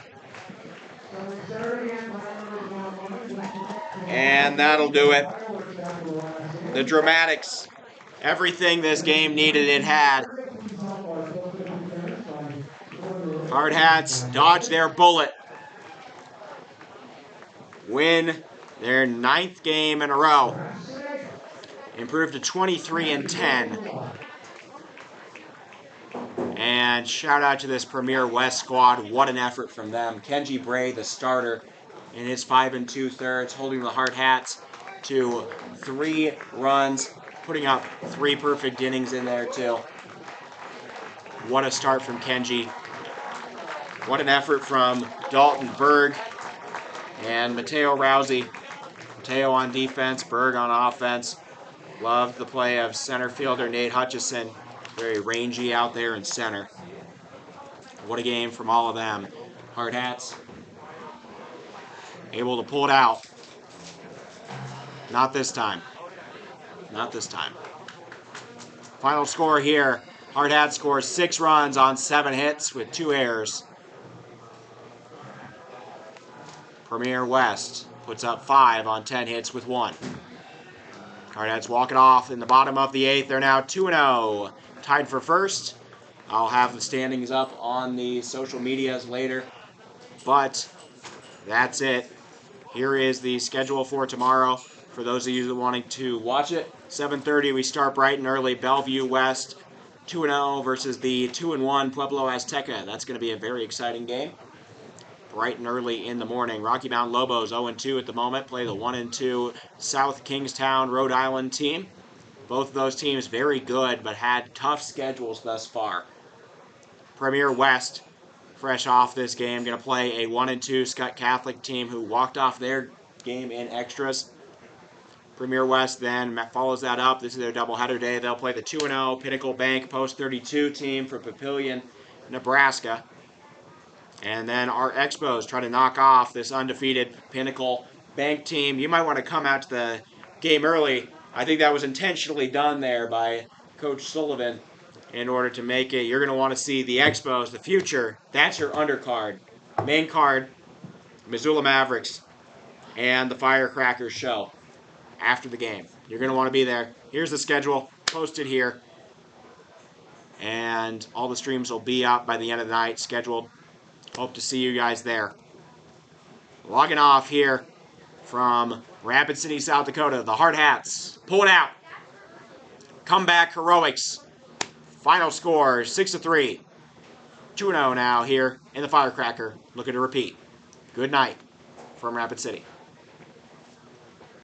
And that'll do it. The dramatics. Everything this game needed, it had. Hardhats dodge their bullet. Win their 9th game in a row. Improved to 23-10. And shout out to this Premier West squad. What an effort from them. Kenji Bray, the starter, in his 5 2/3, holding the Hardhats to 3 runs, putting up 3 perfect innings in there too. What a start from Kenji. What an effort from Dalton Berg and Mateo Rousey. Mateo on defense, Berg on offense. Loved the play of center fielder Nate Hutchison. Very rangy out there in center. What a game from all of them. Hardhats able to pull it out. Not this time. Not this time. Final score here. Hardhats scores 6 runs on 7 hits with 2 errors. Premier West puts up 5 on 10 hits with 1. Hardhats walking off in the bottom of the 8th. They're now 2-0. Tied for first. I'll have the standings up on the social medias later. But that's it. Here is the schedule for tomorrow. For those of you that are wanting to watch it, 7:30 we start bright and early. Bellevue West 2-0 versus the 2-1 Pueblo Azteca. That's going to be a very exciting game. Bright and early in the morning. Rocky Mountain Lobos 0-2 at the moment. Play the 1-2 South Kingstown, Rhode Island team. Both of those teams very good, but had tough schedules thus far. Premier West, fresh off this game, going to play a 1-2 Scott Catholic team who walked off their game in extras. Premier West then follows that up. This is their doubleheader day. They'll play the 2-0 Pinnacle Bank Post 32 team from Papillion, Nebraska. And then our Expos try to knock off this undefeated Pinnacle Bank team. You might want to come out to the game early. I think that was intentionally done there by Coach Sullivan in order to make it. You're going to want to see the Expos, the future. That's your undercard Main card, Missoula Mavericks and the Firecracker show after the game. You're going to want to be there. Here's the schedule posted here. And all the streams will be up by the end of the night, scheduled. Hope to see you guys there. Logging off here from Rapid City, South Dakota, the Hardhats. Pull it out. Comeback heroics. Final score, 6-3. 2-0 now here in the Firecracker. Looking to repeat. Good night from Rapid City.